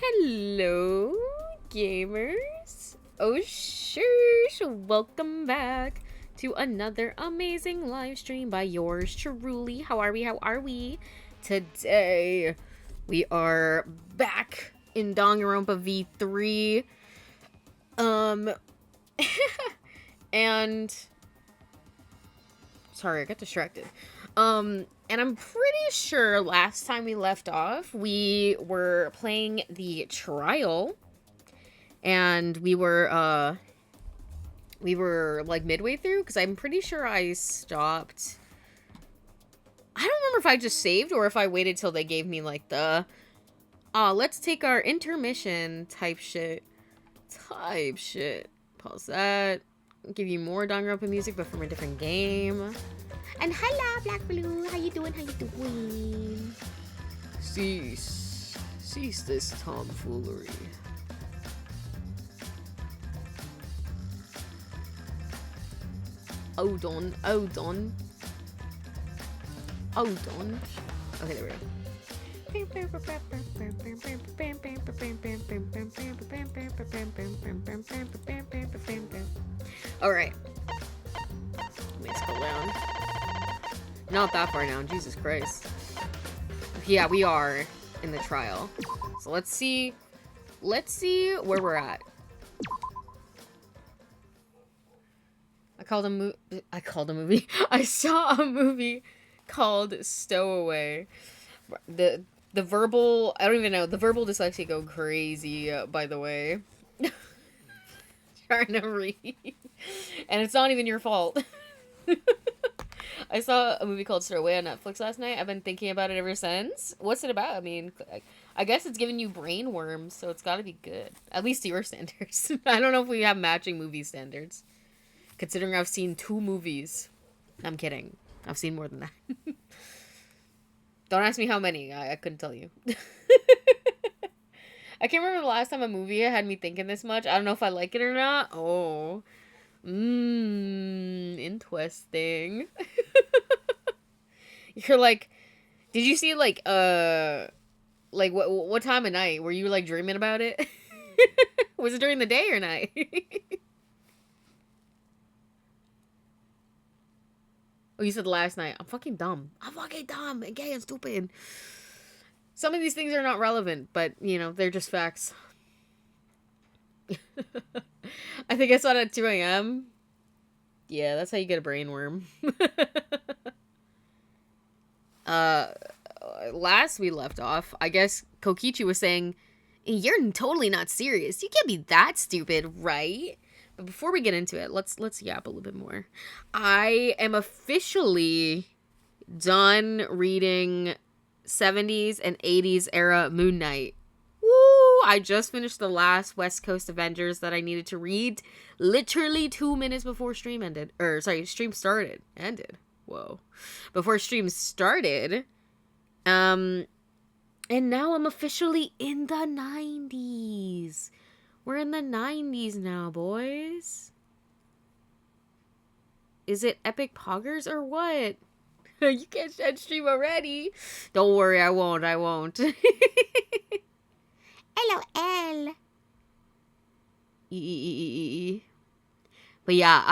Hello, gamers. Oh, sure. Welcome back to another amazing live stream by yours truly. How are we? How are we? Today, we are back in Danganronpa V3. And... Sorry, I got distracted. And I'm pretty sure last time we left off, we were playing the trial. And we were like midway through, because I'm pretty sure I stopped. I don't remember if I just saved or if I waited till they gave me like the let's take our intermission type shit. Pause that. Give you more Danganronpa music, but from a different game. And hello, Black Blue. How you doing? Cease this tomfoolery. Hold on. Okay, there we go. Alright. Let me scroll down. Not that far down, Jesus Christ. Yeah, we are in the trial. So let's see where we're at. I saw a movie called Stowaway. The verbal, I don't even know, the verbal dyslexia go crazy, by the way. Trying to read. And it's not even your fault. I saw a movie called Stowaway on Netflix last night. I've been thinking about it ever since. What's it about? I mean, I guess it's giving you brain worms, so it's gotta be good. At least to your standards. I don't know if we have matching movie standards. Considering I've seen 2 movies. I'm kidding. I've seen more than that. Don't ask me how many. I couldn't tell you. I can't remember the last time a movie had me thinking this much. I don't know if I like it or not. Oh. Interesting. You're like, did you see like what time of night? Were you like dreaming about it? Was it during the day or night? Oh, you said last night. I'm fucking dumb and gay and stupid. Some of these things are not relevant, but, you know, they're just facts. I think I saw it at 2 a.m. Yeah, that's how you get a brain worm. Last we left off, I guess Kokichi was saying, you're totally not serious. You can't be that stupid, right? But before we get into it, let's yap a little bit more. I am officially done reading 70s and 80s era Moon Knight. Woo! I just finished the last West Coast Avengers that I needed to read literally 2 minutes before stream ended. Stream started. Ended. Whoa. Before stream started. And now I'm officially in the 90s. We're in the 90s now, boys. Is it Epic Poggers or what? You can't end stream already. Don't worry, I won't. LOL. But yeah,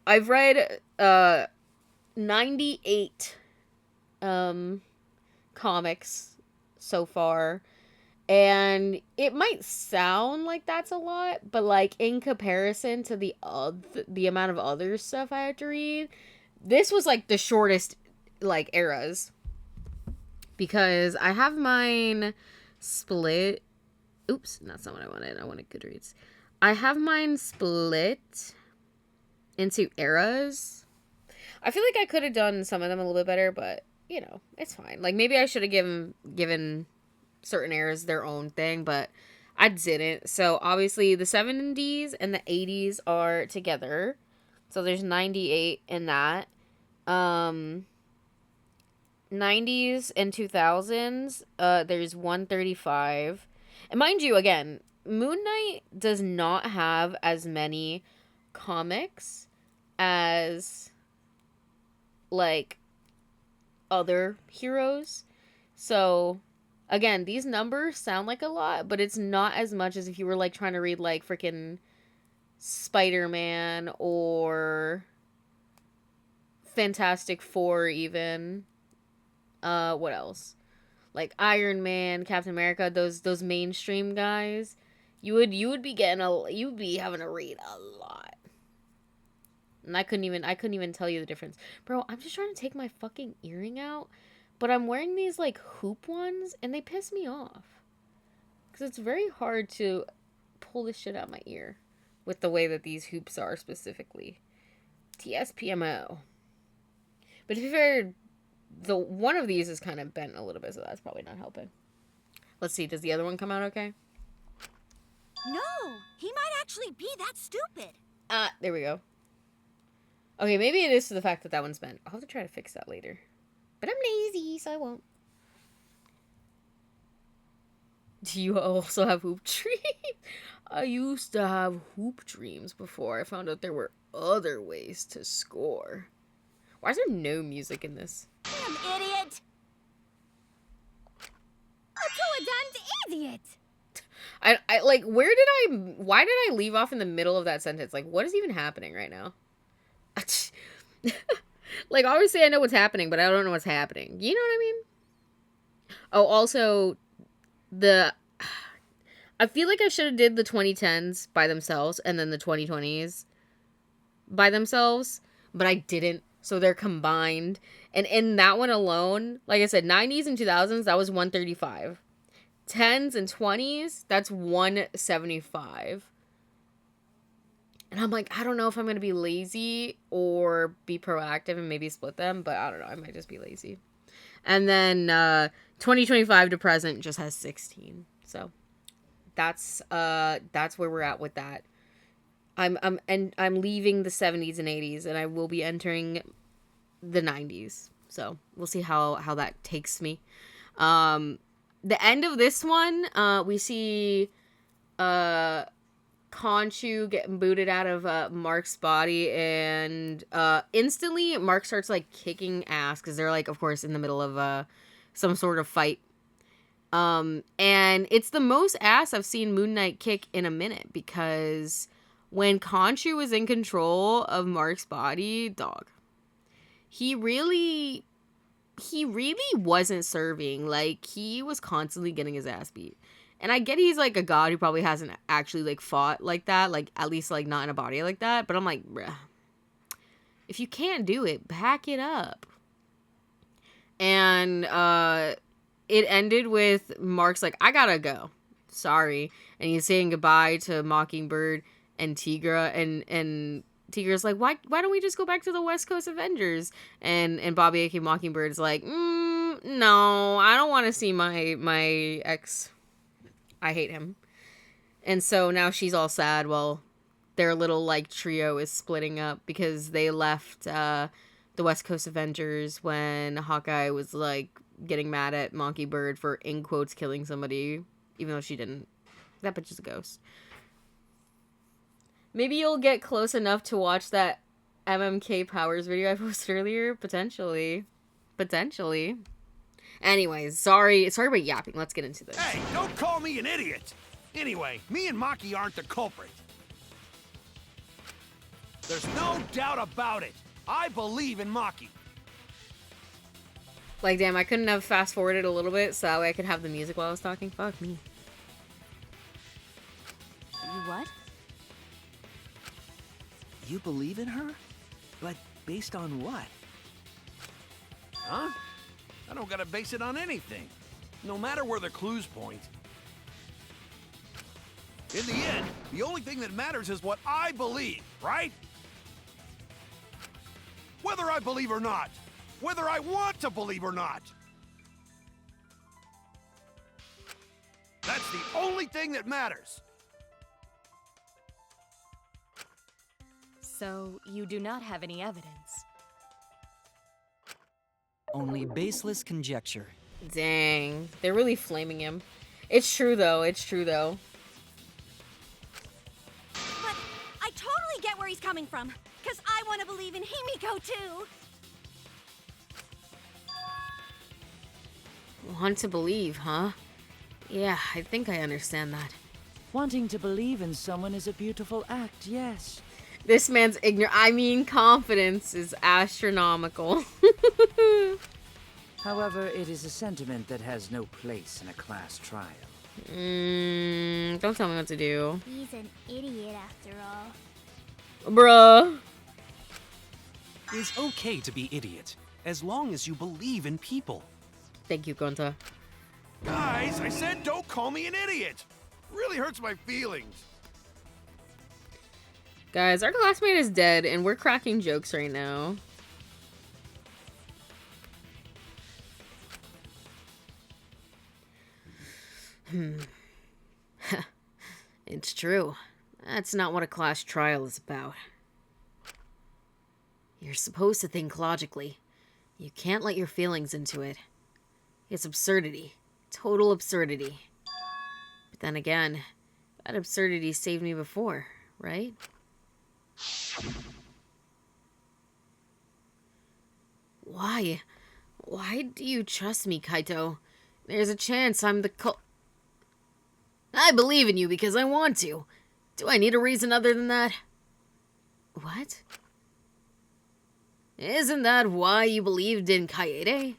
I've read 98 comics so far. And it might sound like that's a lot, but like in comparison to the amount of other stuff I had to read, this was like the shortest like eras. Because I have mine split. Oops, that's not what I wanted. I wanted Goodreads. I have mine split into eras. I feel like I could have done some of them a little bit better, but you know, it's fine. Like maybe I should have given certain eras their own thing, but I didn't. So obviously the 70s and the 80s are together. So there's 98 in that. 90s and 2000s, there's 135. And mind you, again, Moon Knight does not have as many comics as like other heroes. So Again, these numbers sound like a lot, but it's not as much as if you were like trying to read like freaking Spider-Man or Fantastic Four even. What else? Like Iron Man, Captain America, those mainstream guys. You would be having to read a lot. And I couldn't even tell you the difference. Bro, I'm just trying to take my fucking earring out, but I'm wearing these like hoop ones and they piss me off. Cuz it's very hard to pull this shit out my ear with the way that these hoops are specifically. TSPMO. But if you're the one of these is kind of bent a little bit, so that's probably not helping. Let's see, does the other one come out okay? No, he might actually be that stupid. There we go. Okay, maybe it is to the fact that that one's bent. I'll have to try to fix that later. But I'm lazy, so I won't. Do you also have hoop dreams? I used to have hoop dreams before I found out there were other ways to score. Why is there no music in this? Damn idiot! A damned idiot! I like, why did I leave off in the middle of that sentence? Like, what is even happening right now? Like, obviously I know what's happening, but I don't know what's happening. You know what I mean? Oh, also, I feel like I should have did the 2010s by themselves and then the 2020s by themselves, but I didn't. So they're combined. And in that one alone, like I said, 90s and 2000s, that was 135. 10s and 20s, that's 175. And I'm like, I don't know if I'm going to be lazy or be proactive and maybe split them, but I don't know. I might just be lazy. And then 2025 to present just has 16. So that's where we're at with that. I'm leaving the 70s and 80s and I will be entering the 90s. So we'll see how that takes me. The end of this one, we see Khonshu getting booted out of Mark's body, and instantly Mark starts like kicking ass because they're like, of course, in the middle of some sort of fight. And it's the most ass I've seen Moon Knight kick in a minute, because when Khonshu was in control of Mark's body, dog, he really wasn't serving. Like, he was constantly getting his ass beat. And I get he's like a god who probably hasn't actually like fought like that, like at least like not in a body like that, but I'm like, bruh, if you can't do it, back it up. And it ended with Mark's like, I gotta go, sorry, and he's saying goodbye to Mockingbird and Tigra, and Tigra's like, why don't we just go back to the West Coast Avengers? And Bobby aka Mockingbird is like, no, I don't want to see my ex. I hate him. And so now she's all sad while their little like trio is splitting up, because they left the West Coast Avengers when Hawkeye was like getting mad at Mockingbird for, in quotes, killing somebody, even though she didn't. That bitch is a ghost. Maybe you'll get close enough to watch that MMK Powers video I posted earlier. Potentially. Anyways, sorry about yapping. Let's get into this. Hey, don't call me an idiot! Anyway, me and Maki aren't the culprit. There's no doubt about it. I believe in Maki. Like, damn, I couldn't have fast forwarded a little bit so that way I could have the music while I was talking. Fuck me. You what? You believe in her? But based on what? Huh? I don't gotta base it on anything. No matter where the clues point. In the end, the only thing that matters is what I believe, right? Whether I believe or not. Whether I want to believe or not. That's the only thing that matters. So, you do not have any evidence? Only baseless conjecture. Dang. They're really flaming him. It's true, though. But I totally get where he's coming from. Because I want to believe in Himiko, too. Want to believe, huh? Yeah, I think I understand that. Wanting to believe in someone is a beautiful act, yes. This man's confidence is astronomical. However, it is a sentiment that has no place in a class trial. Don't tell me what to do. He's an idiot after all. Bruh. It's okay to be idiot, as long as you believe in people. Thank you, Gonta. Guys, I said don't call me an idiot. Really hurts my feelings. Guys, our classmate is dead, and we're cracking jokes right now. It's true. That's not what a class trial is about. You're supposed to think logically. You can't let your feelings into it. It's absurdity. Total absurdity. But then again, that absurdity saved me before, right? Why? Why do you trust me, Kaito? There's a chance I'm the I believe in you because I want to. Do I need a reason other than that? What? Isn't that why you believed in Kaede?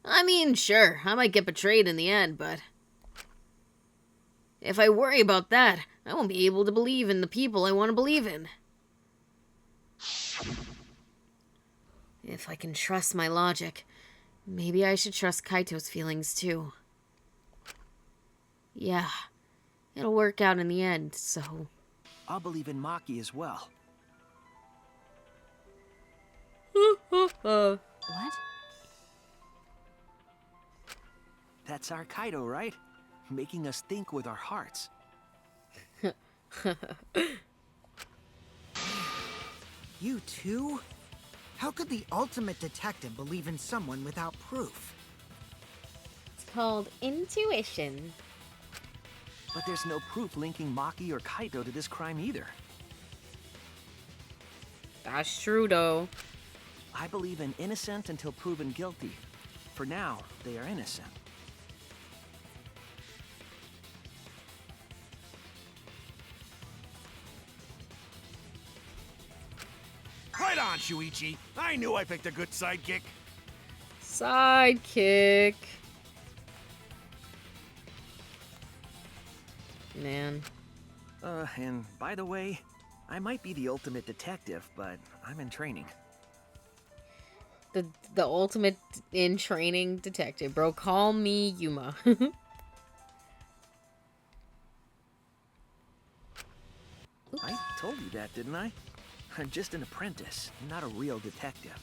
I mean, sure, I might get betrayed in the end, but if I worry about that, I won't be able to believe in the people I want to believe in. If I can trust my logic, maybe I should trust Kaito's feelings too. Yeah, it'll work out in the end, so... I'll believe in Maki as well. What? That's our Kaido, right? Making us think with our hearts. You too? How could the ultimate detective believe in someone without proof? It's called intuition. But there's no proof linking Maki or Kaito to this crime either. That's true, though. I believe in innocent until proven guilty. For now, they are innocent. Right on, Shuichi. I knew I picked a good sidekick. Sidekick. Man. And by the way, I might be the ultimate detective, but I'm in training. The ultimate in training detective, bro. Call me Yuma. I told you that, didn't I? I'm just an apprentice, not a real detective.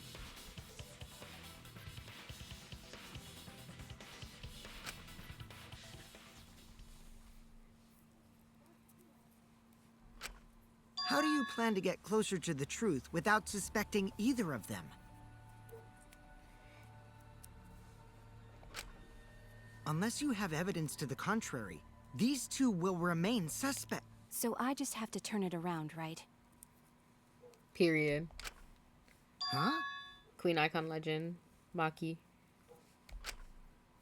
How do you plan to get closer to the truth without suspecting either of them? Unless you have evidence to the contrary, these two will remain suspect. So I just have to turn it around, right? Period. Huh? Queen Icon Legend. Maki.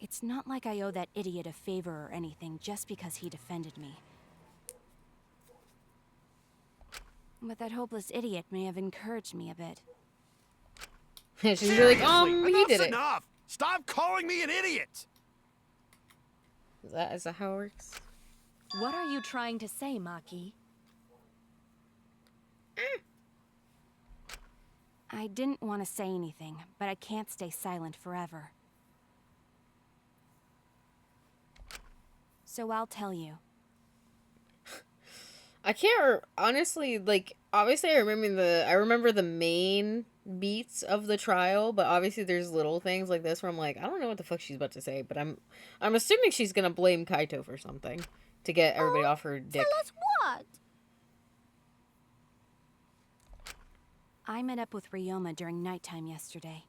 It's not like I owe that idiot a favor or anything just because he defended me. But that hopeless idiot may have encouraged me a bit. She's really like, he Enough's did it. enough! Stop calling me an idiot! Is that how it works? What are you trying to say, Maki? I didn't want to say anything, but I can't stay silent forever. So I'll tell you. I can't honestly, like, obviously I remember the main beats of the trial, but obviously there's little things like this where I'm like, I don't know what the fuck she's about to say, but I'm assuming she's gonna blame Kaito for something to get everybody off her dick. Tell us what? I met up with Ryoma during nighttime yesterday.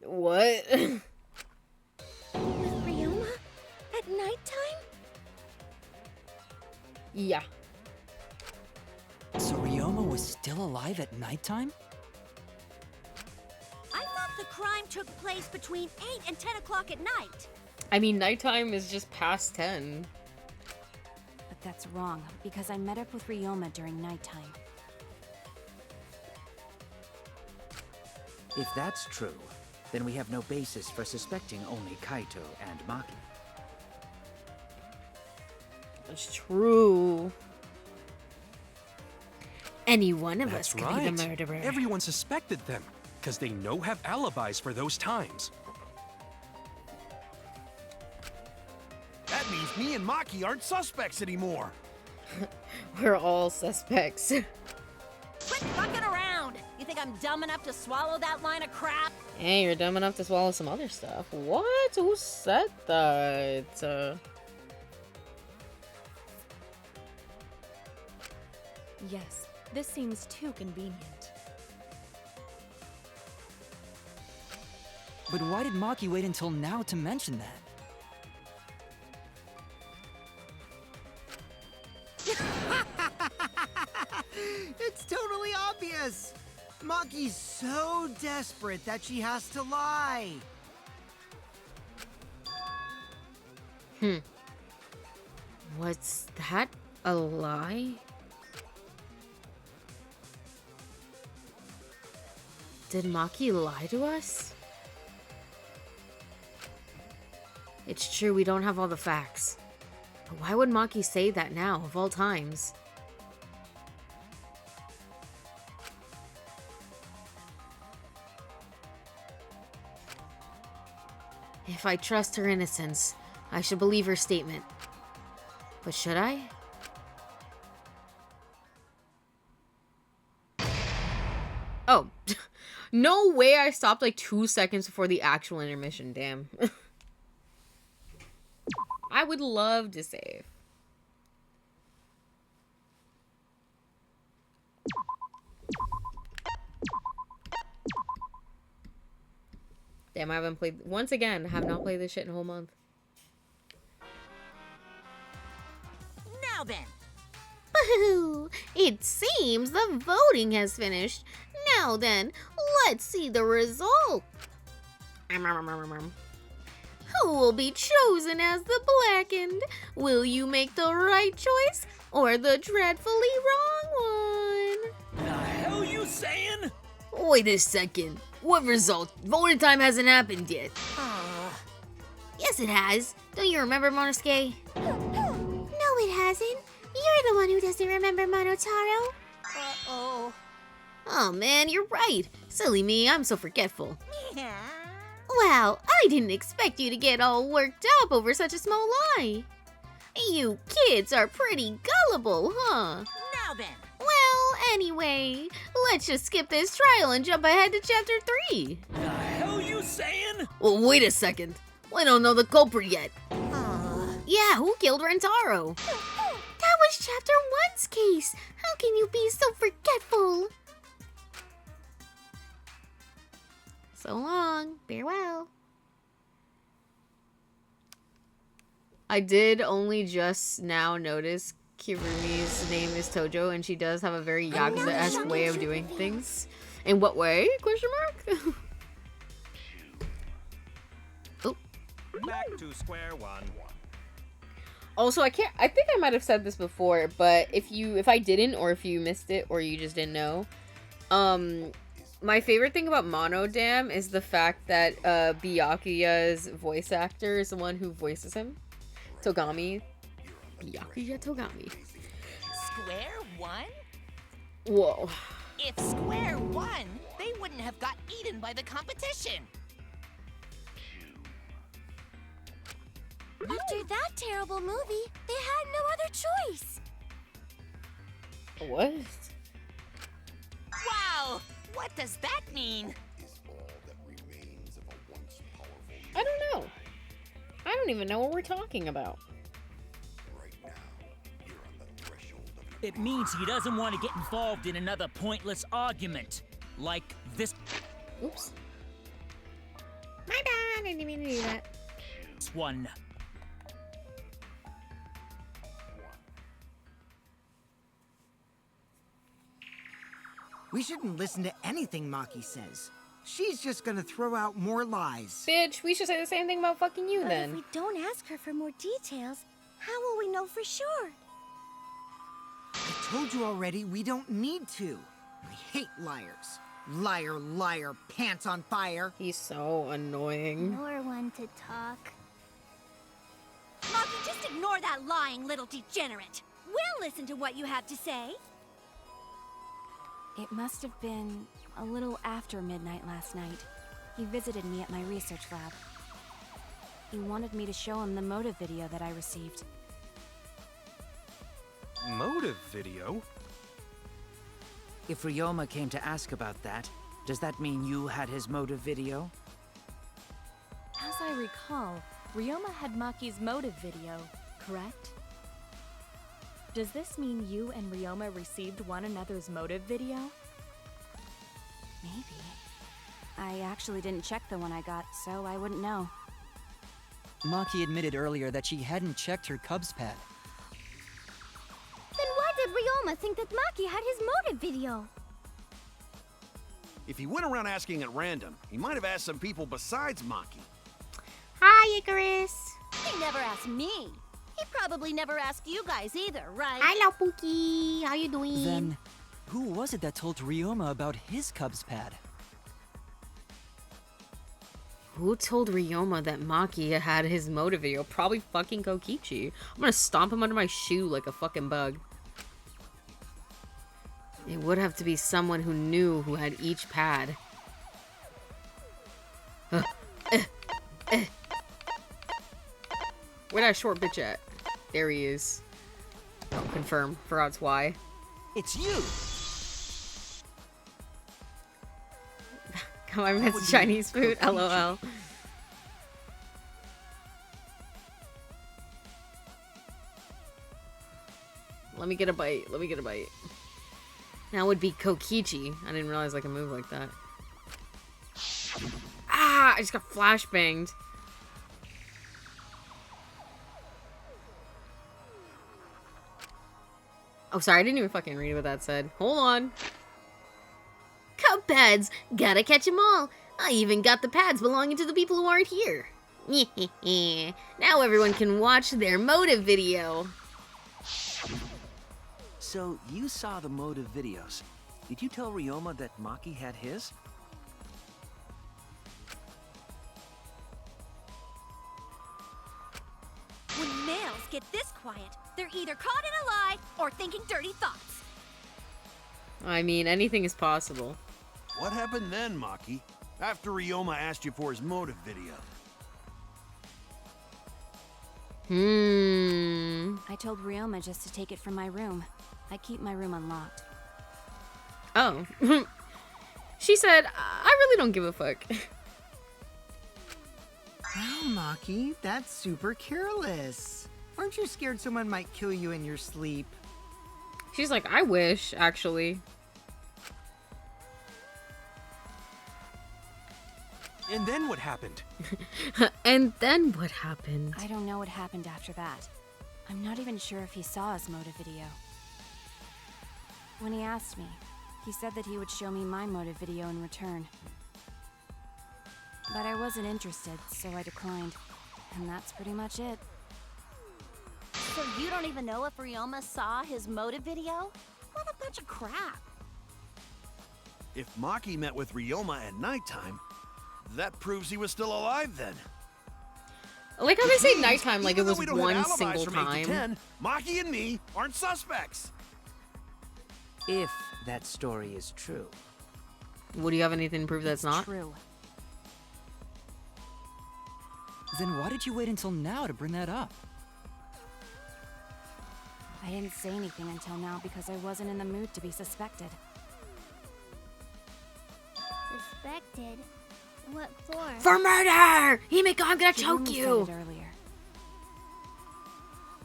What? With Ryoma? At nighttime? Yeah. So Ryoma was still alive at nighttime? crime took place between 8 and 10 o'clock at night. I mean, nighttime is just past 10. But that's wrong, because I met up with Ryoma during nighttime. If that's true, then we have no basis for suspecting only Kaito and Maki. That's true. Any one of That's us could right. be the murderer. Everyone suspected them, because they have alibis for those times. That means me and Maki aren't suspects anymore. We're all suspects. Quit fucking around! You think I'm dumb enough to swallow that line of crap? Hey, you're dumb enough to swallow some other stuff. What? Who said that? Yes, this seems too convenient. But why did Maki wait until now to mention that? It's totally obvious! Maki's so desperate that she has to lie. Was that a lie? Did Maki lie to us? It's true, we don't have all the facts. But why would Maki say that now, of all times? If I trust her innocence, I should believe her statement. But should I? Oh. No way I stopped like 2 seconds before the actual intermission, damn. I would love to save. Damn, I haven't played... Once again, I have not played this shit in a whole month. Now then. Boo! It seems the voting has finished. Now then, let's see the result. Who will be chosen as the blackened? Will you make the right choice or the dreadfully wrong one? The hell you saying? Wait a second. What result? Voting time hasn't happened yet. Yes, it has. Don't you remember, Monosuke? No, it hasn't. You're the one who doesn't remember Monotaro. Uh-oh. Oh man, you're right. Silly me, I'm so forgetful. Yeah. Wow, I didn't expect you to get all worked up over such a small lie. You kids are pretty gullible, huh? Now then. Well, anyway, let's just skip this trial and jump ahead to chapter 3. The hell you saying? Well, wait a second. We don't know the culprit yet. Yeah, who killed Rentaro? That was chapter 1's case. How can you be so forgetful? So long. Farewell. I did only just now notice Kirumi's name is Tojo, and she does have a very Yakuza-esque way of doing things. In what way? Question mark? Oh. Back to square one. Also, I think I might have said this before, but if I didn't, or if you missed it, or you just didn't know, my favorite thing about Monodam is the fact that Byakuya's voice actor is the one who voices him. Togami. Byakuya Togami. Square one? Whoa. If square won, they wouldn't have got eaten by the competition. After that terrible movie, they had no other choice. What? Wow! What does that mean? I don't know. I don't even know what we're talking about. It means he doesn't want to get involved in another pointless argument. Like this Oops. My bad, I didn't mean to do that. one. We shouldn't listen to anything Maki says. She's just gonna throw out more lies. Bitch, we should say the same thing about fucking you But then. if we don't ask her for more details, how will we know for sure? I told you already, we don't need to. I hate liars. Liar, liar, pants on fire. He's so annoying. Nor one to talk. Maki, just ignore that lying little degenerate. We'll listen to what you have to say. It must have been a little after midnight last night. He visited me at my research lab. He wanted me to show him the motive video that I received. Motive video? If Ryoma came to ask about that, does that mean you had his motive video? As I recall, Ryoma had Maki's motive video, correct? Does this mean you and Ryoma received one another's motive video? Maybe. I actually didn't check the one I got, so I wouldn't know. Maki admitted earlier that she hadn't checked her Cubs pad. Then why did Ryoma think that Maki had his motive video? If he went around asking at random, he might have asked some people besides Maki. Hi, Icarus. He never asked me. He probably never asked you guys either, right? Hello, Pookie. How you doing? Then, who was it that told Ryoma about his Cubs pad? Who told Ryoma that Maki had his motive video? Probably fucking Kokichi. I'm gonna stomp him under my shoe like a fucking bug. It would have to be someone who knew who had each pad. Where that short bitch at? There he is. Oh, confirm. Forgot why. It's you! Come on, it's Chinese food. LOL. Let me get a bite. Let me get a bite. Now would be Kokichi. I didn't realize I could move like that. Ah! I just got flashbanged. Oh, sorry. I didn't even fucking read what that said. Hold on. Cup pads! Gotta catch 'em all! I even got the pads belonging to the people who aren't here. Now everyone can watch their motive video. So, you saw the motive videos. Did you tell Ryoma that Maki had his? When males get this quiet, they're either caught in a lie or thinking dirty thoughts. I mean, anything is possible. What happened then, Maki? After Ryoma asked you for his motive video? I told Ryoma just to take it from my room. I keep my room unlocked. Oh. She said, I really don't give a fuck. Wow, Maki, that's super careless. Aren't you scared someone might kill you in your sleep? She's like, I wish, actually. And then what happened? And then what happened? I don't know what happened after that. I'm not even sure if he saw his motive video. When he asked me, he said that he would show me my motive video in return. But I wasn't interested, so I declined. And that's pretty much it. So you don't even know if Ryoma saw his motive video? What a bunch of crap. If Maki met with Ryoma at nighttime, that proves he was still alive then. I like how they say nighttime like it Even though was we don't have one alibis single from 8 to time. 10, Maki and me aren't suspects. If that story is true. Would you have anything to prove that's not? True. Then why did you wait until now to bring that up? I didn't say anything until now because I wasn't in the mood to be suspected. Suspected? What for? For murder! Himiko, I'm gonna Kirumi choke said you! it earlier.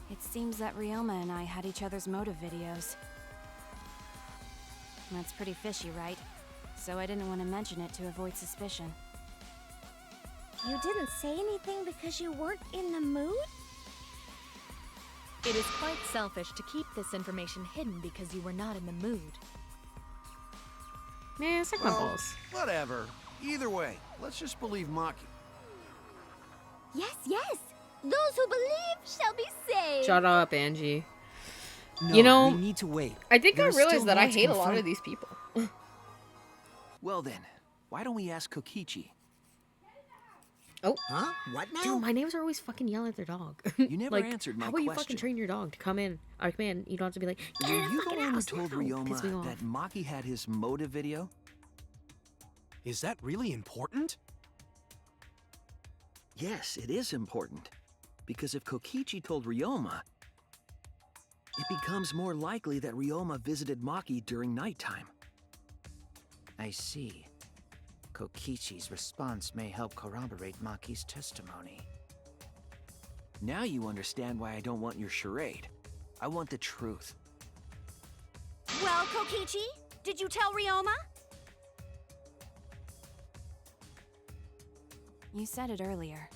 It seems that Ryoma and I had each other's motive videos. That's pretty fishy, right? So I didn't want to mention it to avoid suspicion. You didn't say anything because you weren't in the mood? It is quite selfish to keep this information hidden because you were not in the mood. Man, suck my balls. Whatever. Either way, let's just believe Maki. Yes, yes. Those who believe shall be saved. Shut up, Angie. No, You know, we need to wait. I think I There's realized still that more I to hate a lot confirm. of these people. Well then, why don't we ask Kokichi? Oh. Huh? What now? Dude, my neighbors are always fucking yelling at their dog. You never like, answered my how about you question. fucking train your dog to come in? Or come in. You don't have to be like, Were "Get you the the fucking one who house told now." Piss me Ryoma off. that Maki had his motive video? Is that really important? Yes, it is important. Because if Kokichi told Ryoma, it becomes more likely that Ryoma visited Maki during nighttime. I see. Kokichi's response may help corroborate Maki's testimony. Now you understand why I don't want your charade. I want the truth. Well, Kokichi, did you tell Ryoma? You said it earlier.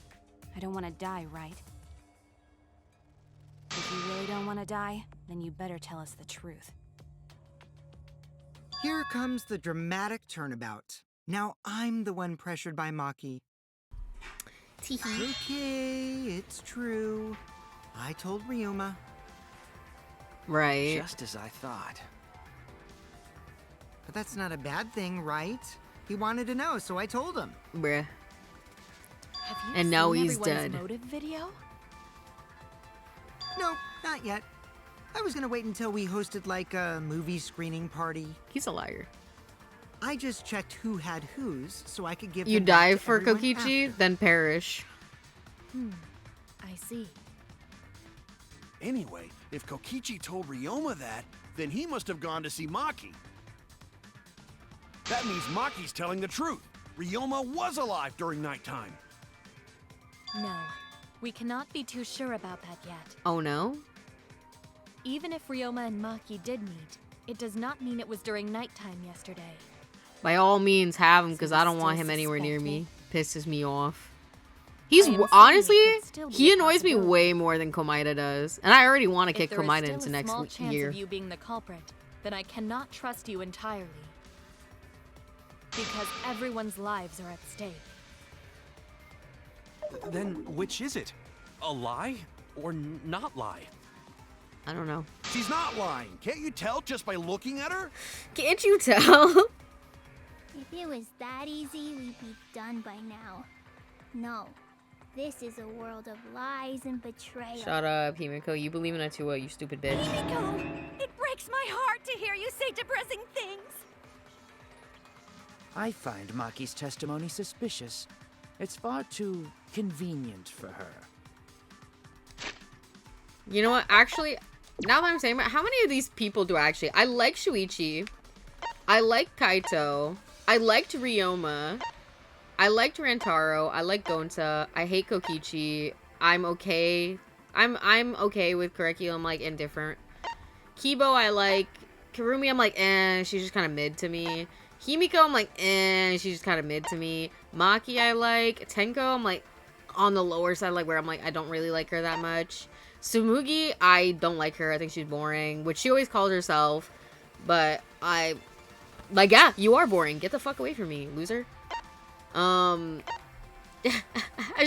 I don't want to die, right? If you really don't want to die, then you better tell us the truth. Here comes the dramatic turnabout. Now I'm the one pressured by Maki. Okay, it's true. I told Ryoma. Right. Just as I thought. But that's not a bad thing, right? He wanted to know, so I told him. Bruh. Have you And now seen he's everyone's dead. motive video? No, not yet. I was gonna wait until we hosted like a movie screening party. He's a liar. I just checked who had whose, so I could give You them back die to for everyone Kokichi, after. then perish. I see. Anyway, if Kokichi told Ryoma that, then he must have gone to see Maki. That means Maki's telling the truth. Ryoma was alive during nighttime. No, we cannot be too sure about that yet. Oh no? Even if Ryoma and Maki did meet, it does not mean it was during nighttime yesterday. By all means, have him, because So I you don't want still him anywhere near suspect me. me? Pisses me off. He's I am saying it honestly, could still be he a annoys me possibility. way more than Komaeda does, and I already want to If kick there is Komaeda still into a next small chance year. of you being the culprit, then I cannot trust you entirely. Because everyone's lives are at stake. Then which is it? A lie or not lie? I don't know. She's not lying. Can't you tell just by looking at her? Can't you tell? If it was that easy, we'd be done by now. No. This is a world of lies and betrayal. Shut up, Himiko. You believe in it too, you stupid bitch. Himiko, it breaks my heart to hear you say depressing things. I find Maki's testimony suspicious. It's far too convenient for her. You know what? Actually, now that I'm saying about how many of these people do I actually... I like Shuichi. I like Kaito. I liked Ryoma. I liked Rantaro. I like Gonta. I hate Kokichi. I'm okay. I'm okay with Korekio. I'm like indifferent. Kibo I like. Karumi I'm like she's just kind of mid to me. Himiko I'm like she's just kind of mid to me. Maki I like. Tenko I'm like on the lower side, like where I'm like I don't really like her that much. Sumugi I don't like her. I think she's boring, which she always calls herself, but I like yeah, you are boring. Get the fuck away from me, loser. As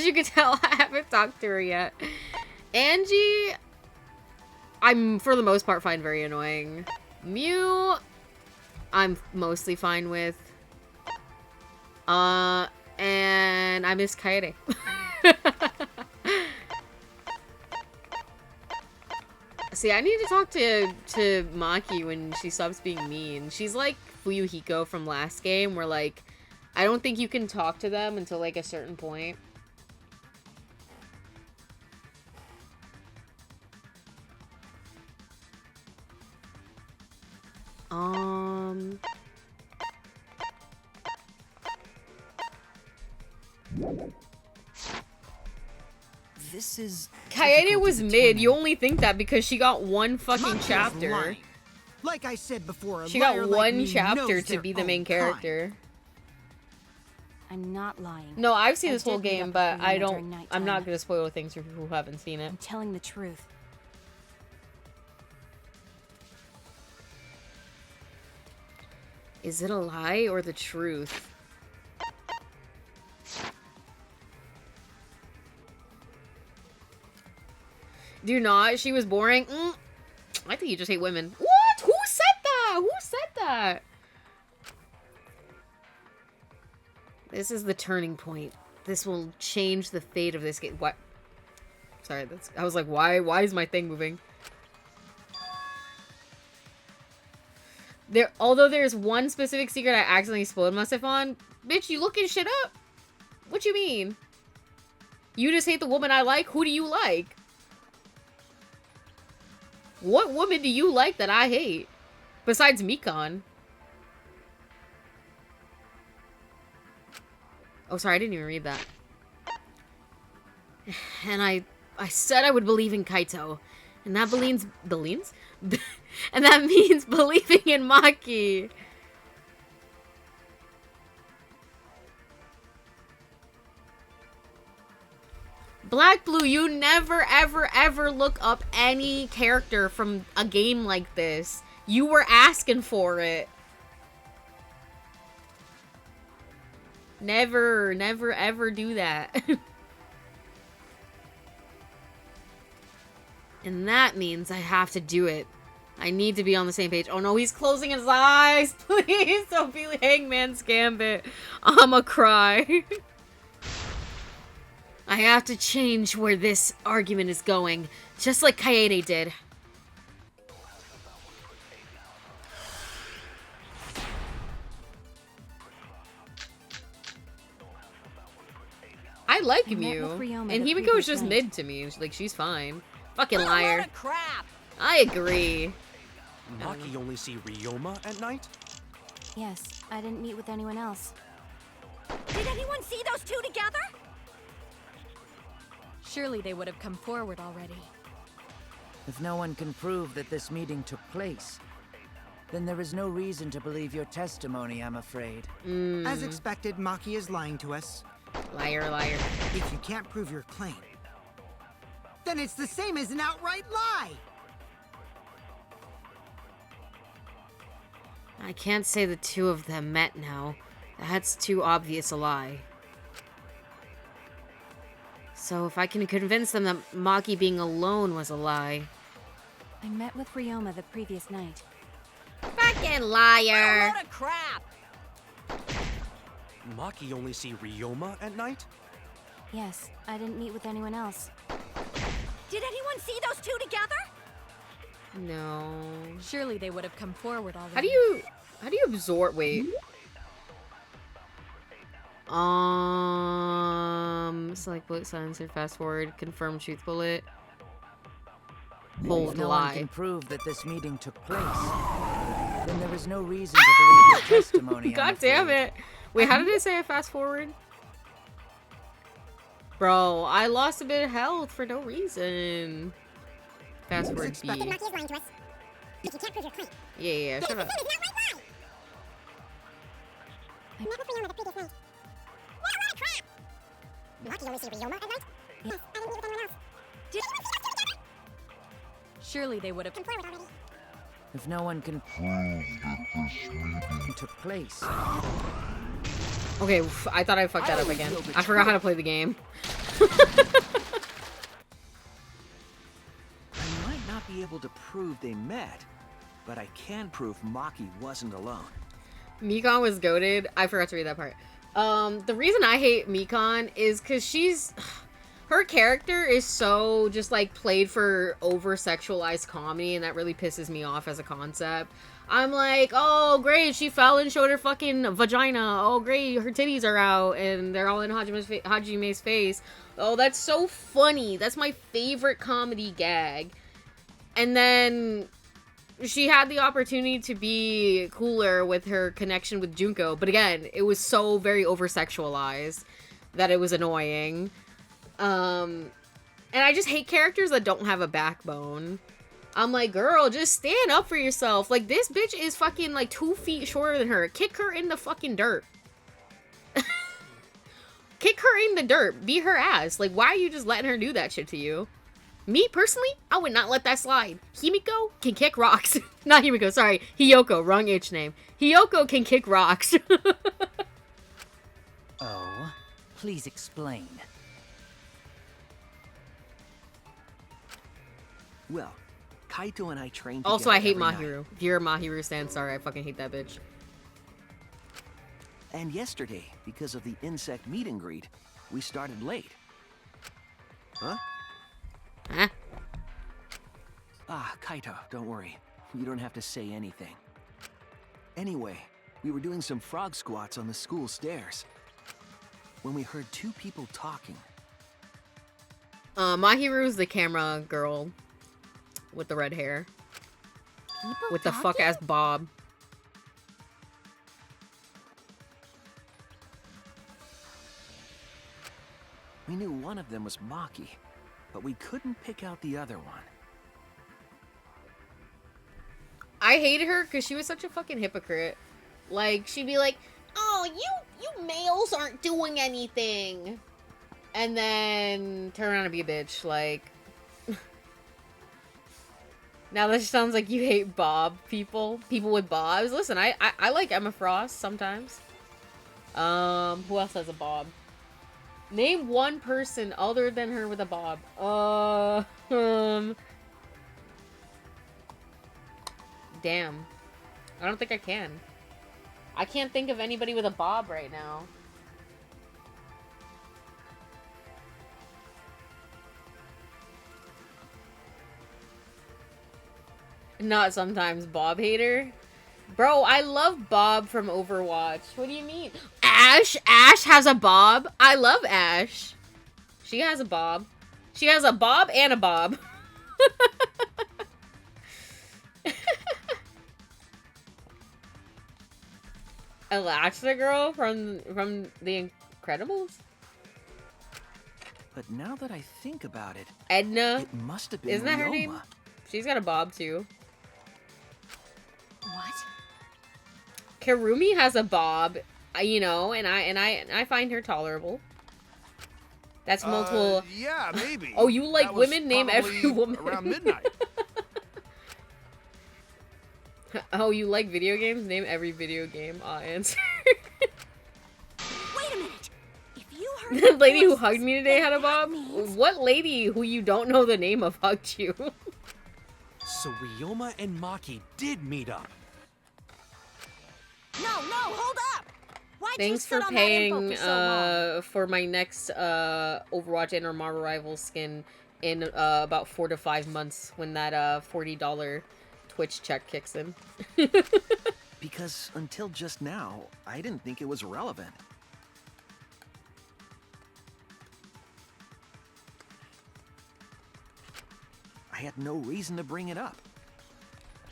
you can tell, I haven't talked to her yet. Angie, I'm for the most part find very annoying. Mew, I'm mostly fine with. And I miss Kaede. See, I need to talk to Maki when she stops being mean. She's like Fuyuhiko from last game, where like I don't think you can talk to them until like a certain point. This is... Kaede was mid. You only think that because she got one fucking Maki's chapter. lying. Like I said before, a She got liar like one me chapter knows to their be the own main kind. character. I'm not lying. No, I've seen I this whole did meet game, up but with I Ryoma don't. during I'm nighttime. not gonna spoil things for people who haven't seen it. I'm telling the truth. Is it a lie or the truth? Do not. She was boring. I think you just hate women. What? Who said that? Who said that? This is the turning point. This will change the fate of this game. What? Sorry, I was like, why is my thing moving? Although there's one specific secret I accidentally spoiled myself on. Bitch, you looking shit up? What you mean? You just hate the woman I like? Who do you like? What woman do you like that I hate? Besides Mikon. Oh, sorry, I didn't even read that. And I said I would believe in Kaito. And that believes... and that means believing in Maki. Black Blue, you never, ever, ever look up any character from a game like this. You were asking for it. Never, never, ever do that. And that means I have to do it. I need to be on the same page. Oh no, he's closing his eyes. Please don't be Hangman's Gambit. I'ma cry. I have to change where this argument is going, just like Kaede did. I like Mew, and Himiko is just mid to me. Like, she's fine. Fucking liar. Crap. I agree. Maki only see Ryoma at night? Yes, I didn't meet with anyone else. Did anyone see those two together? Surely they would have come forward already. If no one can prove that this meeting took place, then there is no reason to believe your testimony, I'm afraid. As expected, Maki is lying to us. Liar, liar. If you can't prove your claim, then it's the same as an outright lie! I can't say the two of them met now. That's too obvious a lie. So if I can convince them that Maki being alone was a lie. I met with Ryoma the previous night. Fucking liar! What a crap! Maki only see Ryoma at night? Yes, I didn't meet with anyone else. Did anyone see those two together? No. Surely they would have come forward already. How do you absorb? Wait. Select bullet, silencer, fast forward, confirm truth bullet, hold If no lie. one can prove that this meeting took place, then there is no reason to believe your testimony. God damn it! Wait, how did it say I fast forward? Bro, I lost a bit of health for no reason. Fast forward B. Yeah, shut up. Surely they would have. If no one can prove that this meeting took place. Okay, I thought I fucked that up again. I forgot how to play the game. I might not be able to prove they met, but I can prove Maki wasn't alone. Mikon was goated. I forgot to read that part. The reason I hate Mikon is because her character is so just like played for over-sexualized comedy, and that really pisses me off as a concept. I'm like, oh great, she fell and showed her fucking vagina. Oh great, her titties are out and they're all in Hajime's face. Oh, that's so funny. That's my favorite comedy gag. And then she had the opportunity to be cooler with her connection with Junko, but again, it was so very over-sexualized that it was annoying. And I just hate characters that don't have a backbone. I'm like, girl, just stand up for yourself. Like, this bitch is fucking like 2 feet shorter than her. Kick her in the fucking dirt. Kick her in the dirt. Beat her ass. Like, why are you just letting her do that shit to you? Me, personally, I would not let that slide. Himiko can kick rocks. Not Himiko, sorry. Hiyoko, wrong H name. Hiyoko can kick rocks. Oh, please explain. Well, Kaito and I trained Also, I hate together every Mahiru. night. If you're a Mahiru stan, sorry, I fucking hate that bitch. And yesterday, because of the insect meet and greet, we started late. Huh? Huh? Ah, Kaito, don't worry. You don't have to say anything. Anyway, we were doing some frog squats on the school stairs when we heard two people talking. Mahiru's the camera girl with the red hair. People With the talking? fuck-ass bob. We knew one of them was Maki, but we couldn't pick out the other one. I hated her because she was such a fucking hypocrite. Like, she'd be like, oh, you males aren't doing anything. And then turn around and be a bitch. Like, now that sounds like you hate Bob people. People with Bobs. Listen, I like Emma Frost sometimes. Who else has a Bob? Name one person other than her with a Bob. Damn. I don't think I can. I can't think of anybody with a bob right now. Not sometimes Bob hater. Bro, I love Bob from Overwatch. What do you mean? Ash? Ash has a bob? I love Ash. She has a bob. She has a bob and a bob. Elastigirl from The Incredibles? But now that I think about it, Edna? it must have been Isn't that her Ryoma. name? She's got a bob too. What? Karumi has a bob, you know, and I find her tolerable. That's multiple. Yeah, maybe. Oh, you like That was women? Name every probably woman. around midnight. Oh, you like video games? Name every video game. I'll answer. Wait a minute. If you heard The their lady who voices, hugged me today then had a that bob? means- What lady who you don't know the name of hugged you? So Ryoma and Maki did meet up. No, hold up. Why'd you Thanks sit for on that info paying for so long? for my next Overwatch and or Marvel Rivals skin in about 4 to 5 months when that $40 Twitch check kicks in. Because until just now, I didn't think it was relevant. I had no reason to bring it up.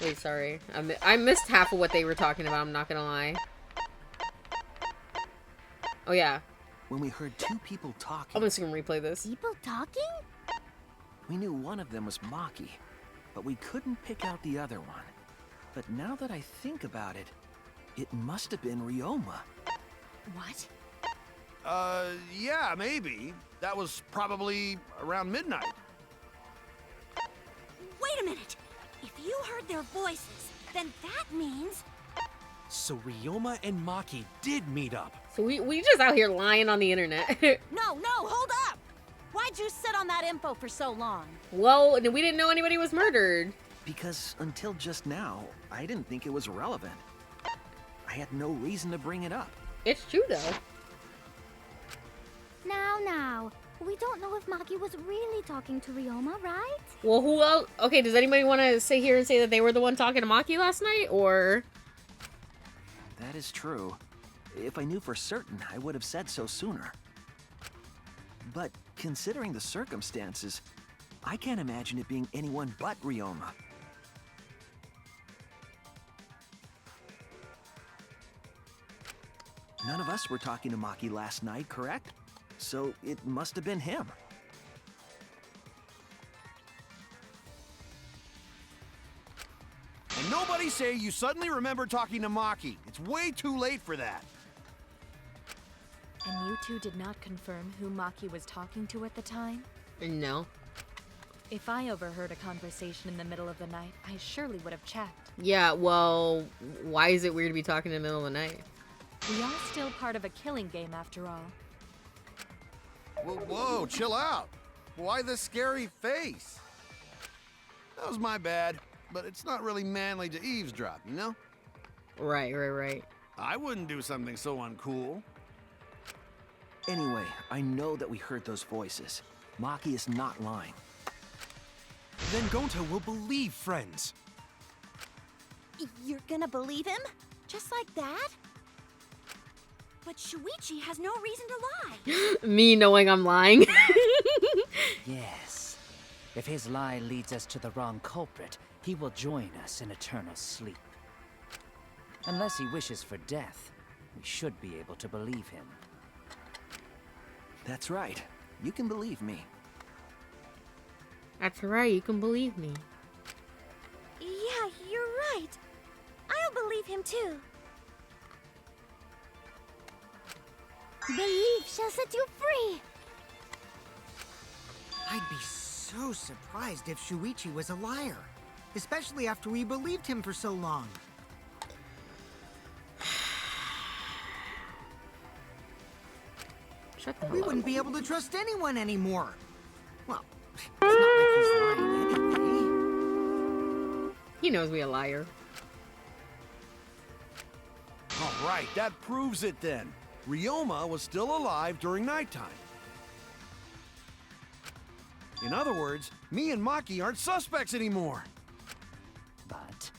Wait, sorry. I missed half of what they were talking about, I'm not gonna lie. Oh yeah. When we heard two people talking, I'm just gonna replay this. People talking? we knew one of them was Maki, but we couldn't pick out the other one. But now that I think about it, it must have been Ryoma. What? Yeah, maybe. That was probably around midnight. Wait a minute. If you heard their voices, then that means... So Ryoma and Maki did meet up. So we just out here lying on the internet. No, hold up. Why'd you sit on that info for so long? Well, we didn't know anybody was murdered. Because until just now, I didn't think it was relevant. I had no reason to bring it up. It's true though. Now. We don't know if Maki was really talking to Ryoma, right? Well, who else? Okay, does anybody want to sit here and say that they were the one talking to Maki last night, or? That is true. If I knew for certain, I would have said so sooner. But considering the circumstances, I can't imagine it being anyone but Ryoma. None of us were talking to Maki last night, correct? So it must have been him. And nobody say you suddenly remember talking to Maki. It's way too late for that. And you two did not confirm who Maki was talking to at the time? No. If I overheard a conversation in the middle of the night, I surely would have checked. Yeah, well, why is it weird to be talking in the middle of the night? We are still part of a killing game after all. Whoa, chill out. Why the scary face? That was my bad, but it's not really manly to eavesdrop, you know? Right. I wouldn't do something so uncool. Anyway, I know that we heard those voices. Maki is not lying. Then Gonta will believe friends. You're gonna believe him? Just like that? But Shuichi has no reason to lie. Me knowing I'm lying. Yes. If his lie leads us to the wrong culprit, he will join us in eternal sleep. Unless he wishes for death, we should be able to believe him. That's right. You can believe me. That's right, you can believe me. Yeah, you're right. I'll believe him too. Belief shall set you free. I'd be so surprised if Shuichi was a liar. Especially after we believed him for so long. Shut the hell We up. wouldn't be able to trust anyone anymore. Well, it's not like he's lying anyway. He knows we a liar. All right, that proves it then. Ryoma was still alive during nighttime. In other words, me and Maki aren't suspects anymore. But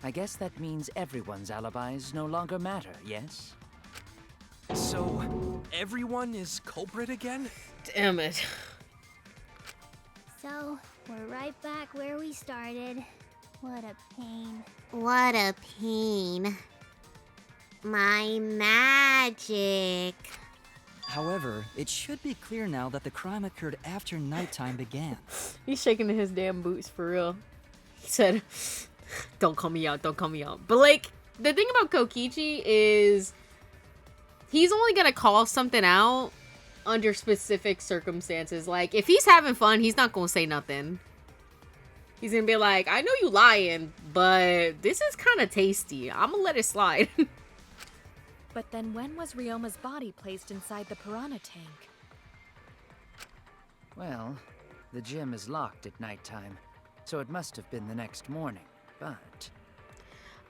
I guess that means everyone's alibis no longer matter, yes? So, everyone is culprit again? Damn it. So, we're right back where we started. What a pain. What a pain. My magic. However, it should be clear now that the crime occurred after nighttime began. He's shaking in his damn boots for real. He said, don't call me out, don't call me out. But like, the thing about Kokichi is he's only gonna call something out under specific circumstances. Like, if he's having fun, he's not gonna say nothing. He's gonna be like, I know you lying, but this is kind of tasty. I'm gonna let it slide. But then when was Ryoma's body placed inside the piranha tank? Well, the gym is locked at nighttime, so it must have been the next morning, but...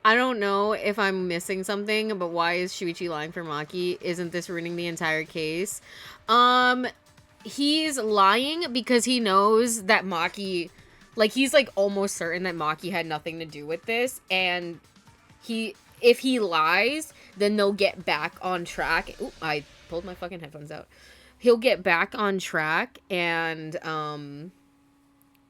I don't know if I'm missing something, but why is Shuichi lying for Maki? Isn't this ruining the entire case? He's lying because he knows that Maki, like, he's like almost certain that Maki had nothing to do with this, and if he lies, then they'll get back on track. Ooh, I pulled my fucking headphones out. He'll get back on track and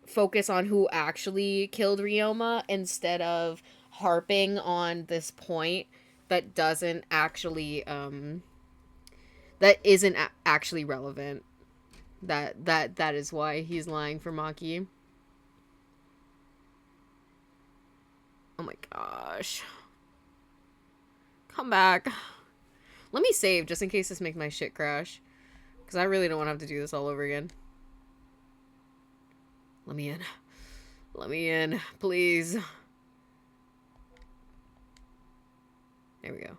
focus on who actually killed Ryoma instead of harping on this point that doesn't actually that isn't actually relevant. That is why he's lying for Maki. Oh my gosh. Come back. Let me save just in case this makes my shit crash. Because I really don't want to have to do this all over again. Let me in. Let me in, please. There we go.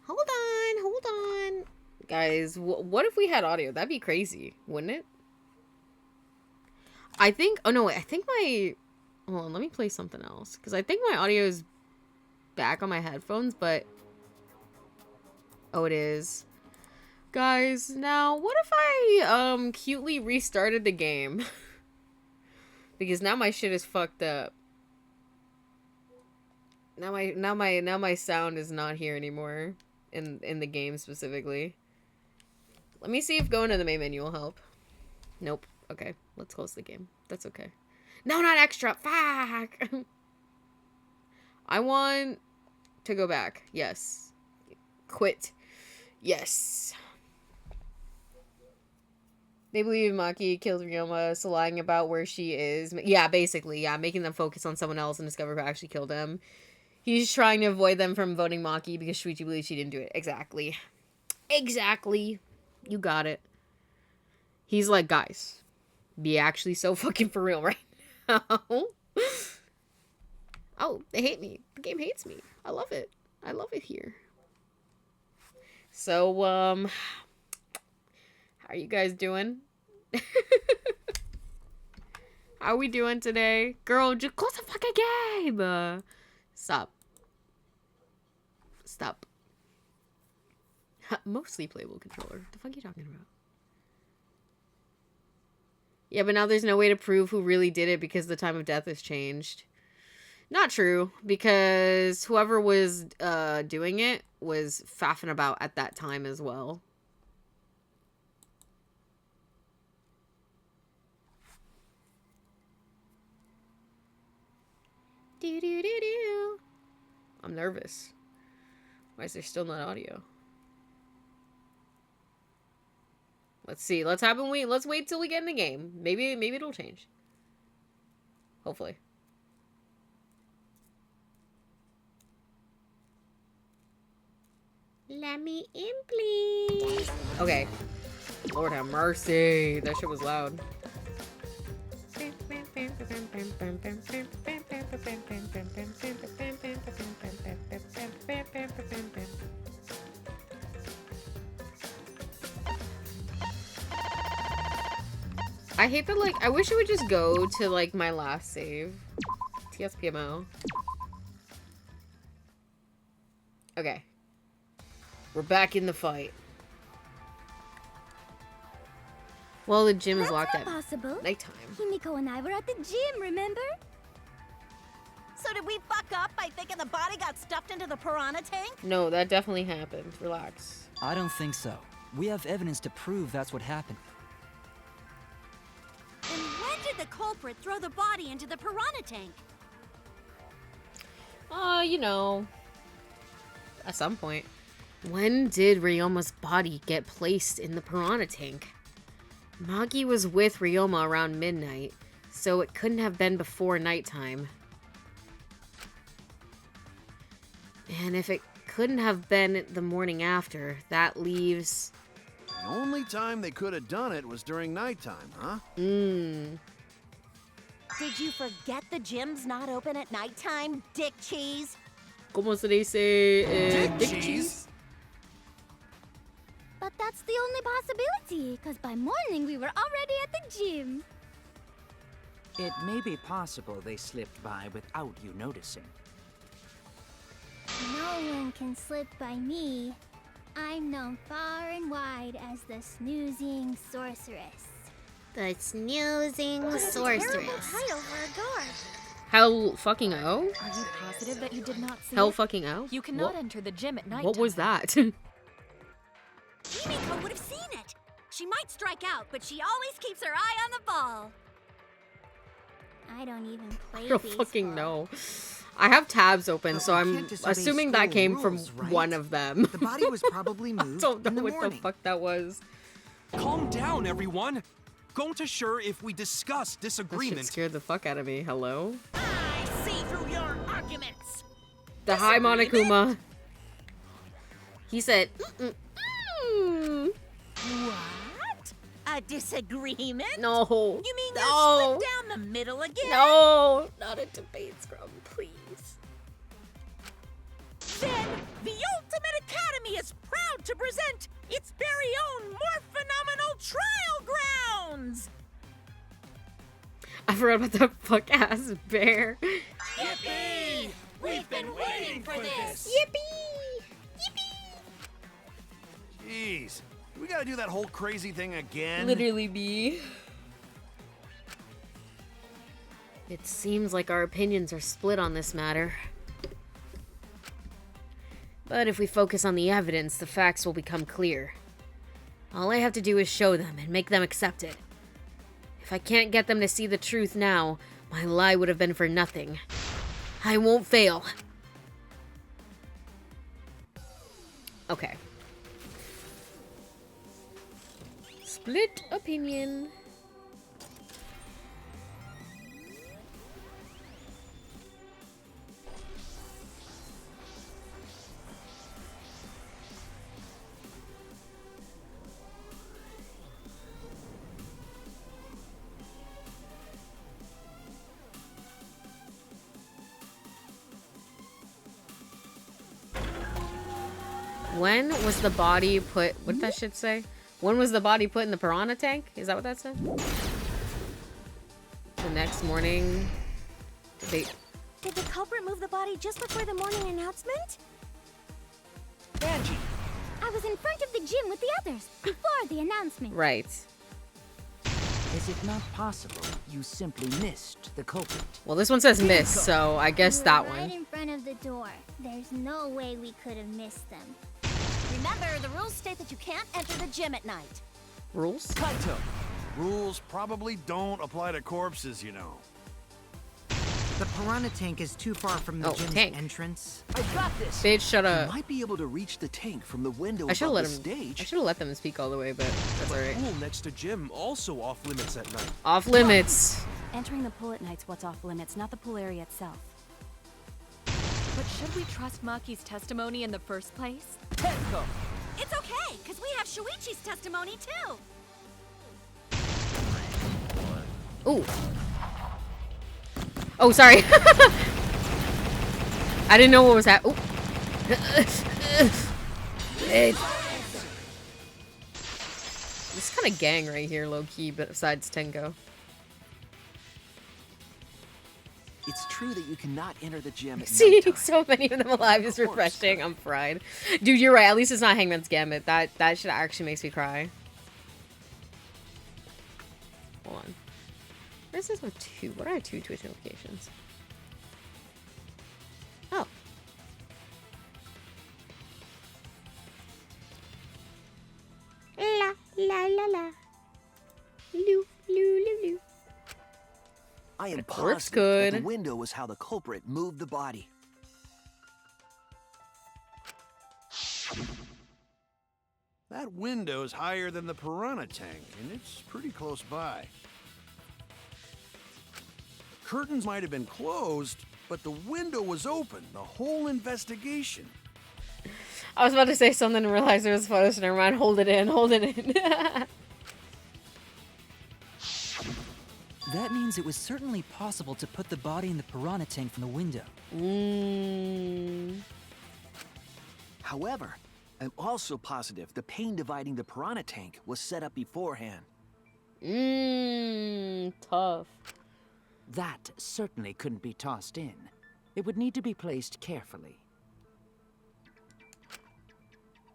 Hold on. Guys, what if we had audio? That'd be crazy, wouldn't it? I think... Oh, no, wait. I think my... Hold on, let me play something else. Because I think my audio is back on my headphones, but... Oh, it is. Guys, now, what if I, cutely restarted the game? Because now my shit is fucked up. Now my sound is not here anymore. In the game, specifically. Let me see if going to the main menu will help. Nope. Okay, let's close the game. That's okay. No, not extra! Fuck! I want to go back. Yes. Quit. Yes. They believe Maki killed Ryoma, so lying about where she is. Yeah, basically, yeah, making them focus on someone else and discover who actually killed him. He's trying to avoid them from voting Maki because Shuichi believes she didn't do it. Exactly. Exactly. You got it. He's like, guys, be actually so fucking for real right now. Oh, they hate me. The game hates me. I love it. I love it here. So, how are you guys doing? How How we doing today? Girl, just close the fucking game! Stop. Stop. Mostly playable controller. What the fuck are you talking about? Yeah, but now there's no way to prove who really did it because the time of death has changed. Not true, because whoever was doing it was faffing about at that time as well. Do-do-do-do. I'm nervous. Why is there still not audio? Let's see. Let's wait till we get in the game. Maybe it'll change. Hopefully. Let me in, please. Okay. Lord have mercy. That shit was loud. I hate that, like, I wish it would just go to, like, my last save. TSPMO. Okay. We're back in the fight. Well, the gym is locked at nighttime. Himiko and I were at the gym, remember? So did we fuck up by thinking the body got stuffed into the piranha tank? No, that definitely happened. Relax. I don't think so. We have evidence to prove that's what happened. Then when did the culprit throw the body into the piranha tank? You know, at some point. When did Ryoma's body get placed in the piranha tank? Maki was with Ryoma around midnight, so it couldn't have been before nighttime. And if it couldn't have been the morning after, that leaves... The only time they could have done it was during nighttime, huh? Did you forget the gym's not open at nighttime, dick cheese? ¿Cómo se dice? Dick cheese? But that's the only possibility, because by morning we were already at the gym. It may be possible they slipped by without you noticing. No one can slip by me. I'm known far and wide as the snoozing sorceress. The snoozing sorceress. Title for a guard. Hell fucking O? Are you positive that you did not see Hell it? fucking O? You cannot enter the gym at night. What was that? Himiko would have seen it. She might strike out, but she always keeps her eye on the ball. I don't even play I don't baseball. fucking know. I have tabs open, But so we I'm can't disobey assuming that school came rules, from right? one of them. The body was probably I moved don't know in the what morning. the fuck that was. Calm down, everyone. Going to sure if we discuss That shit disagreement. scared the fuck out of me. Hello? I see through your arguments. The hi Monokuma. He said, What? A disagreement? No. You mean No. you split down the middle again? No, not a debate scrum, please. Then, the Ultimate Academy is proud to present its very own more phenomenal trial grounds! I forgot about that fuck ass bear. Yippee! We've been waiting for this! Yippee! Jeez. We gotta do that whole crazy thing again? Literally be. It seems like our opinions are split on this matter. But if we focus on the evidence, the facts will become clear. All I have to do is show them and make them accept it. If I can't get them to see the truth now, my lie would have been for nothing. I won't fail. Okay. Split opinion. When was the body put... What did that shit say? When was the body put in the piranha tank? Is that what that said? The next morning, Did the culprit move the body just before the morning announcement? Angie! I was in front of the gym with the others before the announcement. Right. Is it not possible you simply missed the culprit? Well, this one says miss, so I guess We were that right one. in front of the door. There's no way we could have missed them. Remember, the rules state that you can't enter the gym at night. Rules? Kaito. Rules probably don't apply to corpses, you know. The piranha tank is too far from the gym's tank. entrance. I got this! Bitch, shut You up. might be able to reach the tank from the window I should above have the let him. stage. I should have let them speak all the way, but that's The alright. pool next to gym also off limits at night. Off limits. Entering the pool at night's what's off limits, not the pool area itself. But should we trust Maki's testimony in the first place? Tenko! It's okay, because we have Shuichi's testimony too. Ooh. Oh, sorry. I didn't know what was happening. This kind of gang right here, low key, but besides Tenko. It's true that you cannot enter the gym at Seeing nighttime. so many of them alive is refreshing. I'm fried. Dude, you're right. At least it's not Hangman's Gambit. That shit actually makes me cry. Hold on. Where's this with two? What are our two Twitch notifications? Oh. La la la la. Loo loo loo loo. I am corpse positive that could. the window was how the culprit moved the body. That window's higher than the piranha tank, and it's pretty close by. Curtains might have been closed, but the window was open the whole investigation. I was about to say something and realized there was photos. Never mind. Hold it in. Hold it in. That means it was certainly possible to put the body in the piranha tank from the window. However, I'm also positive the pane dividing the piranha tank was set up beforehand. Tough. That certainly couldn't be tossed in. It would need to be placed carefully.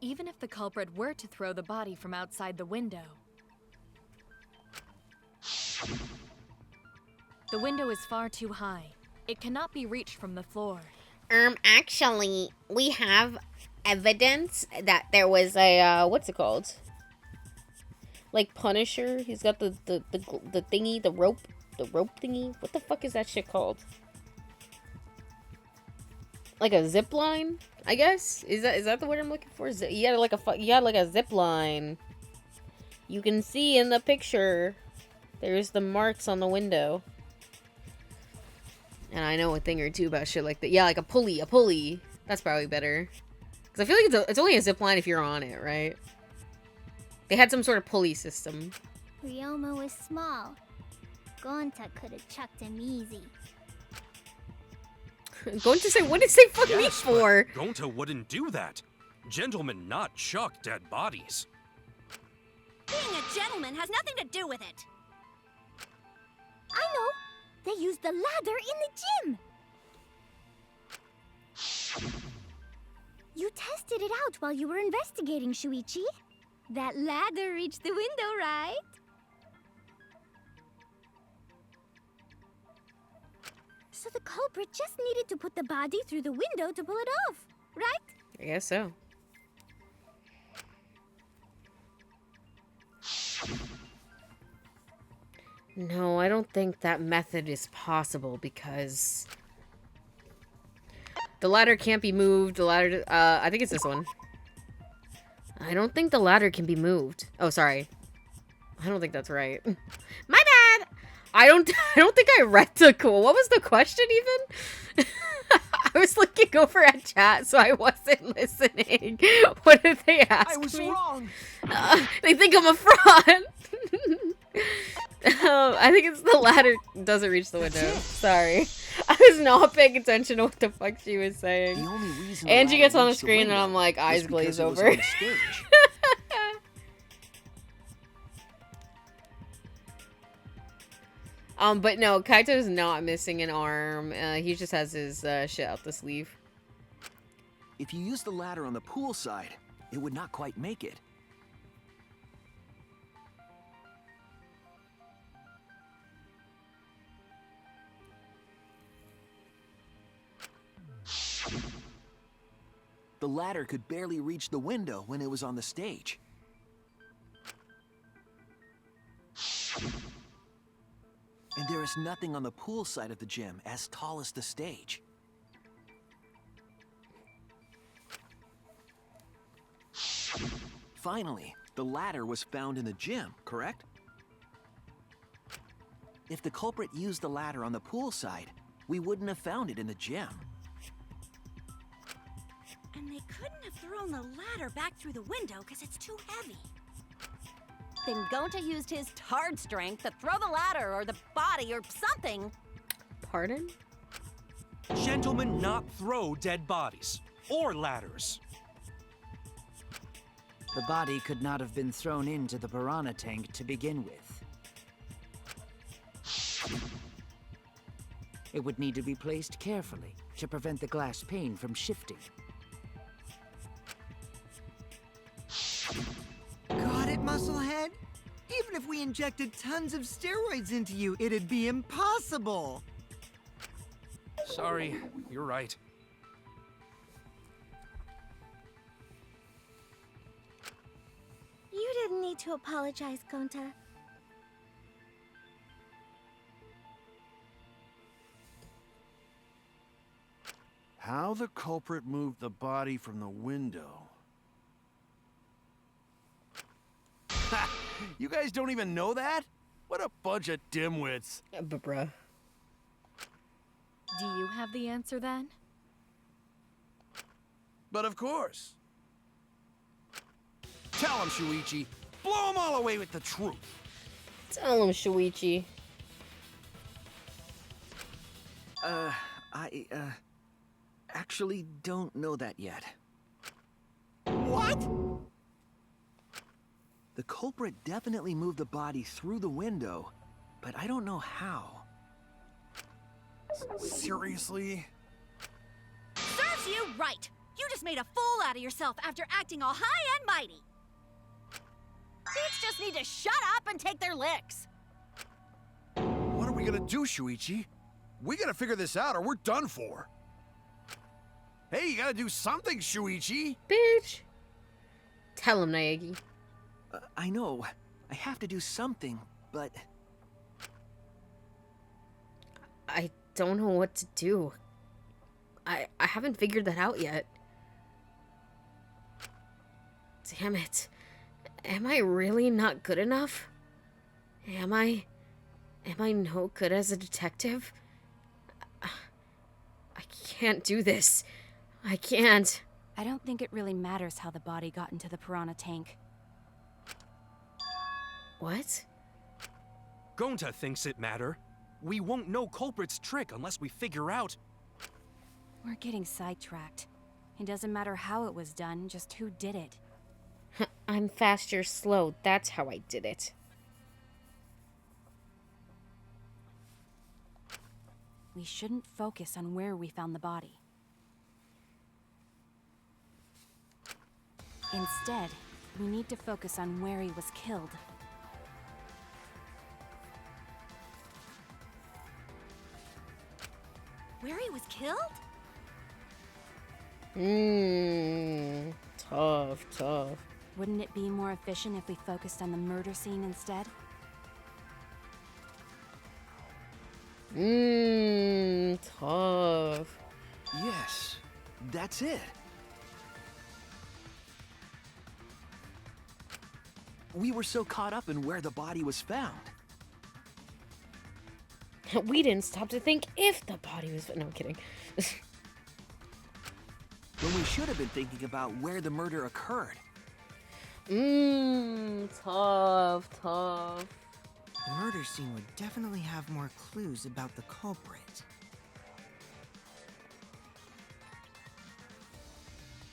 Even if the culprit were to throw the body from outside the window. The window is far too high. It cannot be reached from the floor. Actually, we have evidence that there was a, what's it called? Like Punisher. He's got the thingy, the rope thingy. What the fuck is that shit called? Like a zip line, I guess. Is that the word I'm looking for? You had like a zip line. You can see in the picture. There's the marks on the window. And I know a thing or two about shit like that. Yeah, like a pulley. That's probably better. Because I feel like it's only a zip line if you're on it, right? They had some sort of pulley system. Ryoma was small. Gonta could have chucked him easy. Going to say, what did they fuck me Yes, for? but Gonta wouldn't do that. Gentlemen not chuck dead bodies. Being a gentleman has nothing to do with it. I know. They used the ladder in the gym. You tested it out while you were investigating, Shuichi. That ladder reached the window, right? So the culprit just needed to put the body through the window to pull it off, right? I guess so. No, I don't think that method is possible because the ladder can't be moved. The ladder, I think it's this one. I don't think the ladder can be moved. Oh, sorry. I don't think that's right. My bad. I don't think I read the what was the question even? I was looking over at chat, so I wasn't listening. What did they ask me? I was wrong. They think I'm a fraud. I think it's the ladder doesn't reach the window. Sorry. I was not paying attention to what the fuck she was saying. The only reason the Angie ladder gets on the reached screen and window I'm like, eyes was glaze because it was over. on the stage. But no, Kaito's not missing an arm. He just has his shit out the sleeve. If you use the ladder on the pool side, it would not quite make it. The ladder could barely reach the window when it was on the stage. And there is nothing on the pool side of the gym as tall as the stage. Finally, the ladder was found in the gym, correct? If the culprit used the ladder on the pool side, we wouldn't have found it in the gym. And they couldn't have thrown the ladder back through the window because it's too heavy. Then Gonta used his tard strength to throw the ladder or the body or something. Pardon? Gentlemen not throw dead bodies. Or ladders. The body could not have been thrown into the piranha tank to begin with. It would need to be placed carefully to prevent the glass pane from shifting. Got it, Musclehead? Even if we injected tons of steroids into you, it'd be impossible. Sorry, you're right. You didn't need to apologize, Gonta. How the culprit moved the body from the window. Ha! You guys don't even know that? What a bunch of dimwits. But bruh. Do you have the answer then? But of course. Tell him, Shuichi. Blow him all away with the truth. Tell him, Shuichi. I actually don't know that yet. What? The culprit definitely moved the body through the window, but I don't know how. Seriously? Serves you right! You just made a fool out of yourself after acting all high and mighty! Thieves just need to shut up and take their licks. What are we gonna do, Shuichi? We gotta figure this out or we're done for. Hey, you gotta do something, Shuichi! Bitch! Tell him, Naegi. I know. I have to do something, but... I don't know what to do. I haven't figured that out yet. Damn it. Am I really not good enough? Am I no good as a detective? I can't do this. I can't. I don't think it really matters how the body got into the piranha tank. What? Gonta thinks it matter. We won't know culprit's trick unless we figure out... We're getting sidetracked. It doesn't matter how it was done, just who did it. I'm fast, you're slow. That's how I did it. We shouldn't focus on where we found the body. Instead, we need to focus on where he was killed. Where he was killed? Tough. Wouldn't it be more efficient if we focused on the murder scene instead? Tough. Yes, that's it. We were so caught up in where the body was found. We didn't stop to think if the body was... No, I'm kidding. When we should have been thinking about where the murder occurred. Tough. The murder scene would definitely have more clues about the culprit.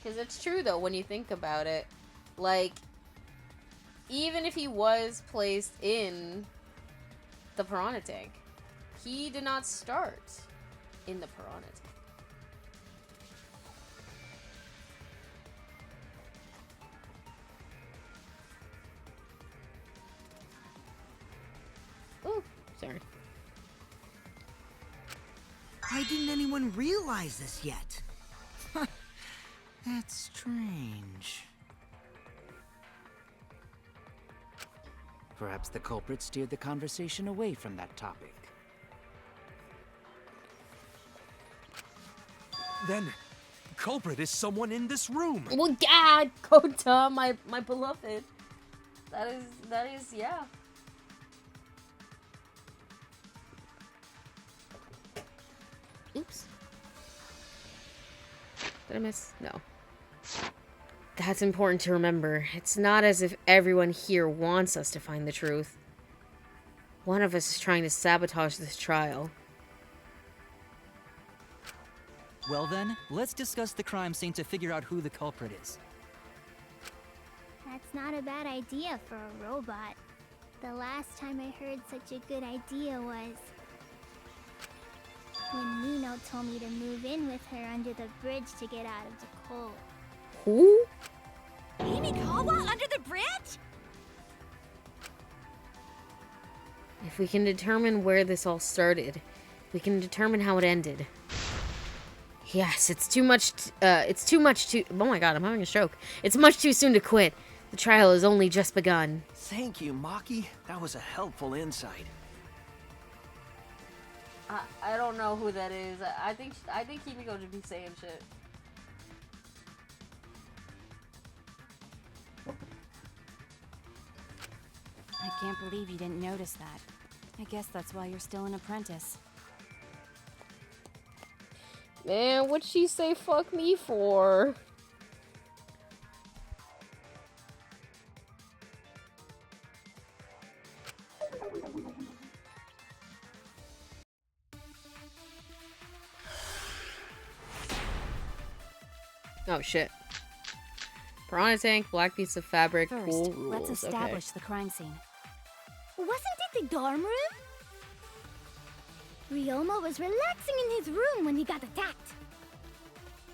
Because it's true, though, when you think about it. Like, even if he was placed in the piranha tank, He did not start in the piranha tank. Oh, sorry. Why didn't anyone realize this yet? That's strange. Perhaps the culprit steered the conversation away from that topic. Then, the culprit is someone in this room. Well, yeah, Kota, my beloved. That is, yeah. Oops. Did I miss? No. That's important to remember. It's not as if everyone here wants us to find the truth. One of us is trying to sabotage this trial. Well then, let's discuss the crime scene to figure out who the culprit is. That's not a bad idea for a robot. The last time I heard such a good idea was when Nino told me to move in with her under the bridge to get out of the cold. Who? Himikawa under the bridge? If we can determine where this all started, we can determine how it ended. Yes, it's too much too... Oh my god, I'm having a stroke. It's much too soon to quit. The trial has only just begun. Thank you, Maki. That was a helpful insight. I don't know who that is. I think Himiko should be saying shit. I can't believe you didn't notice that. I guess that's why you're still an apprentice. Man, what'd she say fuck me for? Oh shit. Piranha tank, black piece of fabric, First, cool rules. let's establish Okay. the crime scene. Wasn't it the dorm room? Ryoma was relaxing in his room when he got attacked.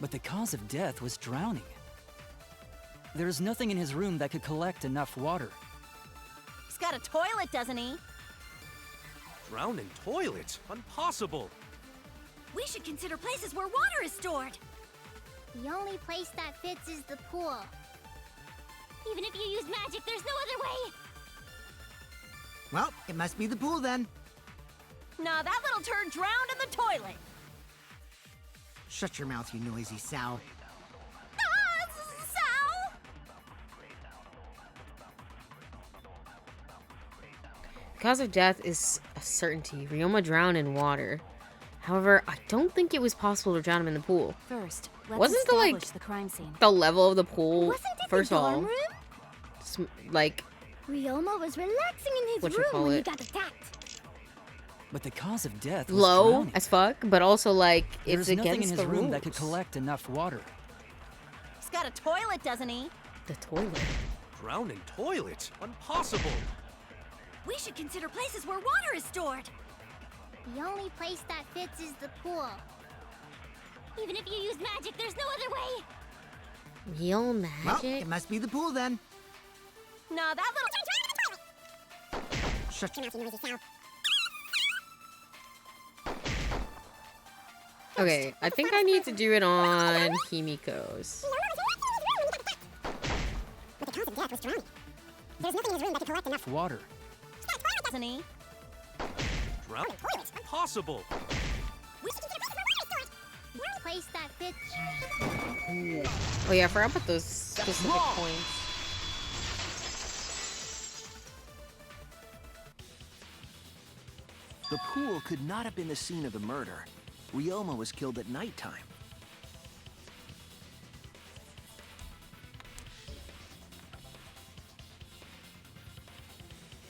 But the cause of death was drowning. There's nothing in his room that could collect enough water. He's got a toilet, doesn't he? Drown in toilet? Impossible. We should consider places where water is stored. The only place that fits is the pool. Even if you use magic, there's no other way. Well, it must be the pool then. Nah, that little turd drowned in the toilet. Shut your mouth, you noisy sow. Sal! The cause of death is a certainty. Ryoma drowned in water. However, I don't think it was possible to drown him in the pool. First, let's Wasn't establish the crime scene. the level of the pool, Wasn't it first the of all, dorm room? like, Ryoma was relaxing in his What you room call when he it? got attacked. But the cause of death was low drowning. as fuck, but also like it's There's nothing in against his the room rules. that could collect enough water. He's got a toilet, doesn't he? The toilet. Drown in toilet? Impossible. We should consider places where water is stored. The only place that fits is the pool. Even if you use magic, there's no other way. Real Well, magic? it must be the pool then. Nah, that little... Shut your mouth, you noisy sow. Okay, I think I need to do it on Himiko's. But the cause of death was drowning. There's nothing in his room that could collect enough Water. Doesn't he? Drown? Impossible. We should consider places where water is stored. The only place that fits. Oh yeah, I forgot about those specific points. The pool could not have been the scene of the murder. Ryoma was killed at nighttime.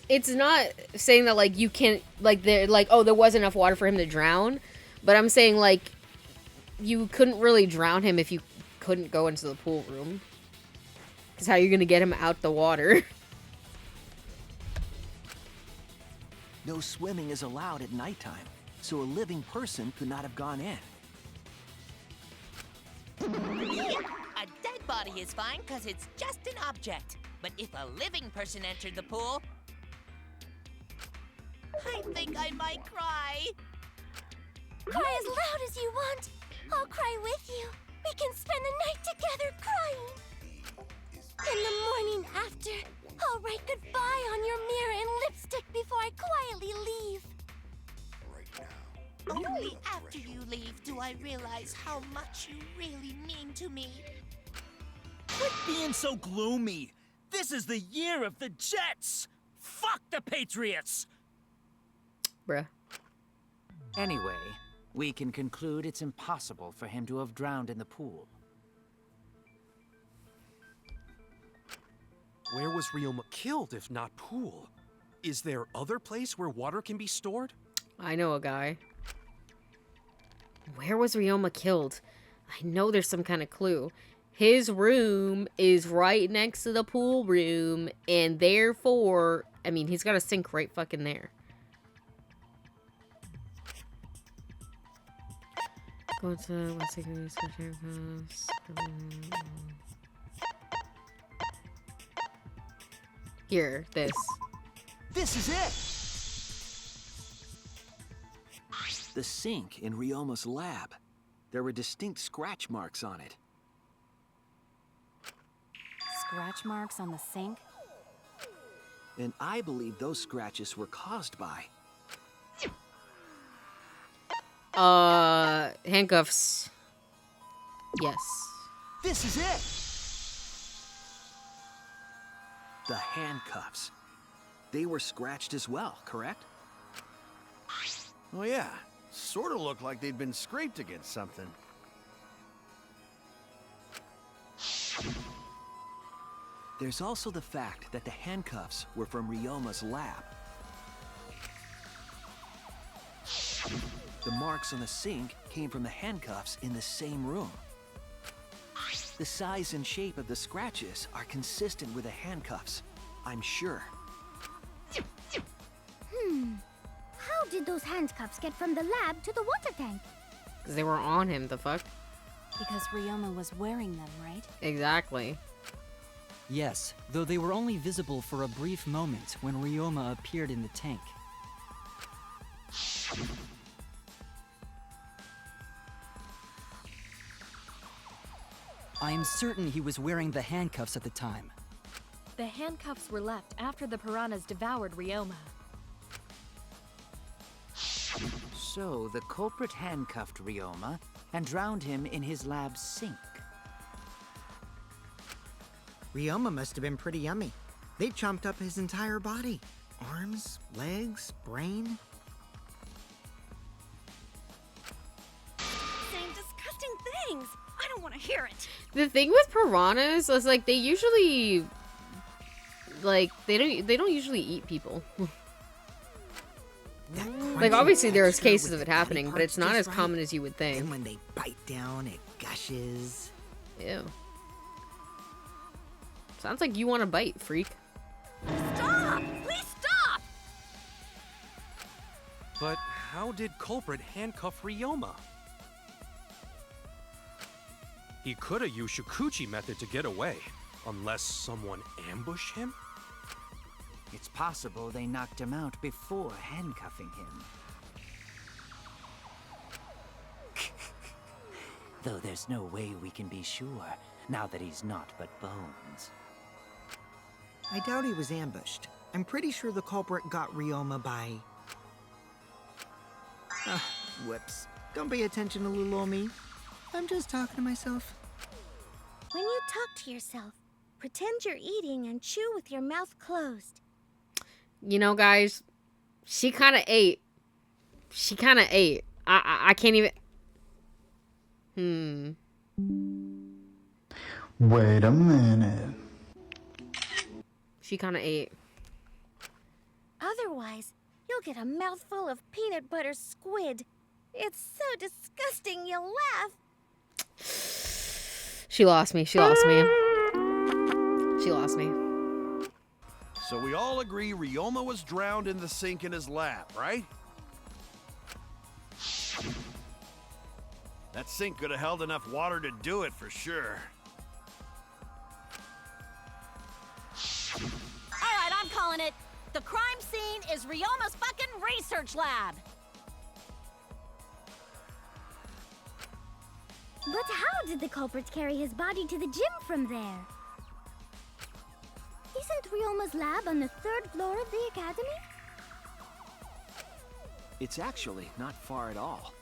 It's not saying that like you can't like there like oh there was enough water for him to drown, but I'm saying like you couldn't really drown him if you couldn't go into the pool room. Cause how are you gonna get him out the water? No swimming is allowed at nighttime. so a living person could not have gone in. Yeah, a dead body is fine because it's just an object. But if a living person entered the pool, I think I might cry. Cry as loud as you want. I'll cry with you. We can spend the night together crying. In the morning after, I'll write goodbye on your mirror in lipstick before I quietly leave. Only after you leave do I realize how much you really mean to me. Quit being so gloomy. This is the year of the Jets. Fuck the Patriots. Bruh. Anyway, we can conclude it's impossible for him to have drowned in the pool. Where was Ryoma killed if not pool? Is there other place where water can be stored? I know a guy. Where was Ryoma killed? I know there's some kind of clue. His room is right next to the pool room, and therefore, I mean, he's got a sink right fucking there. Go to what's it gonna be? Here, this. This is it! The sink in Ryoma's lab. There were distinct scratch marks on it. Scratch marks on the sink? And I believe those scratches were caused by... Handcuffs. Yes. This is it! The handcuffs. They were scratched as well, correct? Oh yeah, sort of looked like they'd been scraped against something. There's also the fact that the handcuffs were from Ryoma's lab. The marks on the sink came from the handcuffs in the same room. The size and shape of the scratches are consistent with the handcuffs, I'm sure. How did those handcuffs get from the lab to the water tank? Because they were on him, the fuck? Because Ryoma was wearing them, right? Exactly. Yes, though they were only visible for a brief moment when Ryoma appeared in the tank. I am certain he was wearing the handcuffs at the time. The handcuffs were left after the piranhas devoured Ryoma. So the culprit handcuffed Ryoma and drowned him in his lab's sink. Ryoma must have been pretty yummy. They chomped up his entire body. Arms, legs, brain. Saying disgusting things. I don't want to hear it. The thing with piranhas is like they usually like they don't usually eat people. Like obviously there's cases of it happening, but it's not as common as you would think. And when they bite down, it gushes. Ew. Sounds like you want to bite, freak. Stop! Please stop! But how did culprit handcuff Ryoma? He could have used Shikuchi method to get away, unless someone ambushed him? It's possible they knocked him out before handcuffing him. Though there's no way we can be sure, now that he's not but bones. I doubt he was ambushed. I'm pretty sure the culprit got Ryoma by... whoops. Don't pay attention to little ol' me. I'm just talking to myself. When you talk to yourself, pretend you're eating and chew with your mouth closed. You know, guys, she kind of ate. She kind of ate. I can't even... Wait a minute. She kind of ate. Otherwise, you'll get a mouthful of peanut butter squid. It's so disgusting you'll laugh. She lost me. She lost me. She lost me. So we all agree Ryoma was drowned in the sink in his lab, right? That sink could have held enough water to do it for sure. Alright, I'm calling it. The crime scene is Ryoma's fucking research lab. But how did the culprits carry his body to the gym from there? Isn't Ryoma's lab on the 3rd floor of the academy? It's actually not far at all.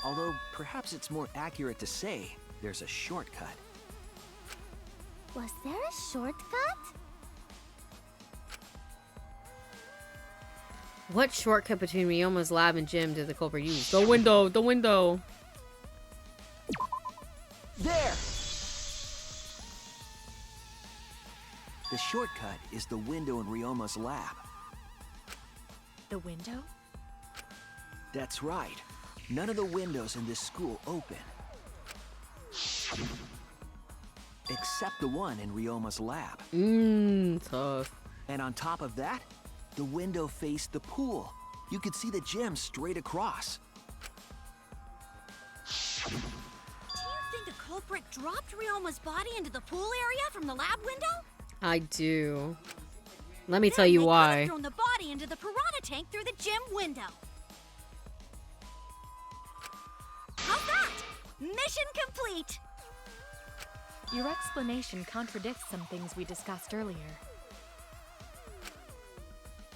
Although, perhaps it's more accurate to say there's a shortcut. Was there a shortcut? What shortcut between Ryoma's lab and gym did the culprit use? The window! The window! There! The shortcut is the window in Ryoma's lab. The window? That's right. None of the windows in this school open. Except the one in Ryoma's lab. Tough. And on top of that, the window faced the pool. You could see the gym straight across. Do you think the culprit dropped Ryoma's body into the pool area from the lab window? I do. Let me tell you why. Thrown the body into the piranha tank through the gym window. How's that? Mission complete! Your explanation contradicts some things we discussed earlier.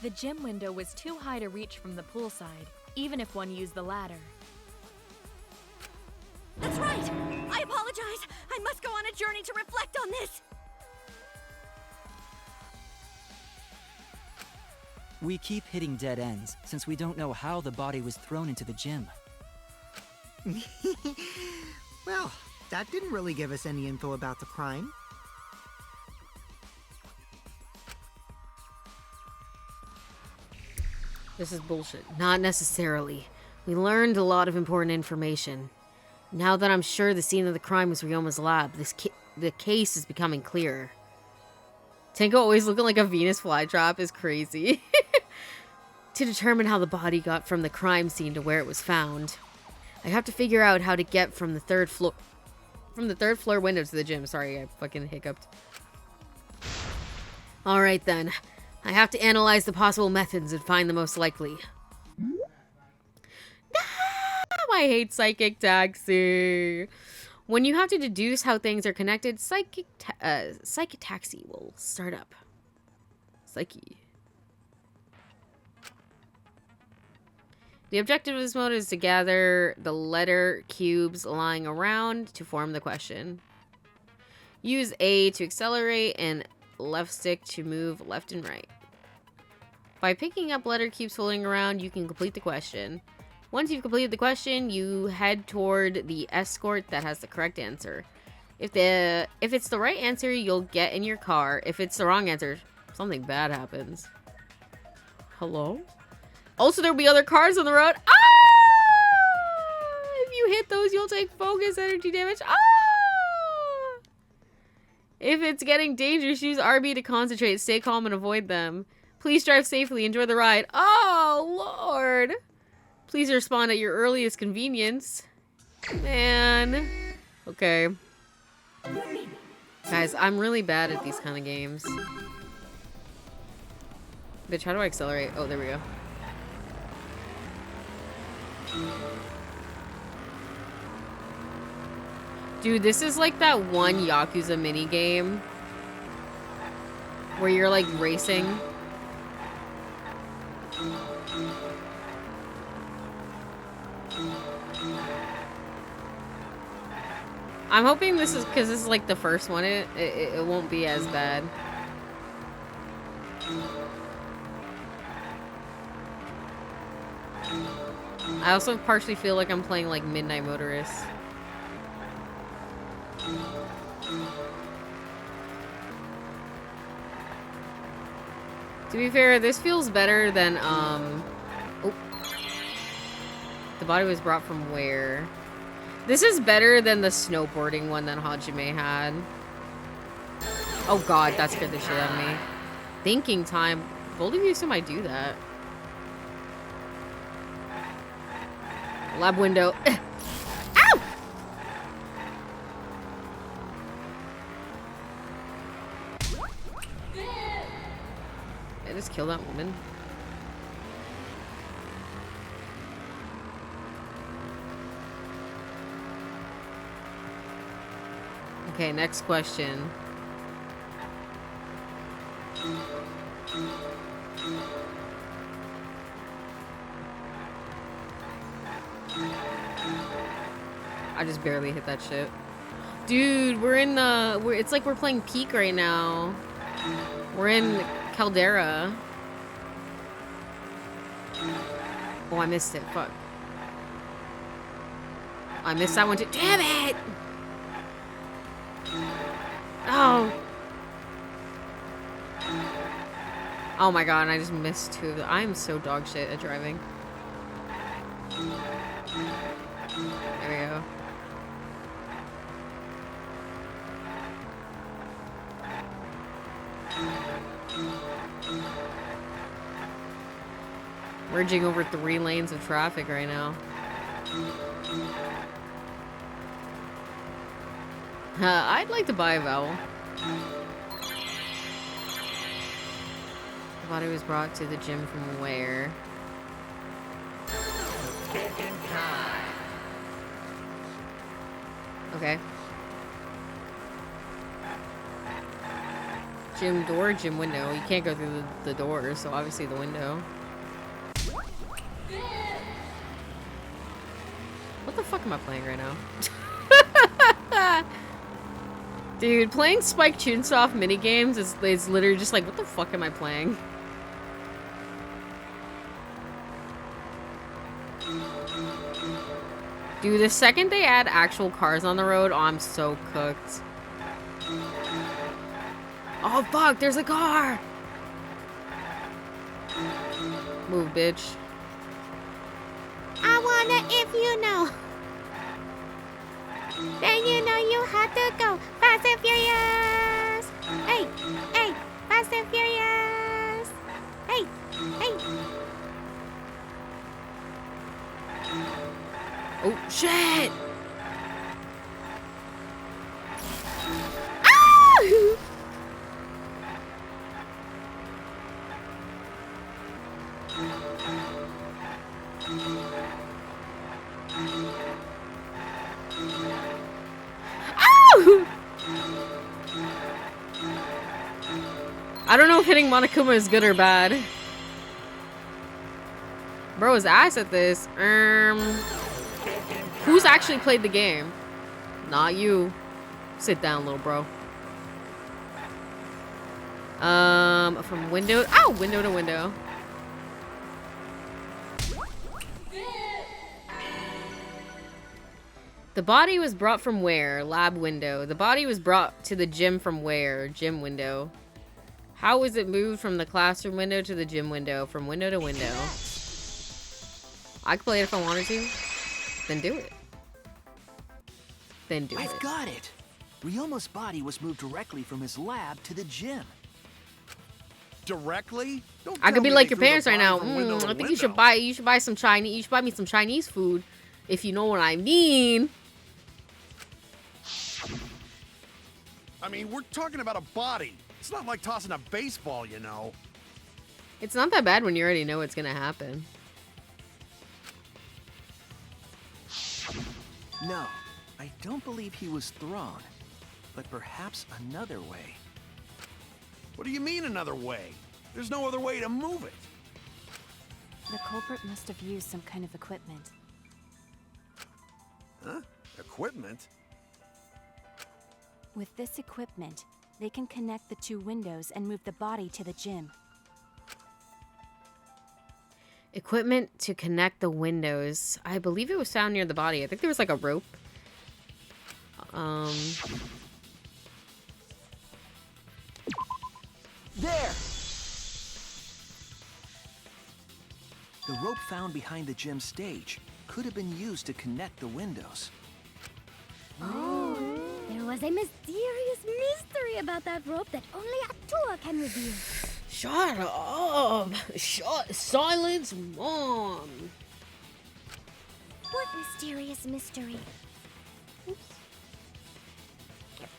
The gym window was too high to reach from the poolside, even if one used the ladder. That's right! I apologize! I must go on a journey to reflect on this! We keep hitting dead ends, since we don't know how the body was thrown into the gym. Well, that didn't really give us any info about the crime. This is bullshit. Not necessarily. We learned a lot of important information. Now that I'm sure the scene of the crime was Ryoma's lab, the case is becoming clearer. Tenko always looking like a Venus flytrap is crazy. To determine how the body got from the crime scene to where it was found, I have to figure out how to get from the 3rd floor window to the gym. Sorry, I fucking hiccuped. Alright then. I have to analyze the possible methods and find the most likely. I hate Psychic Taxi. When you have to deduce how things are connected, Psychic Taxi will start up. Psyche. The objective of this mode is to gather the letter cubes lying around to form the question. Use A to accelerate and left stick to move left and right. By picking up letter cubes floating around, you can complete the question. Once you've completed the question, you head toward the escort that has the correct answer. If it's the right answer, you'll get in your car. If it's the wrong answer, something bad happens. Hello? Also, there'll be other cars on the road. Ah! If you hit those, you'll take focus energy damage. Ah! If it's getting dangerous, use RB to concentrate. Stay calm and avoid them. Please drive safely. Enjoy the ride. Oh, Lord. Please respond at your earliest convenience. Man. Okay. Guys, I'm really bad at these kind of games. Bitch, how do I accelerate? Oh, there we go. Dude, this is like that one Yakuza minigame where you're like racing. I'm hoping this is because this is like the first one. It won't be as bad. I also partially feel like I'm playing like Midnight Motorist. To be fair, this feels better than oh. The body was brought from where? This is better than the snowboarding one that Hajime had. Oh god, that scared the shit out of me. Thinking time. Bold of you, so might do that. Lab window. Ow! I just kill that woman. Okay, next question. I just barely hit that shit. Dude, we're in the... it's like we're playing Peak right now. We're in Caldera. Oh, I missed it. Fuck. I missed that one too. Damn it! Oh. Oh my god, I just missed two of them. I am so dog shit at driving. There we go. Merging over 3 lanes of traffic right now. I'd like to buy a vowel. The body was brought to the gym from where? Okay. Gym door, gym window. You can't go through the door, so obviously the window. What the fuck am I playing right now? Dude, playing Spike Chunsoft minigames is literally just like, what the fuck am I playing? Dude, the second they add actual cars on the road, oh, I'm so cooked. Oh fuck, there's a car! Move, bitch. I wanna if you know. Then you know you have to go fast and furious. Hey, hey, fast and furious. Hey, hey. Oh shit! Ah! I don't know if hitting Monokuma is good or bad. Bro is ass at this. Who's actually played the game? Not you. Sit down, little bro. From window. Ow! Window to window. The body was brought from where? Lab window. The body was brought to the gym from where? Gym window. How was it moved from the classroom window to the gym window? From window to window. I could play it if I wanted to. Then do it. Then do it. I've got it. Ryoma's body was moved directly from his lab to the gym. Directly? Don't I could tell be me like they your threw the parents right body now. from window to I think window. you should buy some Chinese. You should buy me some Chinese food, if you know what I mean. I mean, we're talking about a body. It's not like tossing a baseball, you know. It's not that bad when you already know what's gonna happen. No, I don't believe he was thrown, but perhaps another way. What do you mean another way? There's no other way to move it. The culprit must have used some kind of equipment. Huh? Equipment? With this equipment, they can connect the 2 windows and move the body to the gym. Equipment to connect the windows. I believe it was found near the body. I think there was like a rope. There! The rope found behind the gym stage could have been used to connect the windows. Oh, there was a mysterious mystery about that rope that only Atua can reveal. Shut up! Silence, Mom! What mysterious mystery?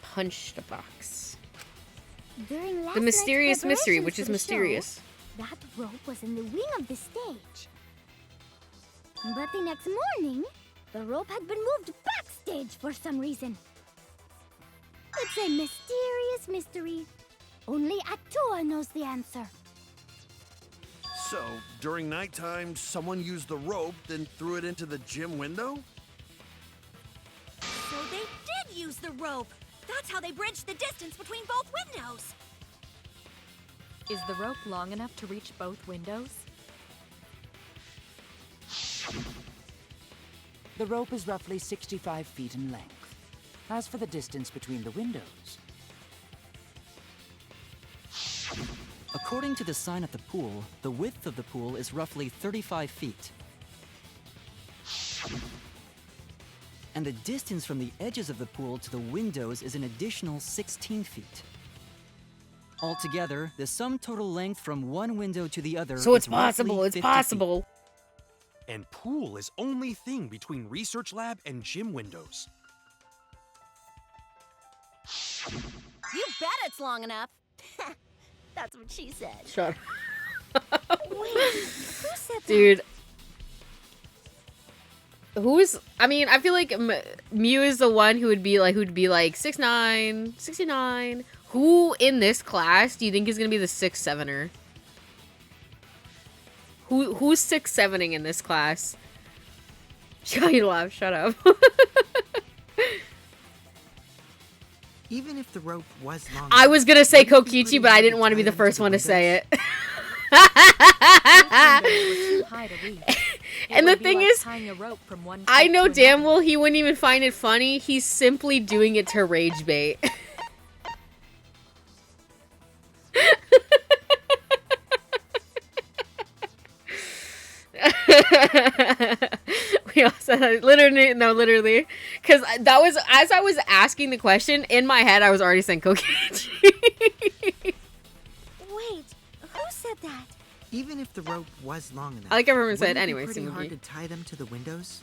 Punch the box. During last The mysterious night's mystery, preparations which for is the mysterious. show, that rope was in the wing of the stage. But the next morning, the rope had been moved backstage for some reason. It's a mysterious mystery. Only Atua knows the answer. So, during nighttime, someone used the rope, then threw it into the gym window? So they did use the rope. That's how they bridged the distance between both windows. Is the rope long enough to reach both windows? The rope is roughly 65 feet in length. As for the distance between the windows, According to the sign at the pool, the width of the pool is roughly 35 feet. And the distance from the edges of the pool to the windows is an additional 16 feet. Altogether, the sum total length from one window to the other So it's is roughly possible, it's 50 possible. And pool is only thing between research lab and gym windows. You bet it's long enough. That's what she said. Shut Wait, who said Dude. Who's, I mean, I feel like Mew is the one who would be like 6'9", 69. Who in this class do you think is going to be the 6'7"er? Who's 6'7"ing in this class? You laugh, shut up. Even if the rope was long I was gonna say wouldn't it be Kokichi, pretty but I hard didn't to want to be tie the them first the one to say windows? it. And the thing is, I know damn well he wouldn't even find it funny. He's simply doing it to rage bait. We also literally, because that was, as I was asking the question in my head, I was already saying Kokichi. Wait, who said that? Even if the rope was long enough, I like everyone said, wouldn't it be anyway, pretty Suzuki. hard to tie them to the windows?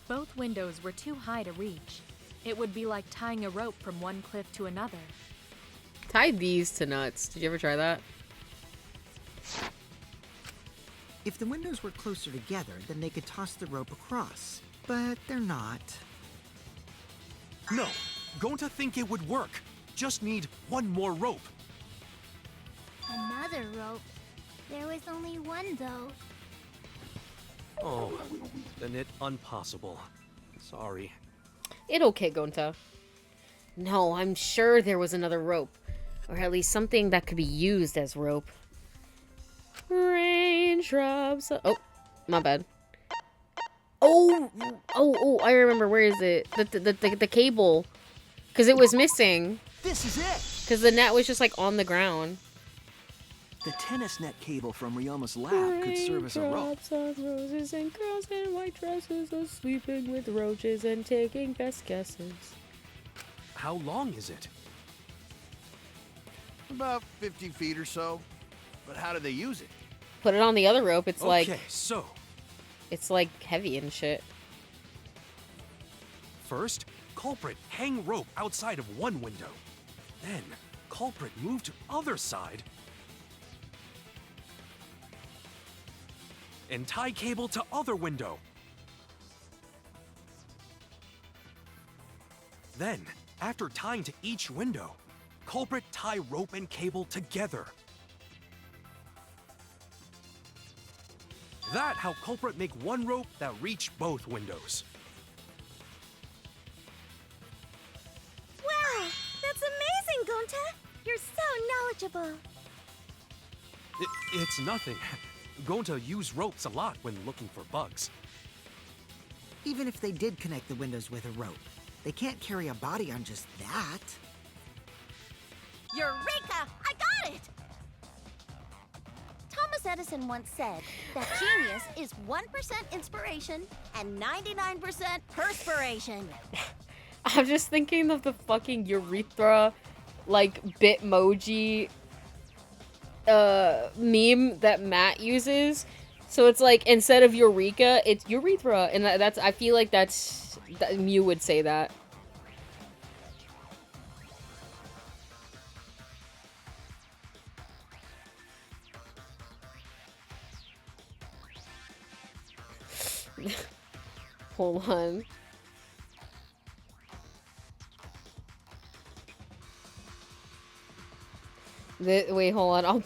Both windows were too high to reach. It would be like tying a rope from one cliff to another. Tie these to nuts. Did you ever try that? If the windows were closer together, then they could toss the rope across. But they're not. No, Gonta think it would work. Just need one more rope. Another rope. There was only one, though. Oh, then it impossible. Sorry. It okay, Gonta. No, I'm sure there was another rope. Or at least something that could be used as rope. Raindrops. Oh, my bad. Oh, I remember. Where is it? The cable. Because it was missing. This is it! Because the net was just like on the ground. The tennis net cable from Ryoma's lab could serve as a rope. Raindrops on roses and girls in white dresses are sleeping with roaches and taking best guesses. How long is it? About 50 feet or so. But how do they use it? Put it on the other rope. It's like... Okay, so... It's like heavy and shit. First, culprit hang rope outside of one window. Then, culprit move to other side. And tie cable to other window. Then, after tying to each window, culprit tie rope and cable together. That how culprit make one rope that reach both windows. Wow, that's amazing, Gonta. You're so knowledgeable. It's nothing. Gonta use ropes a lot when looking for bugs. Even if they did connect the windows with a rope, they can't carry a body on just that. Eureka! I got it! Thomas Edison once said that genius is 1% inspiration and 99% perspiration. I'm just thinking of the fucking urethra, like, Bitmoji meme that Matt uses, So it's like, instead of Eureka, it's urethra. And that's, I feel like that's, Mew would say that. Hold on. Wait, hold on.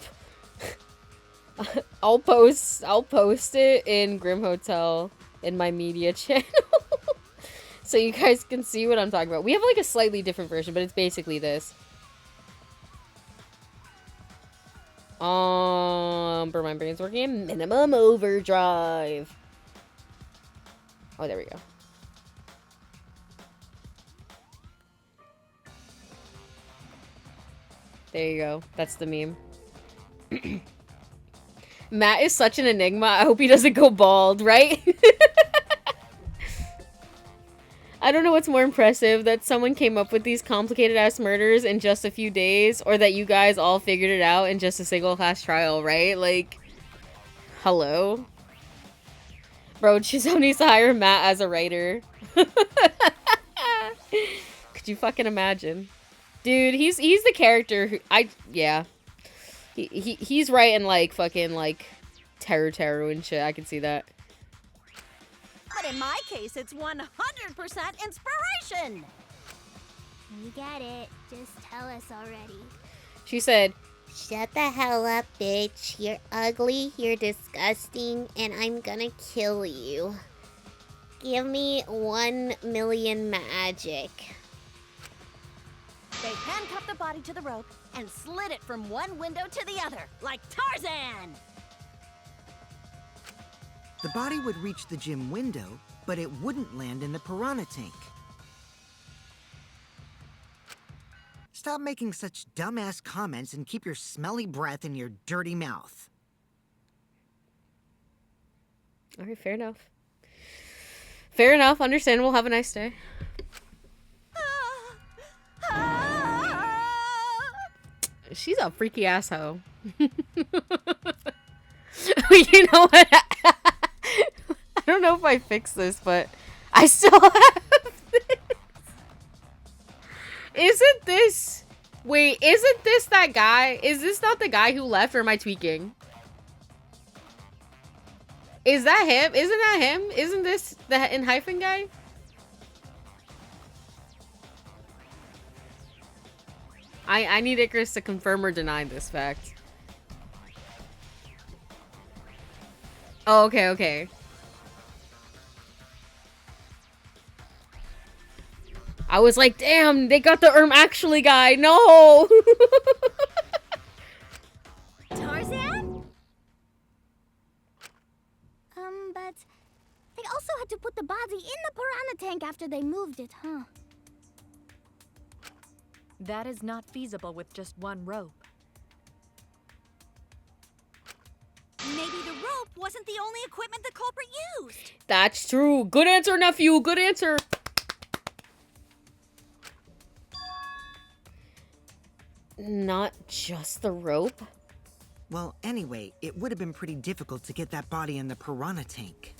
I'll post it in Grim Hotel in my media channel. So you guys can see what I'm talking about. We have like a slightly different version, but it's basically this. But my brain's working in minimum overdrive. Oh, there we go. There you go. That's the meme. Matt is such an enigma. I hope he doesn't go bald, right? I don't know what's more impressive, that someone came up with these complicated ass murders in just a few days, or that you guys all figured it out in just a single class trial, right? Like, hello? Bro, Chizo needs to hire Matt as a writer. Could you fucking imagine? Dude, he's the character who, yeah. He's writing like fucking like Teru and shit. I can see that. But in my case, it's 100% inspiration! We get it. Just tell us already. She said, "Shut the hell up, bitch. You're ugly, you're disgusting, and I'm gonna kill you. Give me 1 million magic." They handcuffed the body to the rope and slid it from one window to the other, like Tarzan! The body would reach the gym window, but it wouldn't land in the piranha tank. Stop making such dumbass comments and keep your smelly breath in your dirty mouth. alright, fair enough. Fair enough, understandable, have a nice day. She's a freaky asshole. You know what? I don't know if I fixed this, but I still have this. Isn't this... Wait, isn't this that guy? Is this not the guy who left, or am I tweaking? Is that him? Isn't that him? Isn't this the Hyphen guy? I need Icarus to confirm or deny this fact. Oh, okay, okay. I was like, damn, they got the actually guy. No! Tarzan? But they also had to put the body in the piranha tank after they moved it, huh? That is not feasible with just one rope. Maybe the rope wasn't the only equipment the culprit used. That's true. Good answer, nephew. Good answer. Not just the rope? Well, anyway, it would have been pretty difficult to get that body in the piranha tank.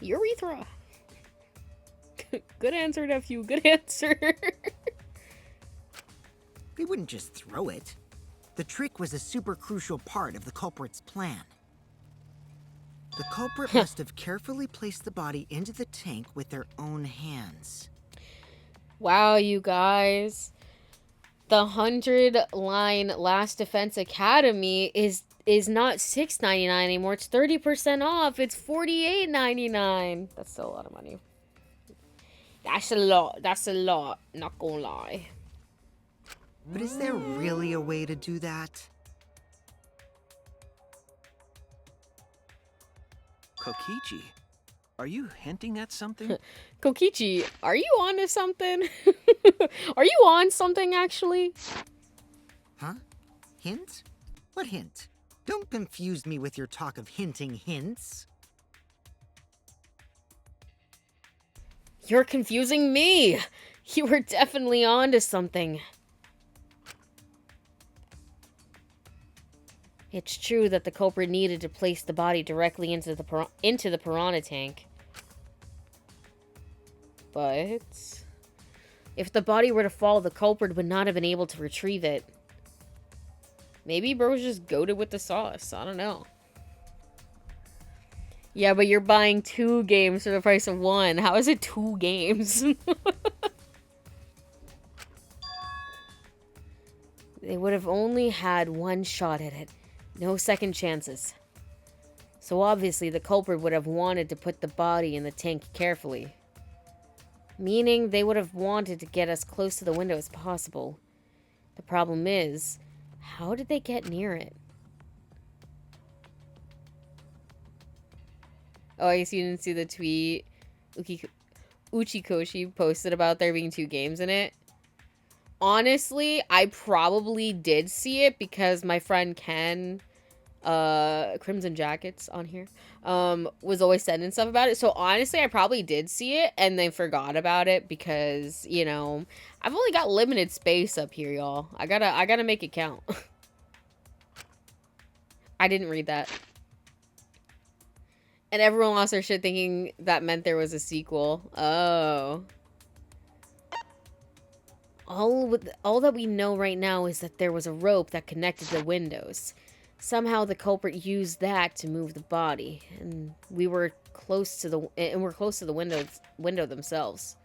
Urethra. Good answer, nephew. Good answer. They wouldn't just throw it. The trick was a super crucial part of the culprit's plan. The culprit must have carefully placed the body into the tank with their own hands. Wow, you guys. The 100-line Last Defense Academy is not $6.99 anymore. It's 30% off. It's $48.99. That's still a lot of money. That's a lot. That's a lot. Not gonna lie. But is there really a way to do that? Kokichi, are you hinting at something? Kokichi, are you on to something? Are you on something, actually? Huh? Hint? What hint? Don't confuse me with your talk of hinting hints. You're confusing me. You were definitely on to something. It's true that the culprit needed to place the body directly into the piranha tank. But if the body were to fall, the culprit would not have been able to retrieve it. Maybe bro's just goated with the sauce. I don't know. Yeah, but you're buying 2 games for the price of 1. How is it 2 games? They would have only had 1 shot at it. No second chances. So obviously the culprit would have wanted to put the body in the tank carefully. Meaning they would have wanted to get as close to the window as possible. The problem is, how did they get near it? Oh, I guess you didn't see the tweet Uchikoshi posted about there being 2 games in it. Honestly, I probably did see it because my friend Ken, Crimson Jackets on here, was always sending stuff about it. So honestly, I probably did see it and then forgot about it because, you know, I've only got limited space up here, y'all. I gotta make it count. I didn't read that. And everyone lost their shit thinking that meant there was a sequel. Oh. All that we know right now is that there was a rope that connected the windows. Somehow the culprit used that to move the body, and we're close to the window themselves.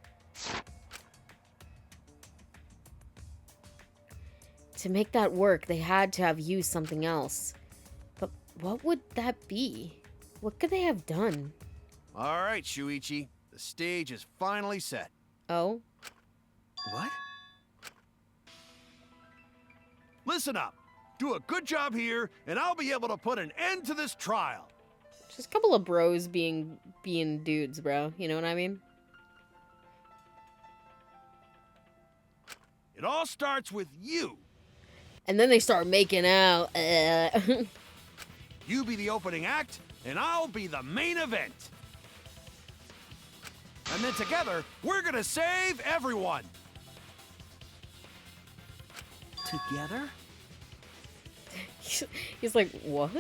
To make that work, they had to have used something else. But what would that be? What could they have done? All right, Shuichi. The stage is finally set. Oh? What? Listen up. Do a good job here, and I'll be able to put an end to this trial. Just a couple of bros being dudes, bro. You know what I mean? It all starts with you. And then they start making out. You be the opening act, and I'll be the main event. And then together, we're gonna save everyone. Together? He's like, what?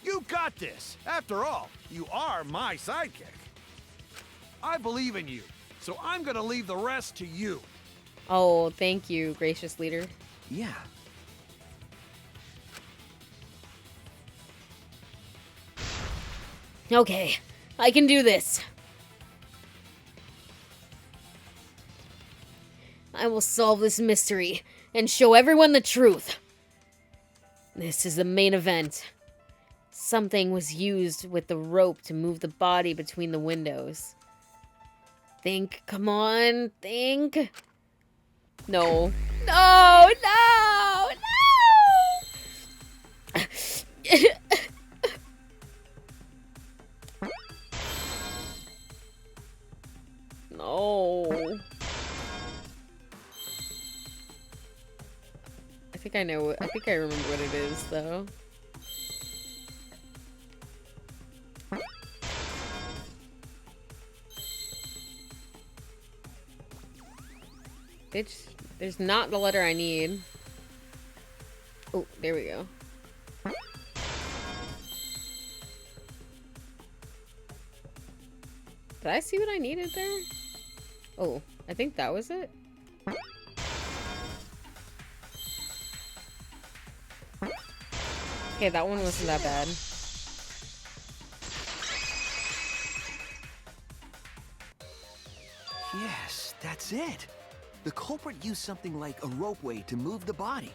You got this. After all, you are my sidekick. I believe in you, so I'm gonna leave the rest to you. Oh, thank you, gracious leader. Yeah. Okay, I can do this. I will solve this mystery and show everyone the truth. This is the main event. Something was used with the rope to move the body between the windows. Think, come on, think. No. No, no, no! No. I think I remember what it is, though. Bitch, there's not the letter I need. Oh, there we go. Did I see what I needed there? Oh, I think that was it. Okay, that one wasn't that bad. Yes, that's it. The culprit used something like a ropeway to move the body.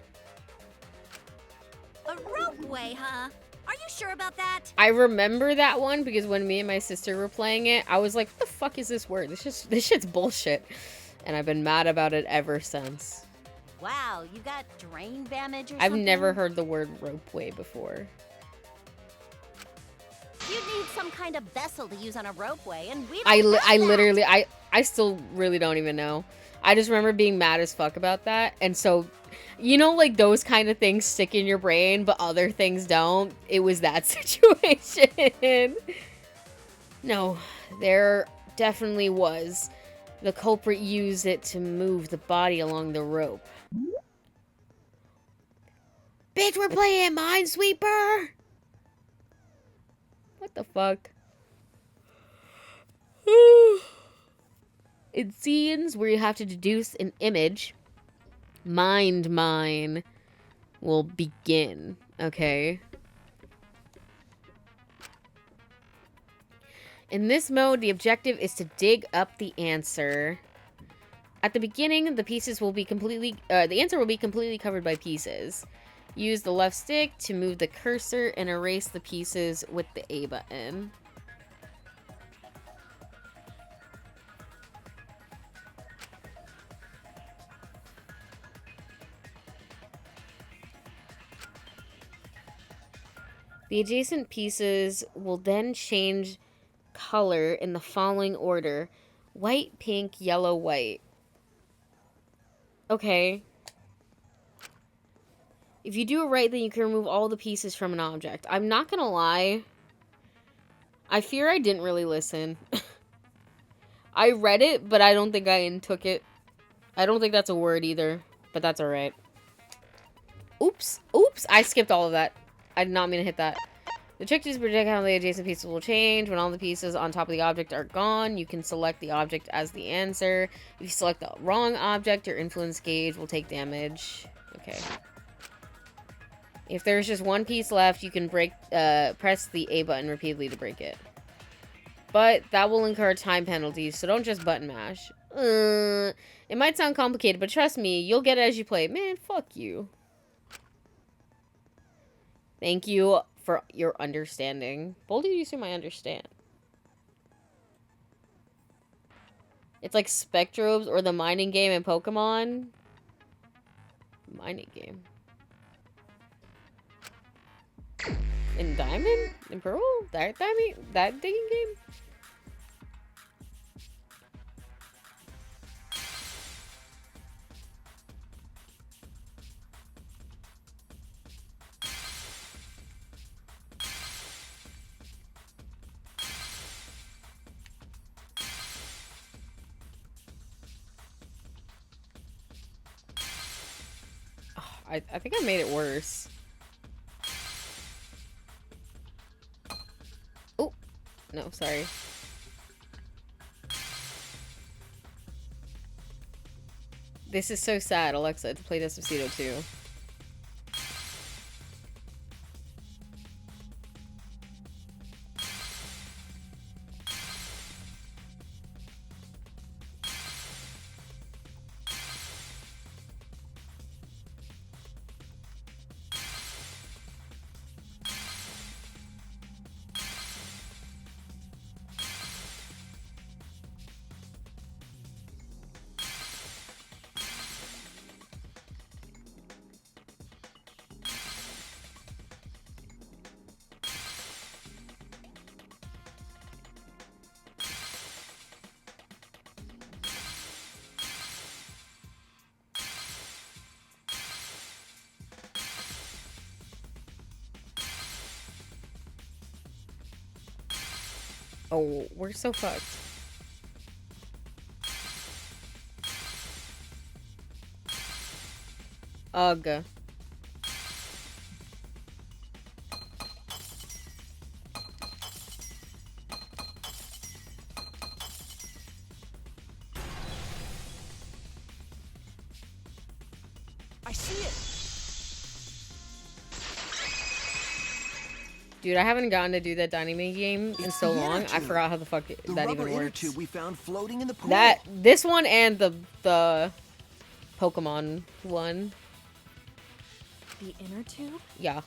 A ropeway, huh? Are you sure about that? I remember that one because when me and my sister were playing it, I was like, what the fuck is this word? This shit's bullshit. And I've been mad about it ever since. Wow, you got drain damage or I've something? never heard the word ropeway before. You need some kind of vessel to use on a ropeway, and we I still really don't even know. I just remember being mad as fuck about that. And so, you know, like those kind of things stick in your brain, but other things don't. It was that situation. No, there definitely was. The culprit used it to move the body along the rope. Bitch, we're playing Minesweeper! What the fuck? In scenes where you have to deduce an image, Mind Mine will begin, okay? In this mode, the objective is to dig up the answer. At the beginning, the pieces will be the answer will be completely covered by pieces. Use the left stick to move the cursor and erase the pieces with the A button. The adjacent pieces will then change color in the following order: white, pink, yellow, white. Okay. If you do it right, then you can remove all the pieces from an object. I'm not gonna lie. I fear I didn't really listen. I read it, but I don't think I took it. I don't think that's a word either, but that's alright. Oops. Oops. I skipped all of that. I did not mean to hit that. The trick is to predict how the adjacent pieces will change. When all the pieces on top of the object are gone, you can select the object as the answer. If you select the wrong object, your influence gauge will take damage. Okay. If there's just one piece left, you can press the A button repeatedly to break it. But that will incur time penalties, so don't just button mash. It might sound complicated, but trust me, you'll get it as you play. Man, fuck you. Thank you for your understanding. Boldly you assume I understand. It's like Spectrobes or the mining game in Pokemon. Mining game. In Diamond? In Pearl? That digging game? I think I made it worse. Oh, no, sorry. This is so sad, Alexa, to play Despacito 2. Oh, we're so fucked. Ugh. I see it. Dude, I haven't gotten to do that Dynamite game in so long. I forgot how the fuck that even works. We found floating in the pool. This one and the Pokemon one. The inner tube? Yeah.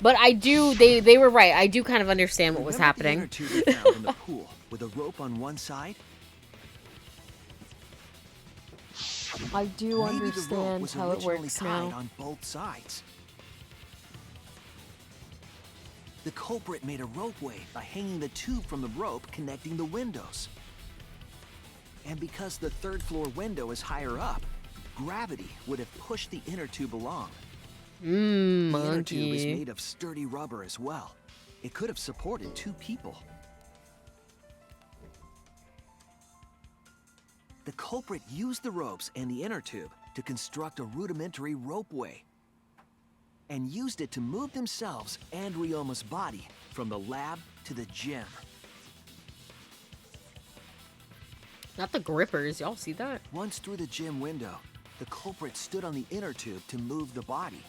But I do, they were right. I do kind of understand what was happening. The inner tube we found in the pool with a rope on one side? I do understand how it works now. On both sides. The culprit made a ropeway by hanging the tube from the rope connecting the windows. And because the third floor window is higher up, gravity would have pushed the inner tube along. The inner tube is made of sturdy rubber as well. It could have supported 2 people. The culprit used the ropes and the inner tube to construct a rudimentary ropeway. and used it to move themselves and Ryoma's body from the lab to the gym. Not the grippers, y'all see that? Once through the gym window, the culprit stood on the inner tube to move the body.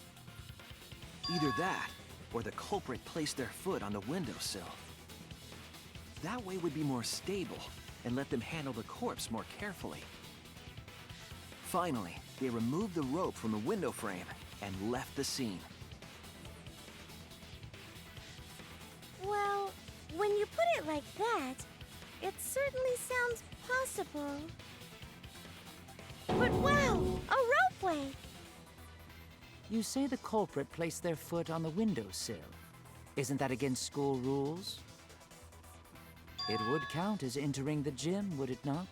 Either that, or the culprit placed their foot on the windowsill. That way would be more stable and let them handle the corpse more carefully. Finally, they removed the rope from the window frame and left the scene. Well, when you put it like that, it certainly sounds possible. But wow, a ropeway! You say the culprit placed their foot on the windowsill. Isn't that against school rules? It would count as entering the gym, would it not?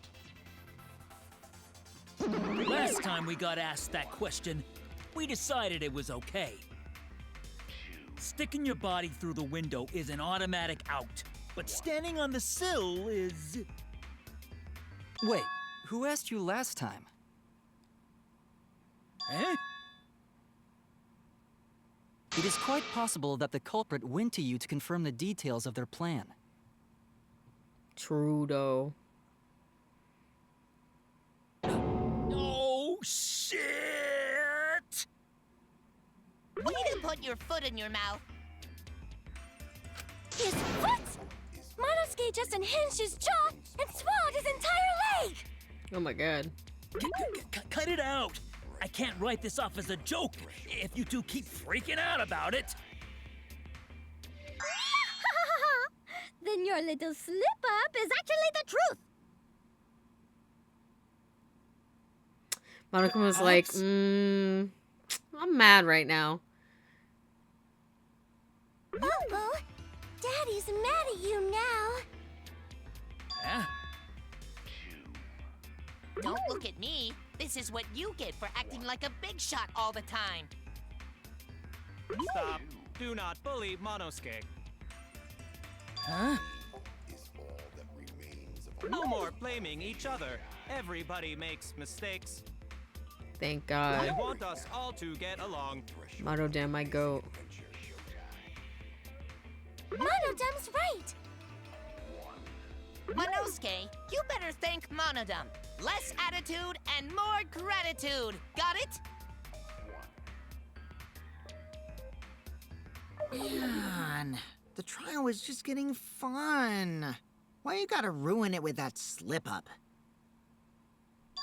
Last time we got asked that question, we decided it was okay. Sticking your body through the window is an automatic out, but standing on the sill is... Wait, who asked you last time? Eh? It is quite possible that the culprit went to you to confirm the details of their plan. True, though. Oh, shit! Way to put your foot in your mouth. His foot! Monosuke just unhinged his jaw and swallowed his entire leg! Oh my god. Cut it out! I can't write this off as a joke if you two keep freaking out about it. Then your little slip-up is actually the truth! Monica was like, I'm mad right now. Uh-oh, Daddy's mad at you now. Huh? Don't look at me. This is what you get for acting like a big shot all the time. Stop. Do not bully Monosuke. Huh? No more blaming each other. Everybody makes mistakes. Thank I God. want us all to get along. Monodam, my goat. Monodam's right. Monosuke, you better thank Monodam. Less attitude and more gratitude. Got it? Man, the trial was just getting fun. Why you gotta ruin it with that slip-up?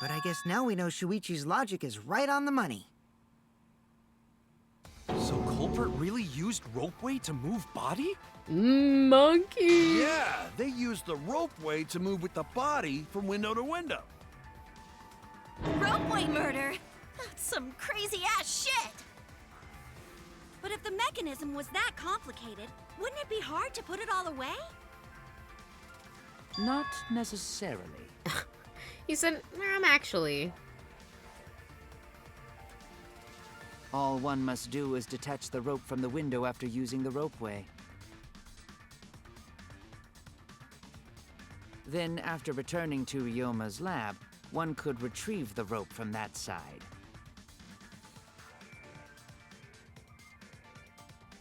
But I guess now we know Shuichi's logic is right on the money. So culprit really used ropeway to move body? Monkey! Yeah, they used the ropeway to move with the body from window to window. Ropeway murder? That's some crazy-ass shit! But if the mechanism was that complicated, wouldn't it be hard to put it all away? Not necessarily. He said, actually. All one must do is detach the rope from the window after using the ropeway. Then, after returning to Ryoma's lab, one could retrieve the rope from that side.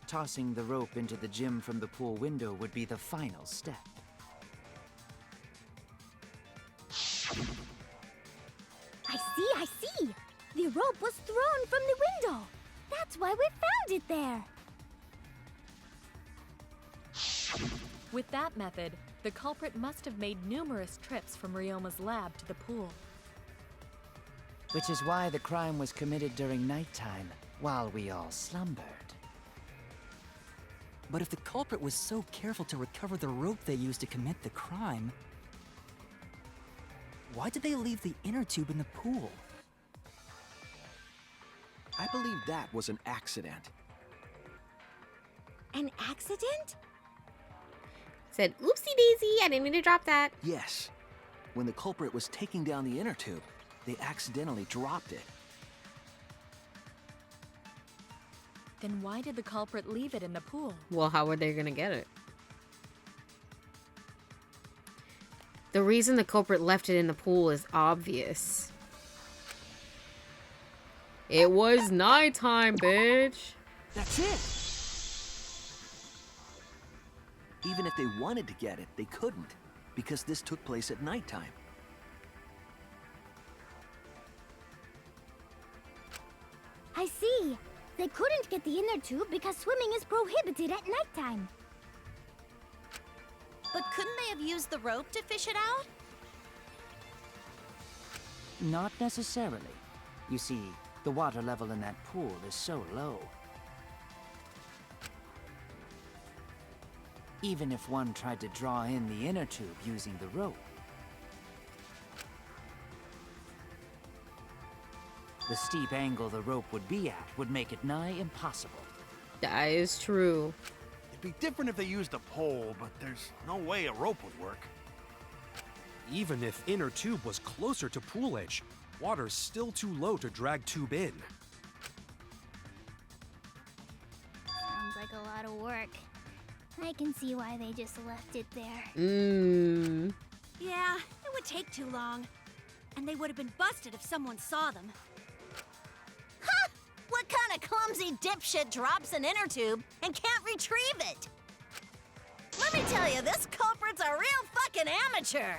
Tossing the rope into the gym from the pool window would be the final step. I see! The rope was thrown from the window! That's why we found it there! With that method, the culprit must have made numerous trips from Ryoma's lab to the pool. Which is why the crime was committed during nighttime, while we all slumbered. But if the culprit was so careful to recover the rope they used to commit the crime, why did they leave the inner tube in the pool? I believe that was an accident. An accident? Said, oopsie daisy, I didn't mean to drop that. Yes. When the culprit was taking down the inner tube, they accidentally dropped it. Then why did the culprit leave it in the pool? Well, how were they gonna get it? The reason the culprit left it in the pool is obvious. It was nighttime, bitch. That's it! Even if they wanted to get it, they couldn't, because this took place at nighttime. I see. They couldn't get the inner tube because swimming is prohibited at nighttime. But couldn't they have used the rope to fish it out? Not necessarily. You see, the water level in that pool is so low. Even if one tried to draw in the inner tube using the rope, the steep angle the rope would be at would make it nigh impossible. That is true. It'd be different if they used a pole, but there's no way a rope would work. Even if inner tube was closer to pool edge, water's still too low to drag tube in. Sounds like a lot of work. I can see why they just left it there. Yeah, it would take too long. And they would have been busted if someone saw them. Ha! What kind of clumsy dipshit drops an inner tube and can't retrieve it? Let me tell you, this culprit's a real fucking amateur.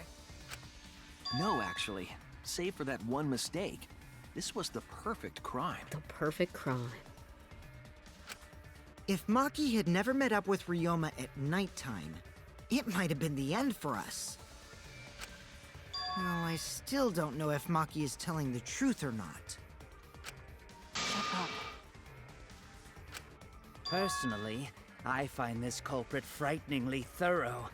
No, actually. Save for that one mistake, this was the perfect crime. The perfect crime. If Maki had never met up with Ryoma at nighttime, it might have been the end for us. Well, I still don't know if Maki is telling the truth or not. Shut up. Personally, I find this culprit frighteningly thorough.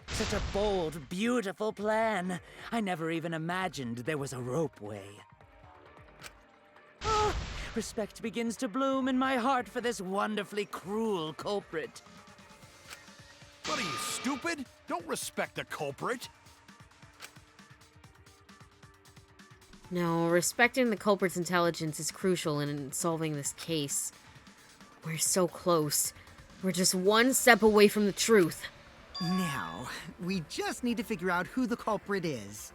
Such a bold, beautiful plan. I never even imagined there was a ropeway. Oh, respect begins to bloom in my heart for this wonderfully cruel culprit. What are you, stupid? Don't respect the culprit. No, respecting the culprit's intelligence is crucial in solving this case. We're so close. We're just one step away from the truth. Now, we just need to figure out who the culprit is.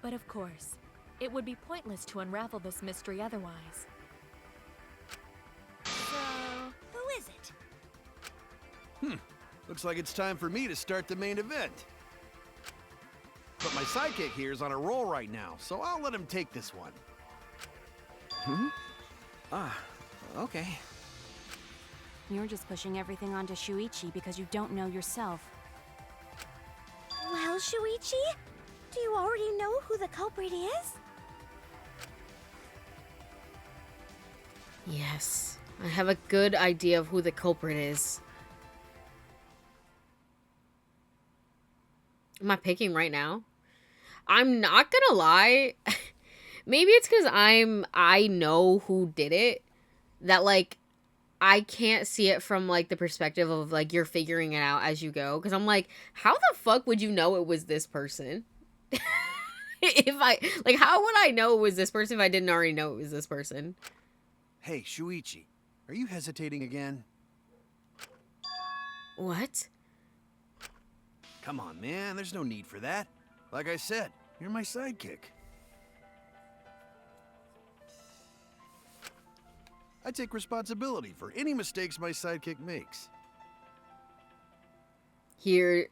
But of course, it would be pointless to unravel this mystery otherwise. So, who is it? Looks like it's time for me to start the main event. But my sidekick here is on a roll right now, so I'll let him take this one. Okay. You're just pushing everything onto Shuichi because you don't know yourself. Well, Shuichi, do you already know who the culprit is? Yes, I have a good idea of who the culprit is. Am I picking right now? I'm not gonna lie. Maybe it's because I know who did it. That, like, I can't see it from, like, the perspective of, like, you're figuring it out as you go. Because I'm like, how the fuck would you know it was this person? How would I know it was this person if I didn't already know it was this person? Hey, Shuichi, are you hesitating again? What? Come on, man, there's no need for that. Like I said, you're my sidekick. I take responsibility for any mistakes my sidekick makes. Here,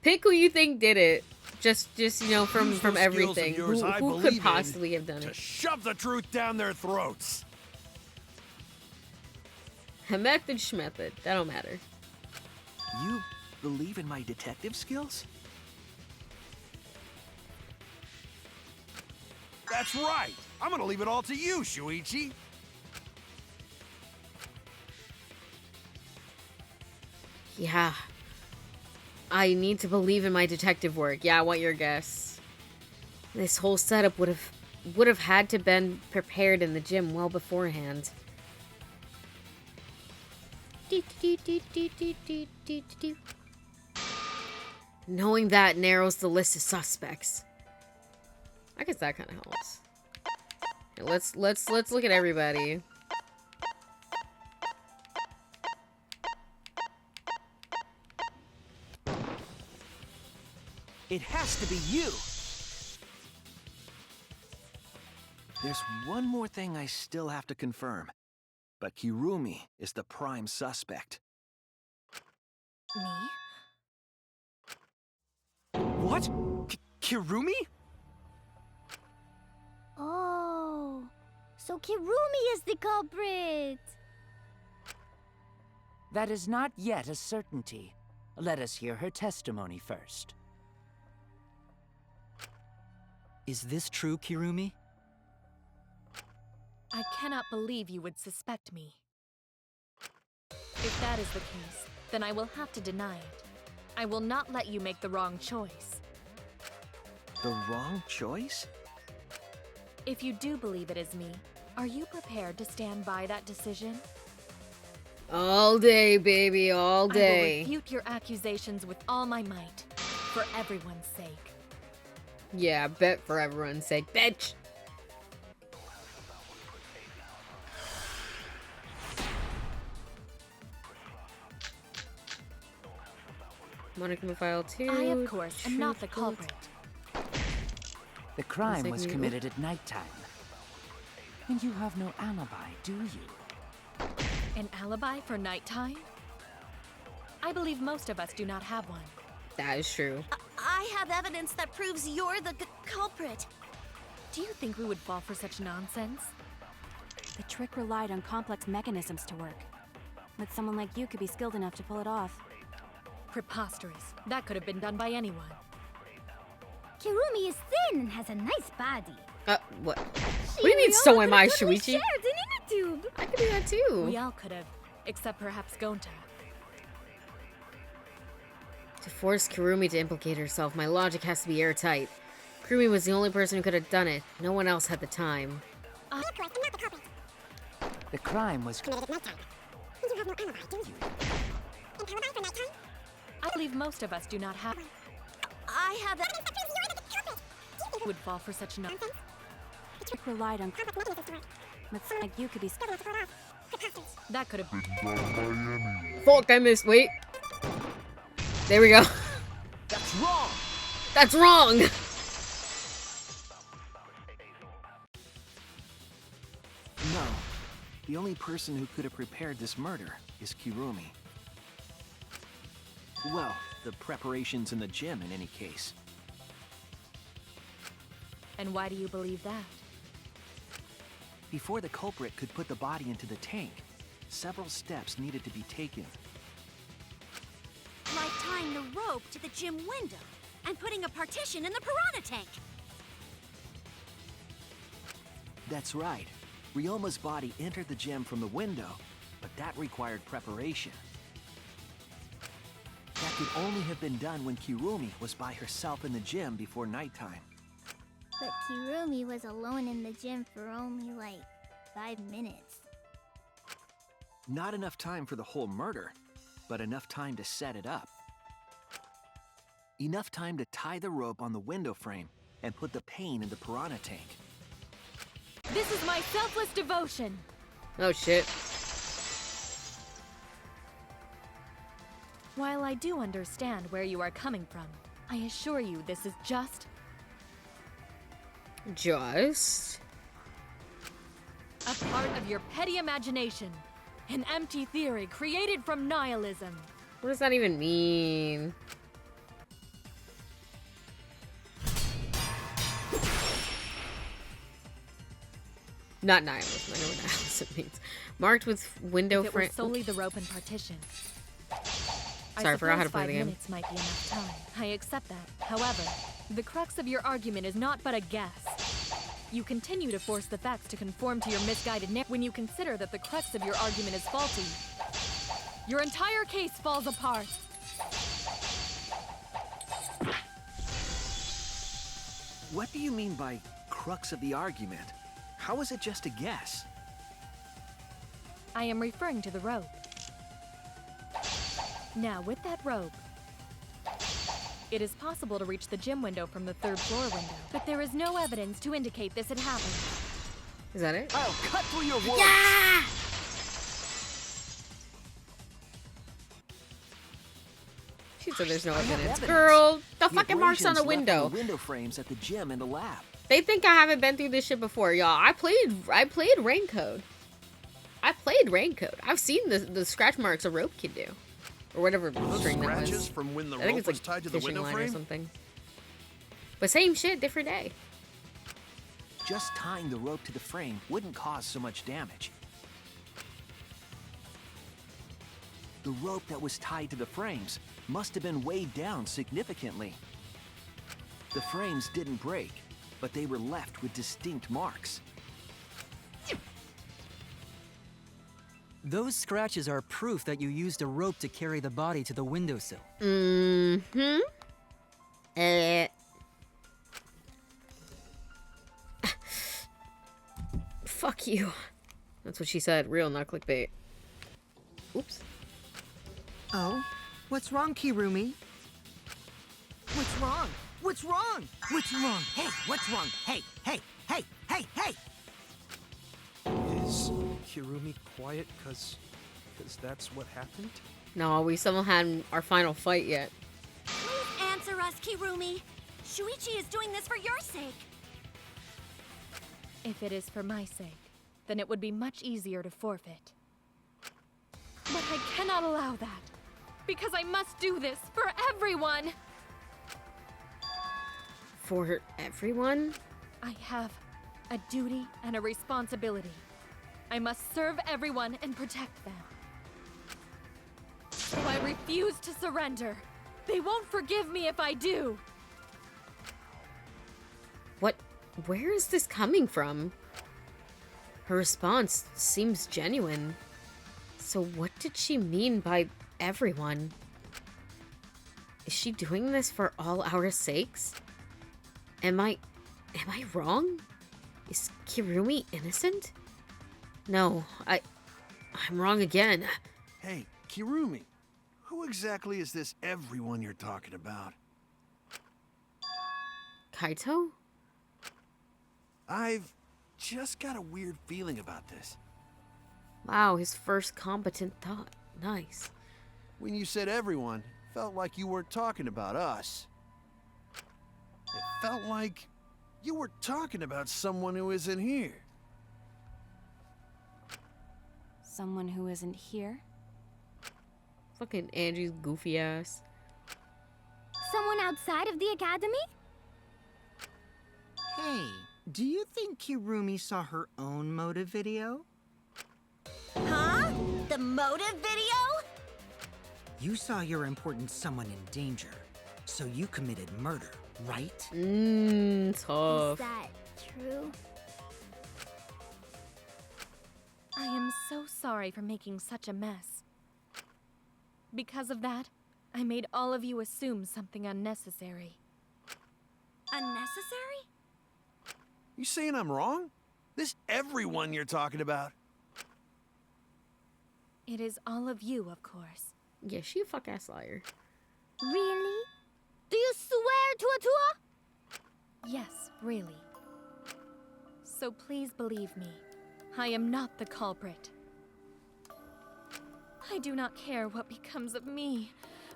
pick who you think did it. Just you know, from everything. Who could possibly have done to it? shove the truth down their throats. Method schmethod. That don't matter. You believe in my detective skills? That's right. I'm gonna leave it all to you, Shuichi. Yeah. I need to believe in my detective work. Yeah, I want your guess. This whole setup would have had to been prepared in the gym well beforehand. Knowing that narrows the list of suspects. I guess that kind of helps. Okay, let's look at everybody. It has to be you. There's one more thing I still have to confirm, but Kirumi is the prime suspect. Me? What? Kirumi? Oh, so Kirumi is the culprit. That is not yet a certainty. Let us hear her testimony first. Is this true, Kirumi? I cannot believe you would suspect me. If that is the case, then I will have to deny it. I will not let you make the wrong choice. The wrong choice? If you do believe it is me, are you prepared to stand by that decision? All day, baby, all I will day. refute your accusations with all my might, for everyone's sake. Yeah, bet for everyone's sake, bitch. Monica File 2. I, of course, am not the culprit. The crime Looks was like committed at nighttime. And you have no alibi, do you? An alibi for nighttime? I believe most of us do not have one. That is true. I have evidence that proves you're the culprit. Do you think we would fall for such nonsense? The trick relied on complex mechanisms to work. But someone like you could be skilled enough to pull it off. Preposterous. That could have been done by anyone. Kirumi is thin and has a nice body. What? What do you mean, so am I, Shuichi? Shared an inner tube. I could do that too. We all could have, except perhaps Gonta. To force Kirumi to implicate herself, my logic has to be airtight. Kirumi was the only person who could have done it. No one else had the time. The crime was committed at nighttime. You have no alibi, do you? An alibi for nighttime? I believe most of us do not have. I have evidence that proves you're the culprit. Would fall for such nonsense. The trick relied on complex mechanisms to work. But someone like you could be skilled enough to pull it off. That could have. Fuck, I missed. Wait. There we go. That's wrong! That's wrong! No. The only person who could have prepared this murder is Kirumi. Well, the preparations in the gym in any case. And why do you believe that? Before the culprit could put the body into the tank, several steps needed to be taken. Like tying the rope to the gym window and putting a partition in the piranha tank. That's right. Ryoma's body entered the gym from the window, but that required preparation. That could only have been done when Kirumi was by herself in the gym before nighttime. But Kirumi was alone in the gym for only like 5 minutes. Not enough time for the whole murder, but enough time to set it up. Enough time to tie the rope on the window frame and put the pain in the piranha tank. This is my selfless devotion. Oh shit. While I do understand where you are coming from, I assure you this is just a part of your petty imagination. An empty theory created from nihilism. What does that even mean? Not nihilism. I know what nihilism means. Marked with window If it frame. were solely the rope and partition. Sorry, I forgot how to play the game. 5 minutes might be enough time. I accept that. However, the crux of your argument is not but a guess. You continue to force the facts to conform to your misguided narrative. When you consider that the crux of your argument is faulty, your entire case falls apart. What do you mean by crux of the argument? How is it just a guess? I am referring to the rope. Now, with that rope, it is possible to reach the gym window from the 3rd floor window, but there is no evidence to indicate this had happened. Is that it? I'll cut through your words! Yeah! She said there's no evidence. Girl, the fucking marks on the window. Window frames at the gym and the lab. They think I haven't been through this shit before, y'all. I played Rain Code. I've seen the scratch marks a rope can do. Or whatever string that was. Scratches from when the I think rope it's was like tied to the fishing window line or frame? something. But same shit, different day. Just tying the rope to the frame wouldn't cause so much damage. The rope that was tied to the frames must have been weighed down significantly. The frames didn't break, but they were left with distinct marks. Those scratches are proof that you used a rope to carry the body to the windowsill. Mm-hmm. Fuck you. That's what she said. Real, not clickbait. Oops. Oh? What's wrong, Kirumi? What's wrong? What's wrong? What's wrong? Hey, what's wrong? Hey, hey, hey, hey, hey! Is Kirumi quiet because that's what happened? No, we still haven't had our final fight yet. Please answer us, Kirumi. Shuichi is doing this for your sake. If it is for my sake, then it would be much easier to forfeit. But I cannot allow that, because I must do this for everyone! For everyone? I have a duty and a responsibility. I must serve everyone and protect them. So I refuse to surrender. They won't forgive me if I do. What? Where is this coming from? Her response seems genuine. So what did she mean by everyone? Is she doing this for all our sakes? Am I wrong? Is Kirumi innocent? No, I'm wrong again. Hey, Kirumi, who exactly is this everyone you're talking about? Kaito? I've just got a weird feeling about this. Wow, his first competent thought. Nice. When you said everyone, it felt like you weren't talking about us. It felt like you were talking about someone who isn't here. Someone who isn't here? Fucking Angie's goofy ass. Someone outside of the academy? Hey, do you think Kirumi saw her own motive video? Huh? The motive video? You saw your important someone in danger, so you committed murder, right? Tough. Is that true? I am so sorry for making such a mess. Because of that, I made all of you assume something unnecessary. Unnecessary? You saying I'm wrong? This everyone you're talking about? It is all of you, of course. Yeah, she a fuck-ass liar. Really? Do you swear to Atua? Yes, really. So please believe me. I am not the culprit. I do not care what becomes of me,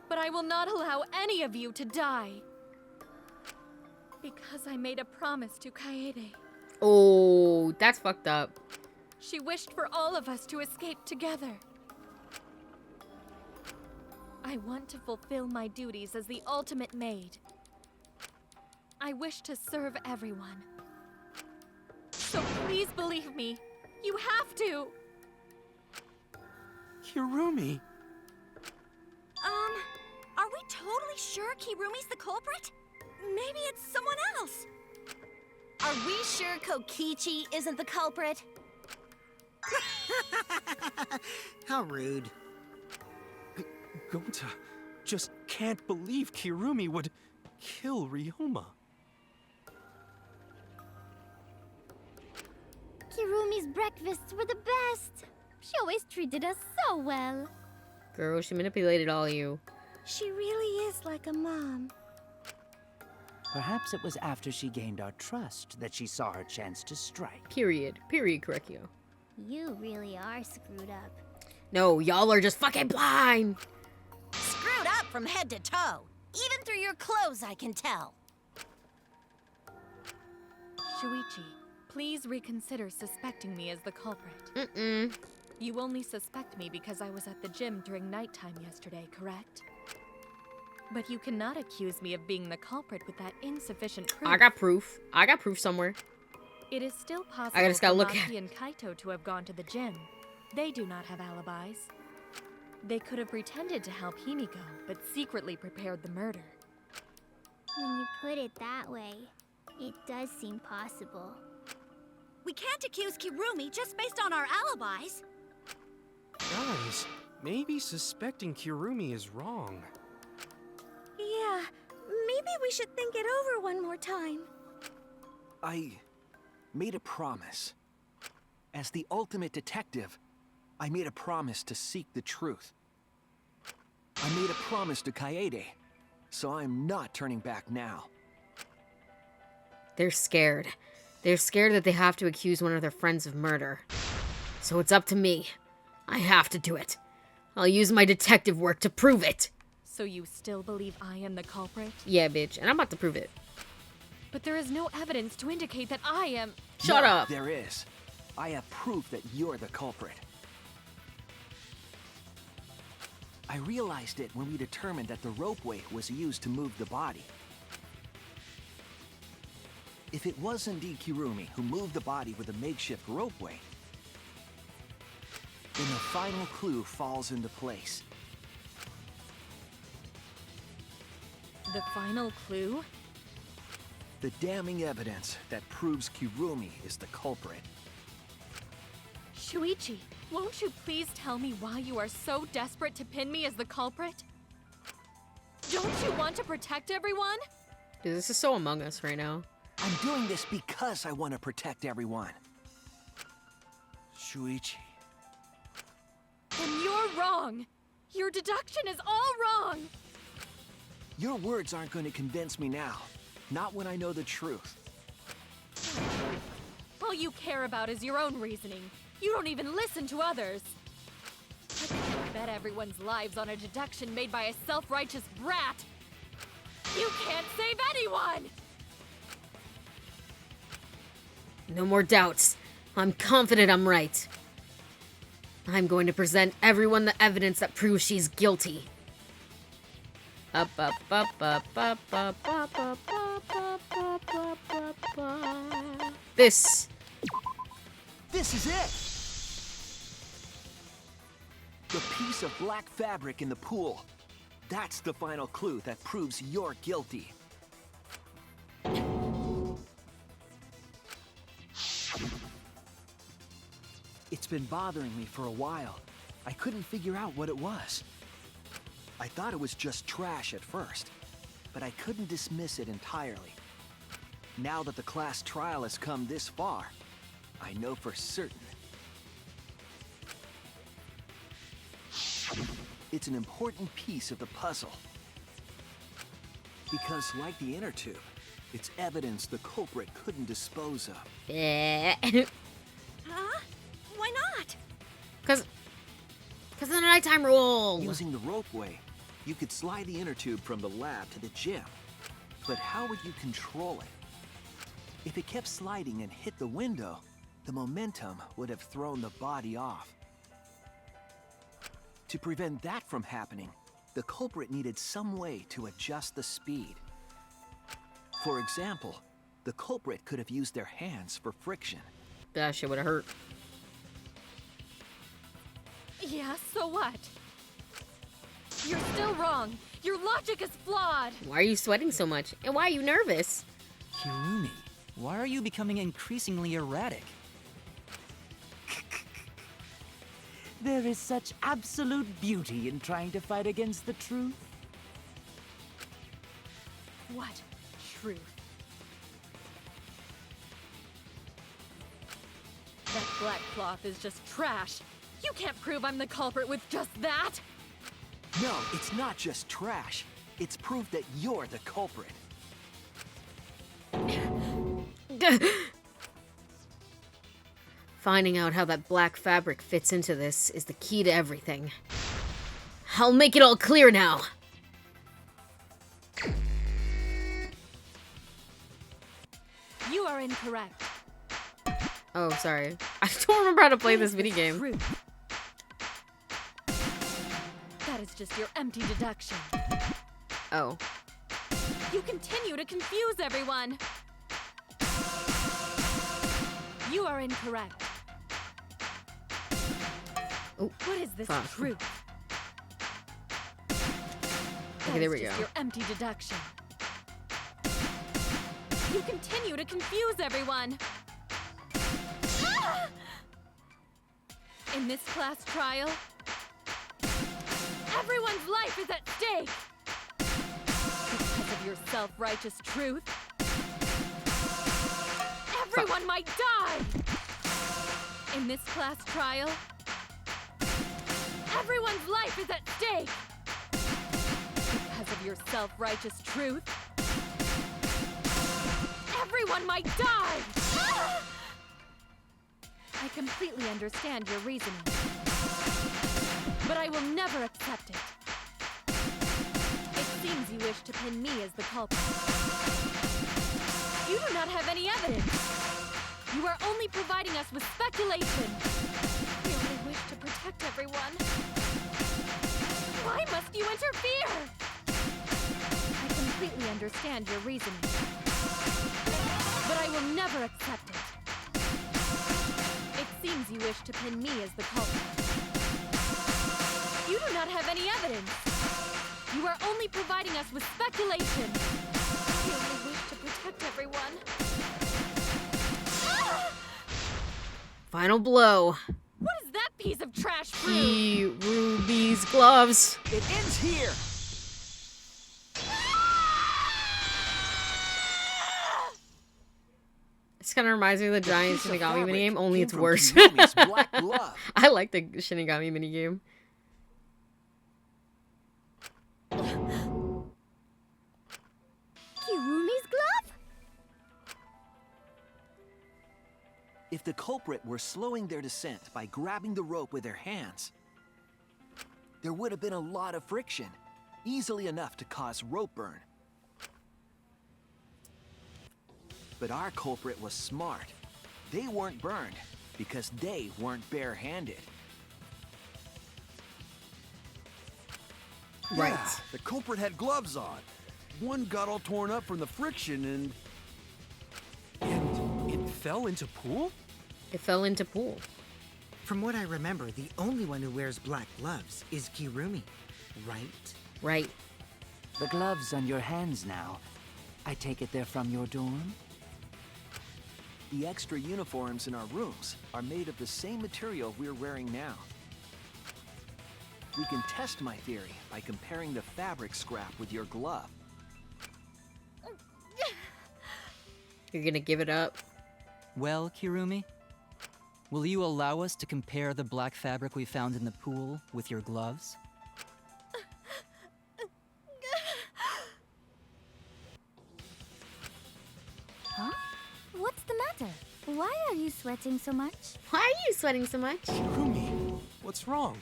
but I will not allow any of you to die. Because I made a promise to Kaede. Oh, that's fucked up. She wished for all of us to escape together. I want to fulfill my duties as the ultimate maid. I wish to serve everyone. So please believe me. You have to! Kirumi! Are we totally sure Kirumi's the culprit? Maybe it's someone else. Are we sure Kokichi isn't the culprit? How rude. Gonta just can't believe Kirumi would kill Ryoma. Kirumi's breakfasts were the best. She always treated us so well. Girl, she manipulated all you. She really is like a mom. Perhaps it was after she gained our trust that she saw her chance to strike. Period. Period, Correcchio. You really are screwed up. No, y'all are just fucking blind! Screwed up from head to toe. Even through your clothes, I can tell. Shuichi, please reconsider suspecting me as the culprit. Mm-mm. You only suspect me because I was at the gym during nighttime yesterday, correct? But you cannot accuse me of being the culprit with that insufficient proof. I got proof. I got proof somewhere. It is still possible I just gotta for look Maki at and Kaito to have gone to the gym. They do not have alibis. They could have pretended to help Himiko, but secretly prepared the murder. When you put it that way, it does seem possible. We can't accuse Kirumi just based on our alibis. Guys, maybe suspecting Kirumi is wrong. Yeah, maybe we should think it over one more time. I made a promise. As the ultimate detective, I made a promise to seek the truth. I made a promise to Kaede, so I'm not turning back now. They're scared. They're scared that they have to accuse one of their friends of murder. So it's up to me. I have to do it. I'll use my detective work to prove it. So you still believe I am the culprit? Yeah, bitch, and I'm about to prove it. But there is no evidence to indicate that I am... Shut up! There is. I have proof that you're the culprit. I realized it when we determined that the ropeway was used to move the body. If it was indeed Kirumi who moved the body with a makeshift ropeway, then the final clue falls into place. The final clue? The damning evidence that proves Kirumi is the culprit. Shuichi, won't you please tell me why you are so desperate to pin me as the culprit? Don't you want to protect everyone? Dude, this is so Among Us right now. I'm doing this because I want to protect everyone. Shuichi. Then you're wrong. Your deduction is all wrong. Your words aren't going to convince me now. Not when I know the truth. All you care about is your own reasoning. You don't even listen to others. I can't bet everyone's lives on a deduction made by a self-righteous brat. You can't save anyone! No more doubts. I'm confident I'm right. I'm going to present everyone the evidence that proves she's guilty. Up, up, up, up, up, up, up, up, up, up, up, up, up. This is it! The piece of black fabric in the pool. That's the final clue that proves you're guilty. It's been bothering me for a while. I couldn't figure out what it was. I thought it was just trash at first, but I couldn't dismiss it entirely. Now that the class trial has come this far, I know for certain. It's an important piece of the puzzle. Because like the inner tube, it's evidence the culprit couldn't dispose of. Huh? Why not? Because of the nighttime rule. Using the ropeway, you could slide the inner tube from the lab to the gym. But how would you control it? If it kept sliding and hit the window, the momentum would have thrown the body off. To prevent that from happening, the culprit needed some way to adjust the speed. For example, the culprit could have used their hands for friction. That shit would have hurt. Yeah, so what? You're still wrong. Your logic is flawed. Why are you sweating so much? And why are you nervous? Kirumi, why are you becoming increasingly erratic? There is such absolute beauty in trying to fight against the truth. What truth? That black cloth is just trash. You can't prove I'm the culprit with just that. No, it's not just trash. It's proof that you're the culprit. Finding out how that black fabric fits into this is the key to everything. I'll make it all clear now. You are incorrect. Oh, sorry. I don't remember how to play this minigame. That is just your empty deduction. Oh. You continue to confuse everyone. You are incorrect. Oh, what is this fuck. truth? Okay, there we That is go. just your empty deduction. You continue to confuse everyone. Ah! In this class trial, everyone's life is at stake. Because of your self-righteous truth, everyone might die. In this class trial, everyone's life is at stake. Because of your self-righteous truth, everyone might die! I completely understand your reasoning, but I will never accept it. It seems you wish to pin me as the culprit. You do not have any evidence. You are only providing us with speculation. You only wish to protect everyone. Why must you interfere? I completely understand your reasoning, but I will never accept it. It seems you wish to pin me as the culprit. You do not have any evidence. You are only providing us with speculation. You only wish to protect everyone. Final blow. What is that piece of trash fruit? Ruby's gloves. It ends here. This kind of reminds me of the giant Shinigami minigame, only it's worse. Black glove. I like the Shinigami minigame. Kirumi's glove? If the culprit were slowing their descent by grabbing the rope with their hands, there would have been a lot of friction, easily enough to cause rope burn. But our culprit was smart. They weren't burned because they weren't barehanded. Right. Yeah, the culprit had gloves on. One got all torn up from the friction And it fell into pool? It fell into pool. From what I remember, the only one who wears black gloves is Kirumi, right? Right. The gloves on your hands now. I take it they're from your dorm? The extra uniforms in our rooms are made of the same material we're wearing now. We can test my theory by comparing the fabric scrap with your glove. You're gonna give it up? Well, Kirumi, will you allow us to compare the black fabric we found in the pool with your gloves? Huh? What's the matter? Why are you sweating so much? Why are you sweating so much? Kirumi, what's wrong?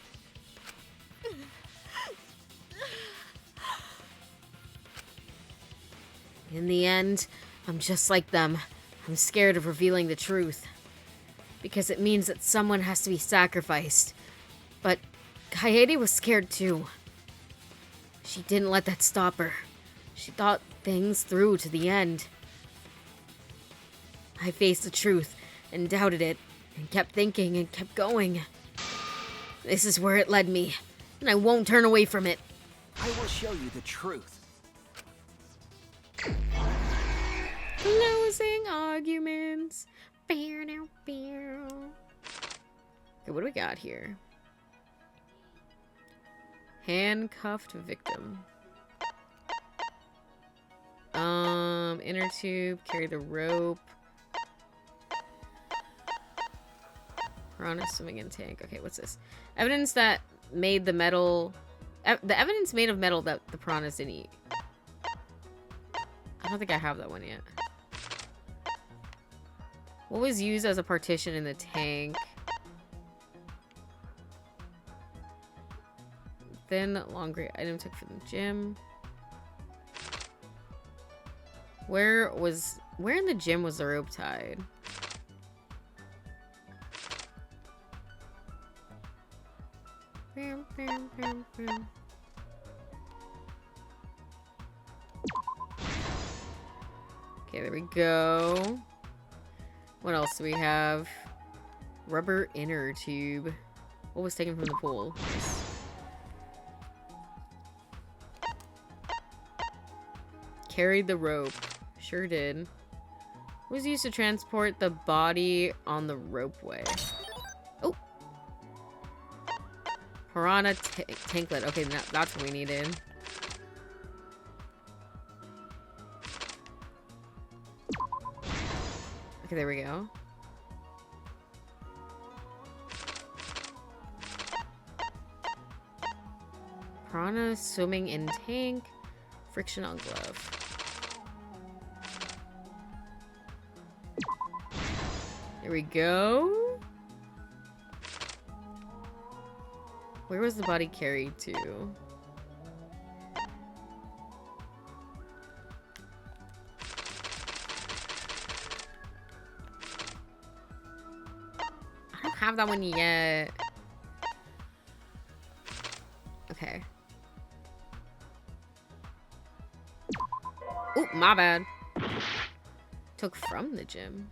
In the end, I'm just like them. I'm scared of revealing the truth. Because it means that someone has to be sacrificed. But Kaede was scared too. She didn't let that stop her. She thought things through to the end. I faced the truth and doubted it and kept thinking and kept going. This is where it led me, and I won't turn away from it. I will show you the truth. Closing arguments. Okay, what do we got here? Handcuffed victim. Inner tube, carry the rope. Piranha swimming in tank. Okay, what's this? Evidence that made the metal... the evidence made of metal that the piranhas didn't eat. I don't think I have that one yet. What was used as a partition in the tank? Thin, long gray item took from the gym. Where was Where in the gym was the rope tied? Bam, bam, bam, bam. Okay, there we go. What else do we have? Rubber inner tube. What was taken from the pool? Yes. Carried the rope. Sure did. Was used to transport the body on the ropeway. Oh! Piranha tanklet. Okay, that's what we needed. Okay, there we go. Piranha swimming in tank. Friction on glove. There we go. Where was the body carried to? I don't have that one yet. Okay. Oh, my bad. Took from the gym.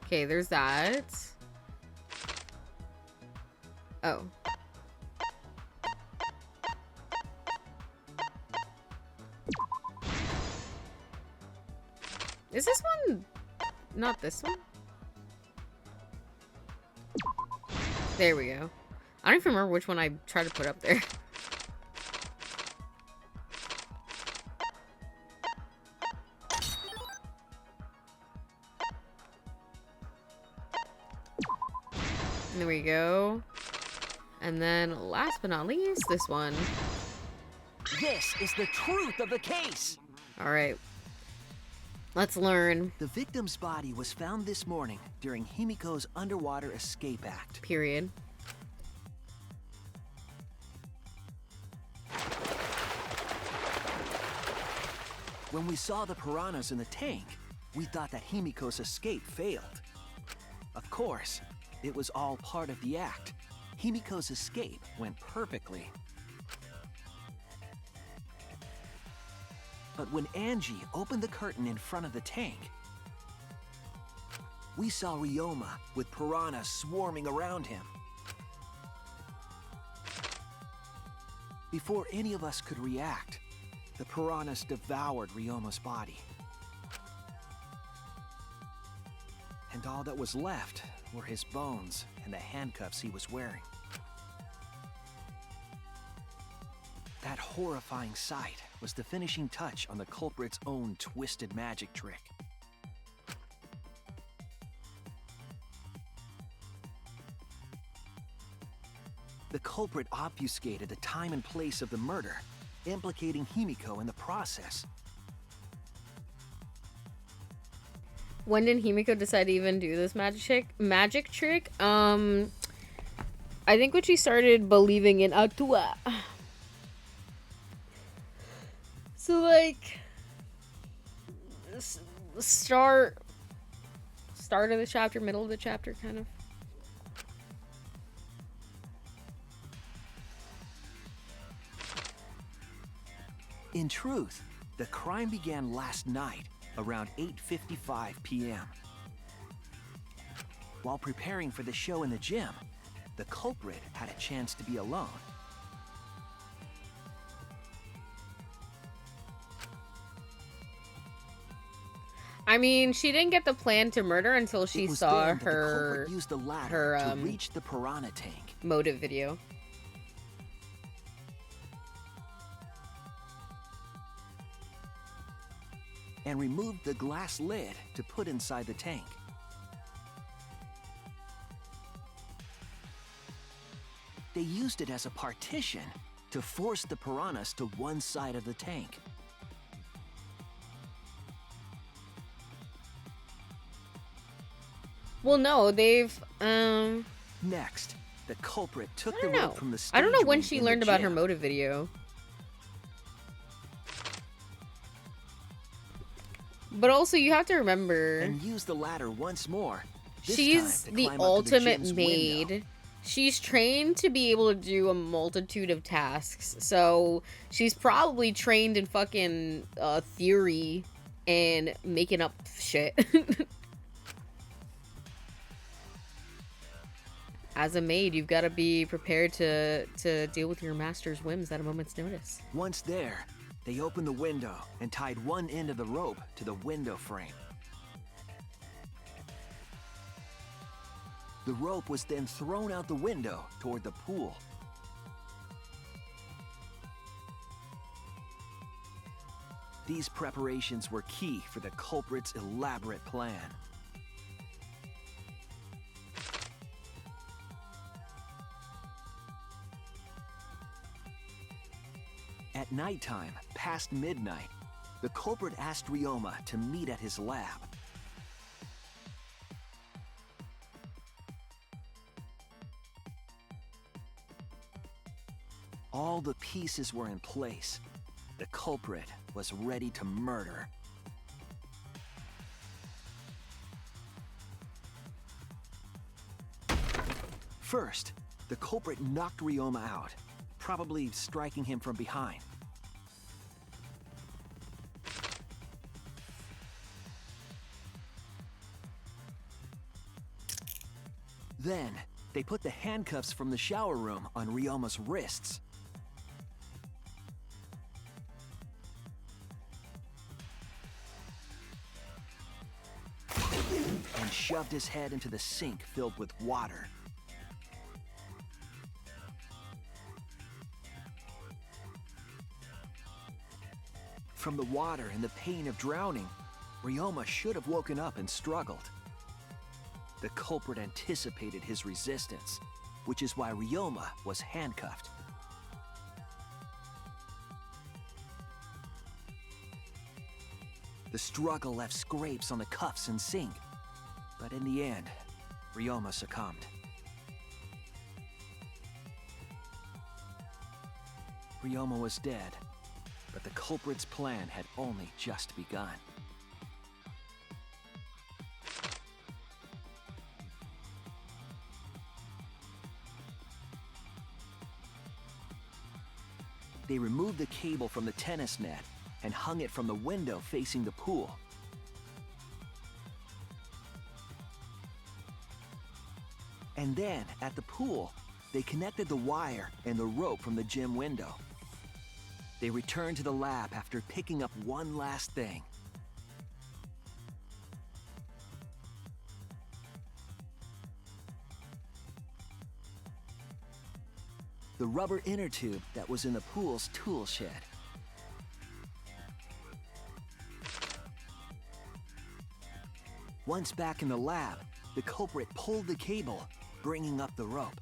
Okay, there's that. Oh. Is this one not this one? There we go. I don't even remember which one I tried to put up there. And there we go. And then last but not least, this one. This is the truth of the case. All right. Let's learn. The victim's body was found this morning during Himiko's underwater escape act. Period. When we saw the piranhas in the tank, we thought that Himiko's escape failed. Of course, it was all part of the act. Himiko's escape went perfectly. But when Angie opened the curtain in front of the tank, we saw Ryoma with piranhas swarming around him. Before any of us could react, the piranhas devoured Ryoma's body. And all that was left were his bones and the handcuffs he was wearing. That horrifying sight was the finishing touch on the culprit's own twisted magic trick. The culprit obfuscated the time and place of the murder, implicating Himiko in the process. When did Himiko decide to even do this magic trick? I think when she started believing in Atua. So like start of the chapter, middle of the chapter kind of. In truth, the crime began last night around 8:55 p.m. While preparing for the show in the gym, the culprit had a chance to be alone. I mean, she didn't get the plan to murder until she saw her used the ladder to reach the piranha tank. Motive video. And removed the glass lid to put inside the tank. They used it as a partition to force the piranhas to one side of the tank. Well, no, they've Next, the culprit took I the don't rope know. from the I don't know stage when wing she in the learned about her gym. motive video. But also, you have to remember, And used the ladder once more. This she's time to the climb up to ultimate gym's maid. window. She's trained to be able to do a multitude of tasks. So she's probably trained in fucking theory and making up shit. As a maid, you've got to be prepared to deal with your master's whims at a moment's notice. Once there, they opened the window and tied one end of the rope to the window frame. The rope was then thrown out the window toward the pool. These preparations were key for the culprit's elaborate plan. At nighttime, past midnight, the culprit asked Ryoma to meet at his lab. All the pieces were in place. The culprit was ready to murder. First, the culprit knocked Ryoma out, probably striking him from behind. Then, they put the handcuffs from the shower room on Ryoma's wrists. And shoved his head into the sink filled with water. From the water and the pain of drowning, Ryoma should have woken up and struggled. The culprit anticipated his resistance, which is why Ryoma was handcuffed. The struggle left scrapes on the cuffs and sink, but in the end, Ryoma succumbed. Ryoma was dead, but the culprit's plan had only just begun. They removed the cable from the tennis net and hung it from the window facing the pool. And then, at the pool, they connected the wire and the rope from the gym window. They returned to the lab after picking up one last thing. The rubber inner tube that was in the pool's tool shed. Once back in the lab, the culprit pulled the cable, bringing up the rope.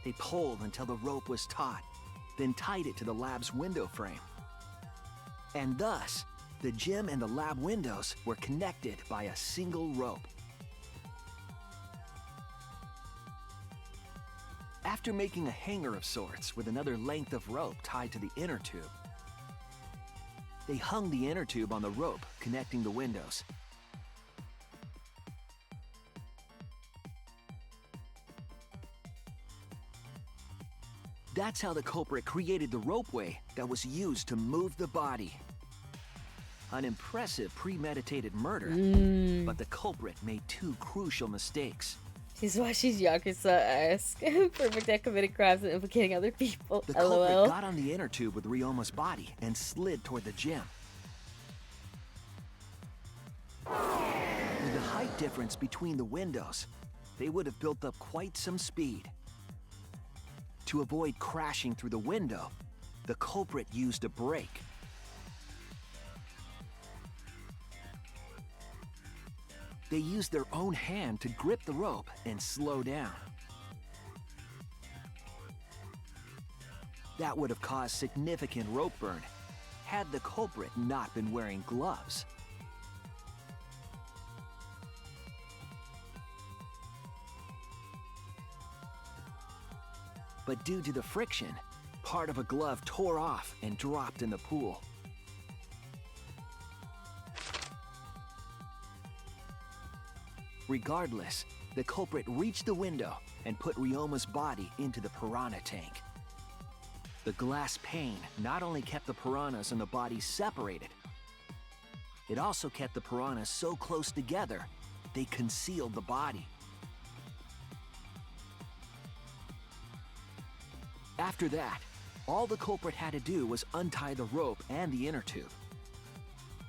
They pulled until the rope was taut, then tied it to the lab's window frame. And thus, the gym and the lab windows were connected by a single rope. After making a hanger of sorts with another length of rope tied to the inner tube, they hung the inner tube on the rope connecting the windows. That's how the culprit created the ropeway that was used to move the body. An impressive premeditated murder, but the culprit made two crucial mistakes. She's why she's Yakuza-esque. Perfect at committing crimes and implicating other people. The LOL. culprit got on the inner tube with Ryoma's body and slid toward the gym. With the height difference between the windows, they would have built up quite some speed. To avoid crashing through the window, the culprit used a brake. They used their own hand to grip the rope and slow down. That would have caused significant rope burn, had the culprit not been wearing gloves. But due to the friction, part of a glove tore off and dropped in the pool. Regardless, the culprit reached the window and put Ryoma's body into the piranha tank. The glass pane not only kept the piranhas and the body separated, it also kept the piranhas so close together, they concealed the body. After that, all the culprit had to do was untie the rope and the inner tube.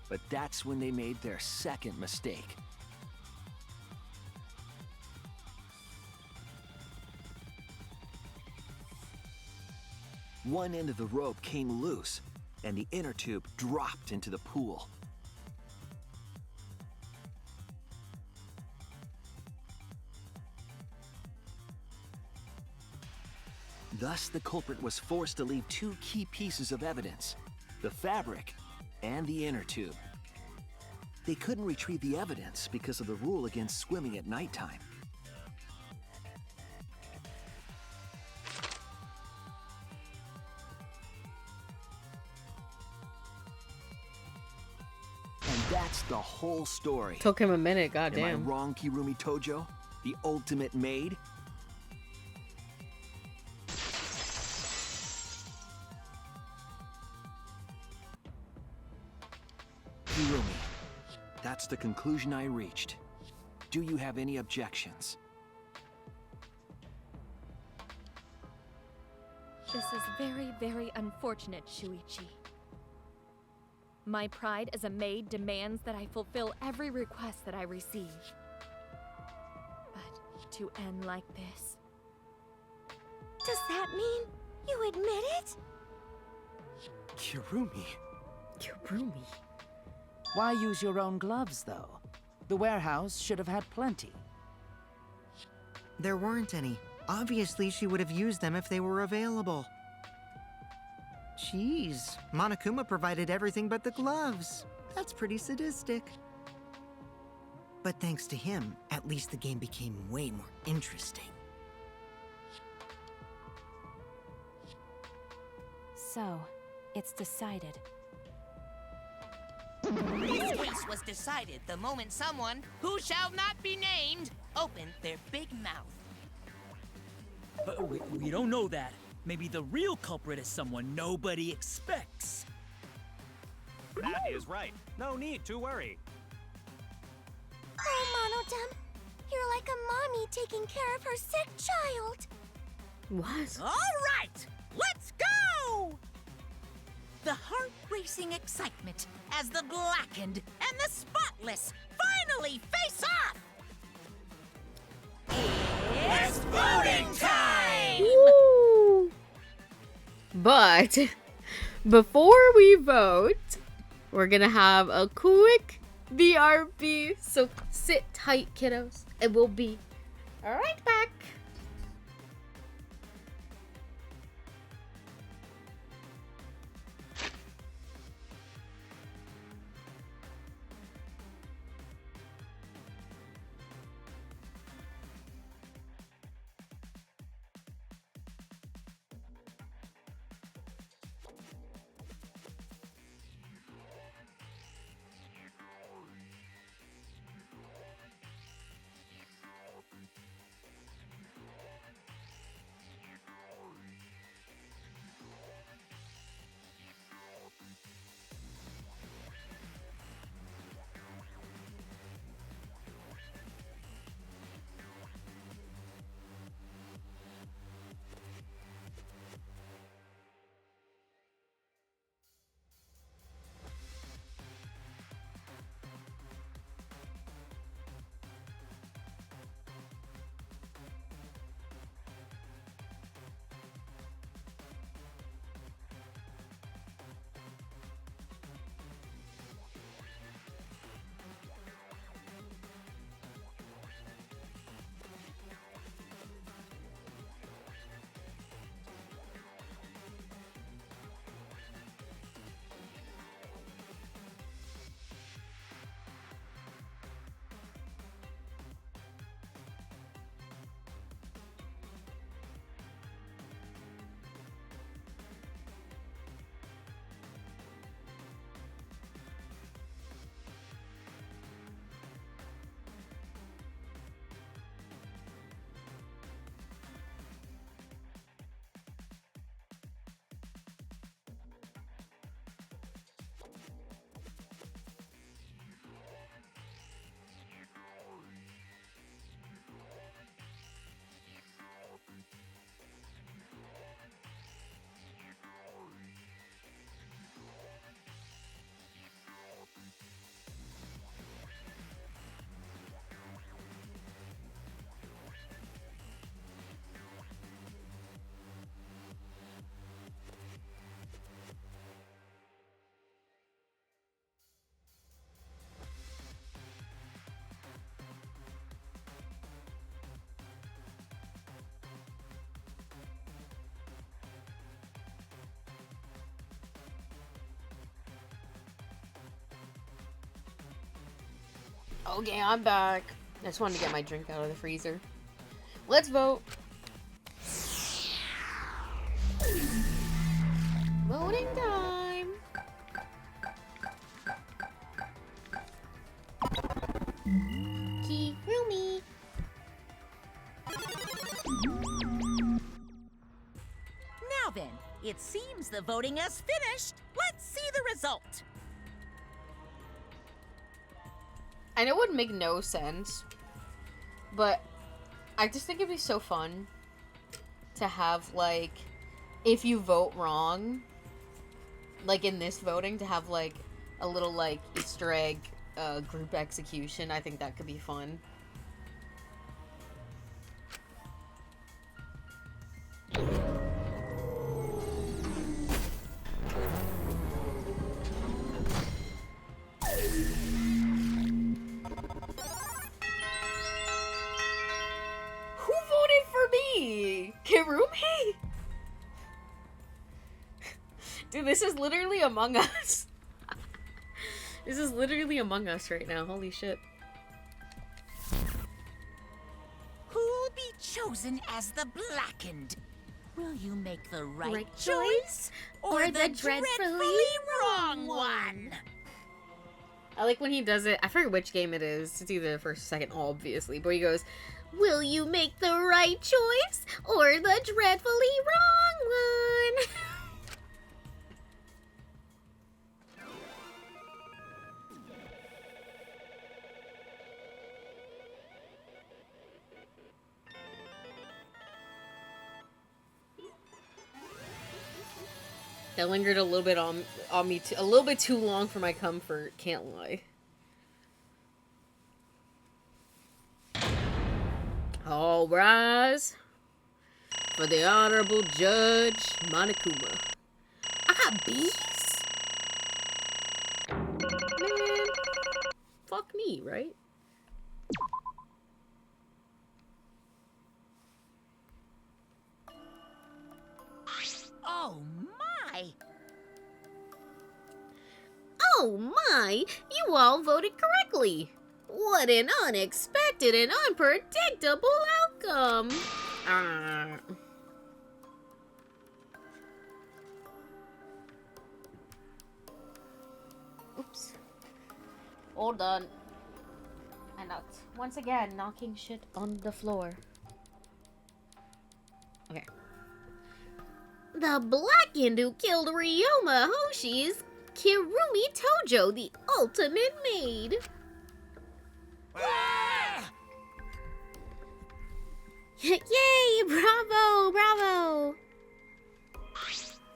But that's when they made their second mistake. One end of the rope came loose, and the inner tube dropped into the pool. Thus, the culprit was forced to leave two key pieces of evidence, the fabric and the inner tube. They couldn't retrieve the evidence because of the rule against swimming at nighttime. And that's the whole story. Took him a minute, Am I goddamn. wrong, Kirumi Tojo? The ultimate maid? Kirumi, that's the conclusion I reached. Do you have any objections? This is very, very unfortunate, Shuichi. My pride as a maid demands that I fulfill every request that I receive. But to end like this... Does that mean you admit it? Kirumi. Kirumi. Why use your own gloves, though? The warehouse should have had plenty. There weren't any. Obviously, she would have used them if they were available. Jeez, Monokuma provided everything but the gloves. That's pretty sadistic. But thanks to him, at least the game became way more interesting. So, it's decided. This case was decided the moment someone, who shall not be named, opened their big mouth. But we don't know that. Maybe the real culprit is someone nobody expects. That is right. No need to worry. Oh, Monodem, you're like a mommy taking care of her sick child. What? All right, let's go! The heart-racing excitement as the blackened and the spotless finally face off! It's voting time! Woo! But before we vote, we're gonna have a quick BRB. So sit tight, kiddos, and we'll be right back. Okay, I'm back. I just wanted to get my drink out of the freezer. Let's vote. Voting time. Kirumi. Now then, it seems the voting has finished. Let's see the result. I know it would make no sense, but I just think it'd be so fun to have, like, if you vote wrong, like in this voting, to have, like, a little, like, Easter egg group execution. I think that could be fun. Who voted for me? Kirumi? Dude, this is literally Among Us. This is literally Among Us right now. Holy shit. Who'll be chosen as the Blackened? Will you make the right choice or the dreadfully wrong one? I like when he does it. I forget which game it is. It's either the first or second, obviously. But he goes, "Will you make the right choice or the dreadfully wrong one?" That lingered a little bit on me, a little bit too long for my comfort. Can't lie. All rise for the Honorable Judge Monokuma. I got bees? Man, fuck me, right? Oh my! Oh my! You all voted correctly! What an unexpected and unpredictable outcome! Oops. Hold on. I knocked. Once again, knocking shit on the floor. Okay. The Blackened who killed Ryoma Hoshi is Kirumi Tojo, the ultimate maid. Yay! Bravo! Bravo!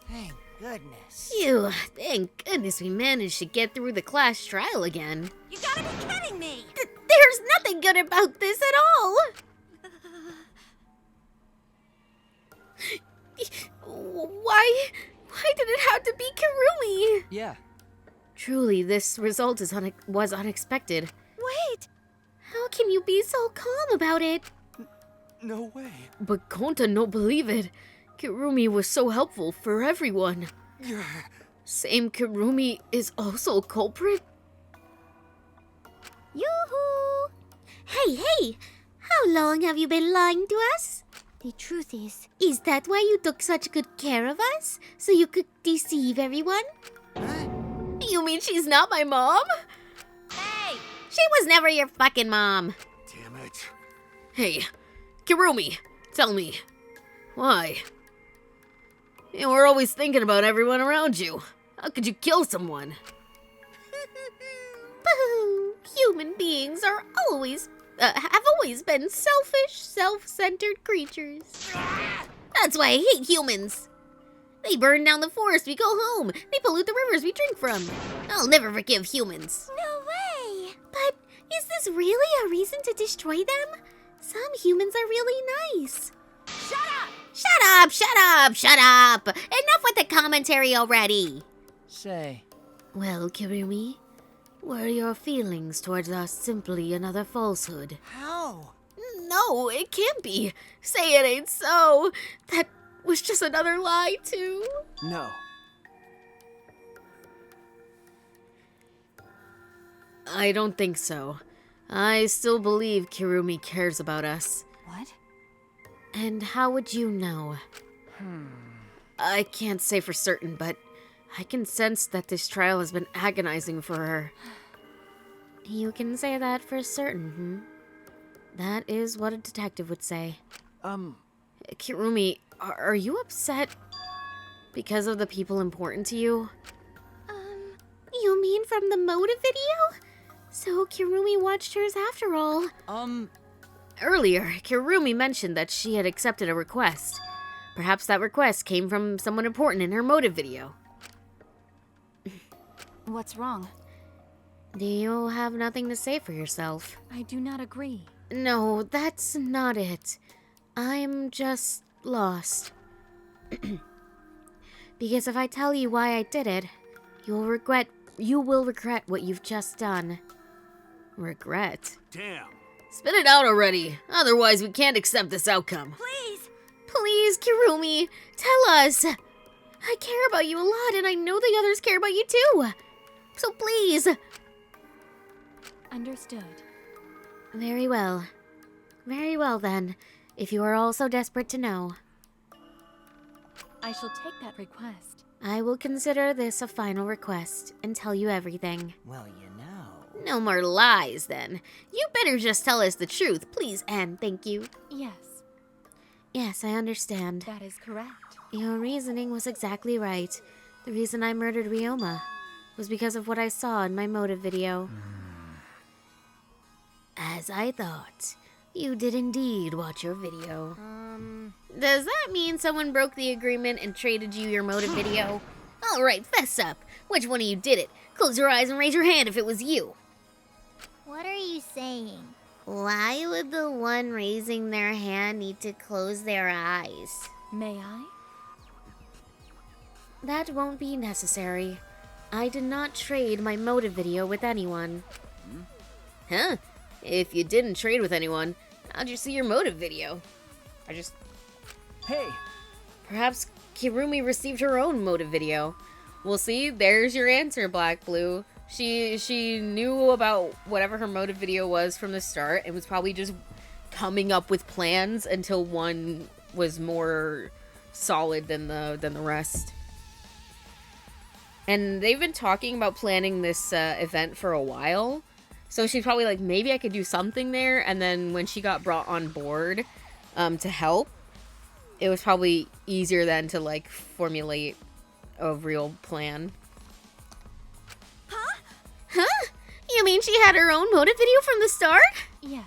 Thank goodness. Phew, thank goodness we managed to get through the class trial again. You gotta be kidding me! There's nothing good about this at all! Why did it have to be Kirumi? Yeah. Truly, this result was unexpected. Wait! How can you be so calm about it? No way. But Konta no believe it. Kirumi was so helpful for everyone. Same Kirumi is also culprit? Yoo-hoo! Hey! How long have you been lying to us? The truth is... Is that why you took such good care of us? So you could deceive everyone? You mean she's not my mom? Hey! She was never your fucking mom. Damn it. Hey, Kirumi, tell me, why? You were always thinking about everyone around you. How could you kill someone? Boo! Human beings are have always been selfish, self-centered creatures. That's why I hate humans. They burn down the forest we go home. They pollute the rivers we drink from. I'll never forgive humans. No way! But is this really a reason to destroy them? Some humans are really nice. Shut up! Shut up! Enough with the commentary already. Say, Well, Kirumi, were your feelings towards us simply another falsehood? How? No, it can't be. Say it ain't so. That was just another lie, too. No. I don't think so. I still believe Kirumi cares about us. What? And how would you know? I can't say for certain, but I can sense that this trial has been agonizing for her. You can say that for certain, That is what a detective would say. Kirumi, are you upset because of the people important to you? You mean from the motive video? So Kirumi watched hers after all. Earlier, Kirumi mentioned that she had accepted a request. Perhaps that request came from someone important in her motive video. What's wrong? Do you have nothing to say for yourself? I do not agree. No, that's not it. I'm just lost. Because if I tell you why I did it, you will regret what you've just done. Regret? Damn. Spit it out already. Otherwise, we can't accept this outcome. Please! Please, Kirumi, tell us! I care about you a lot, and I know the others care about you too. So please! Understood. Very well. Very well then, if you are all so desperate to know. I shall take that request. I will consider this a final request and tell you everything. Well, you know. No more lies, then. You better just tell us the truth, please, and thank you. Yes. Yes, I understand. That is correct. Your reasoning was exactly right. The reason I murdered Ryoma was because of what I saw in my motive video. As I thought, you did indeed watch your video. Does that mean someone broke the agreement and traded you your motive video? Alright, fess up. Which one of you did it? Close your eyes and raise your hand if it was you. What are you saying? Why would the one raising their hand need to close their eyes? May I? That won't be necessary. I did not trade my motive video with anyone. Huh? If you didn't trade with anyone, how'd you see your motive video? Hey! Perhaps Kirumi received her own motive video. We'll see. There's your answer, Black Blue. She knew about whatever her motive video was from the start and was probably just coming up with plans until one was more solid than the rest. And they've been talking about planning this event for a while. So she's probably like, maybe I could do something there. And then when she got brought on board to help, it was probably easier then to like formulate a real plan. Huh? You mean she had her own motive video from the start? Yes.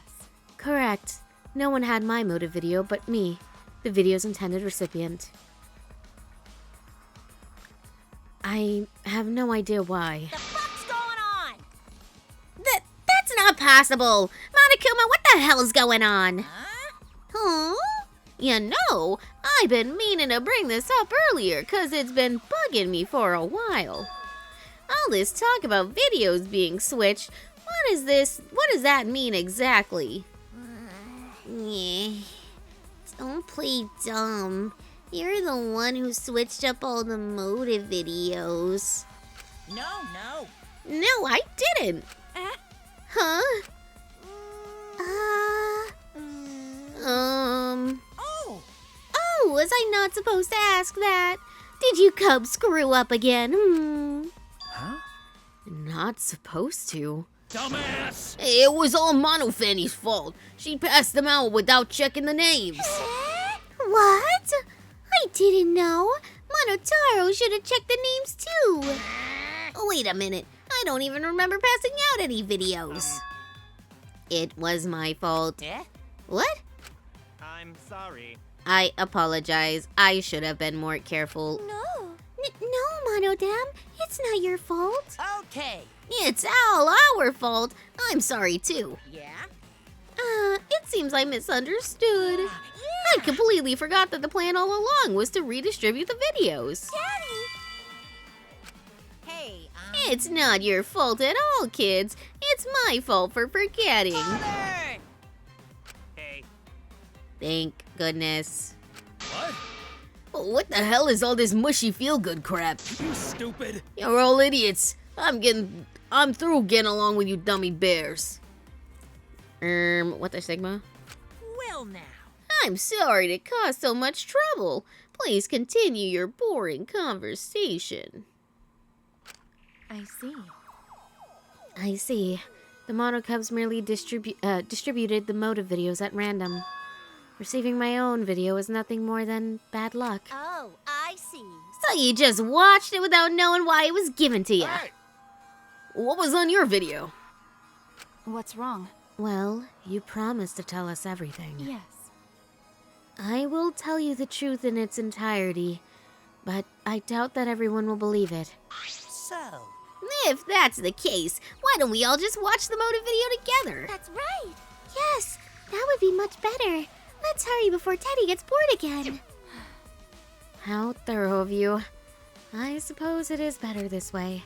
Correct. No one had my motive video but me, the video's intended recipient. I have no idea why. The fuck's going on? That's not possible! Monokuma, what the hell's going on? Huh? You know, I've been meaning to bring this up earlier, 'cause it's been bugging me for a while. All this talk about videos being switched, what does that mean exactly? Yeah. Don't play dumb. You're the one who switched up all the motive videos. No. No, I didn't. Huh? Oh, was I not supposed to ask that? Did you cub screw up again? Huh? Not supposed to. Dumbass! It was all Mono Fanny's fault. She passed them out without checking the names. What? I didn't know. Monotaro should have checked the names too. Wait a minute. I don't even remember passing out any videos. It was my fault. Eh? What? I'm sorry. I apologize. I should have been more careful. No. No, Monodam. It's not your fault. Okay. It's all our fault. I'm sorry too. Yeah? It seems I misunderstood. I completely forgot that the plan all along was to redistribute the videos. Daddy! Hey, It's not your fault at all, kids. It's my fault for forgetting. Father! Hey. Thank goodness. What? What the hell is all this mushy feel-good crap? You stupid! You're all idiots. I'm through getting along with you dummy bears. What the Sigma? Well now. I'm sorry to cause so much trouble. Please continue your boring conversation. I see. I see. The Mono Cubs merely distributed the motive videos at random. Receiving my own video is nothing more than bad luck. Oh, I see. So you just watched it without knowing why it was given to you? Hey! What was on your video? What's wrong? Well, you promised to tell us everything. Yes. I will tell you the truth in its entirety, but I doubt that everyone will believe it. So, If that's the case, why don't we all just watch the motive video together? That's right. Yes, that would be much better. Let's hurry before Teddy gets bored again. How thorough of you. I suppose it is better this way.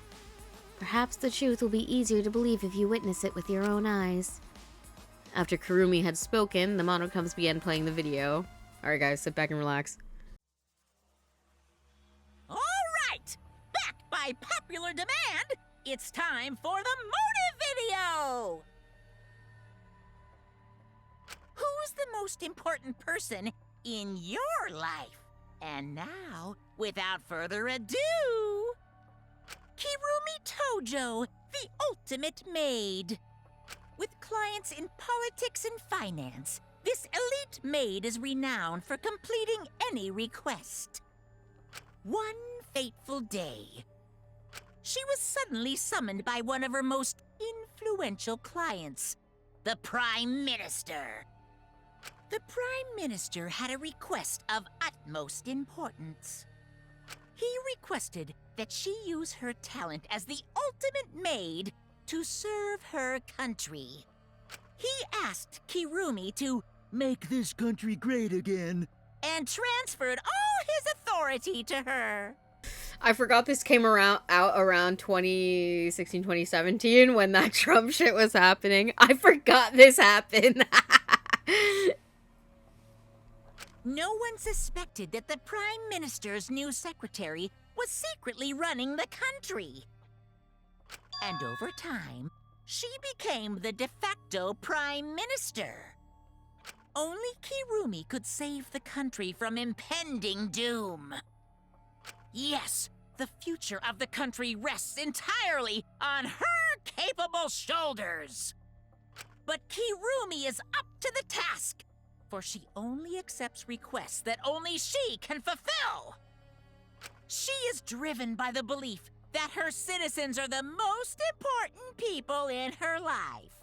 Perhaps the truth will be easier to believe if you witness it with your own eyes. After Kurumi had spoken, the Mono Cubs began playing the video. Alright guys, sit back and relax. all right. Back by popular demand, it's time for the motive video. Who's the most important person in your life? And now, without further ado, Kirumi Tojo, the ultimate maid. With clients in politics and finance, this elite maid is renowned for completing any request. One fateful day, she was suddenly summoned by one of her most influential clients, the Prime Minister. The Prime Minister had a request of utmost importance. He requested that she use her talent as the ultimate maid to serve her country. He asked Kirumi to Make this country great again. and transferred all his authority to her. I forgot this came out around 2016, 2017 when that Trump shit was happening. I forgot this happened. No one suspected that the Prime Minister's new secretary was secretly running the country. And over time, she became the de facto Prime Minister. Only Kirumi could save the country from impending doom. Yes, the future of the country rests entirely on her capable shoulders. But Kirumi is up to the task, for she only accepts requests that only she can fulfill. She is driven by the belief that her citizens are the most important people in her life.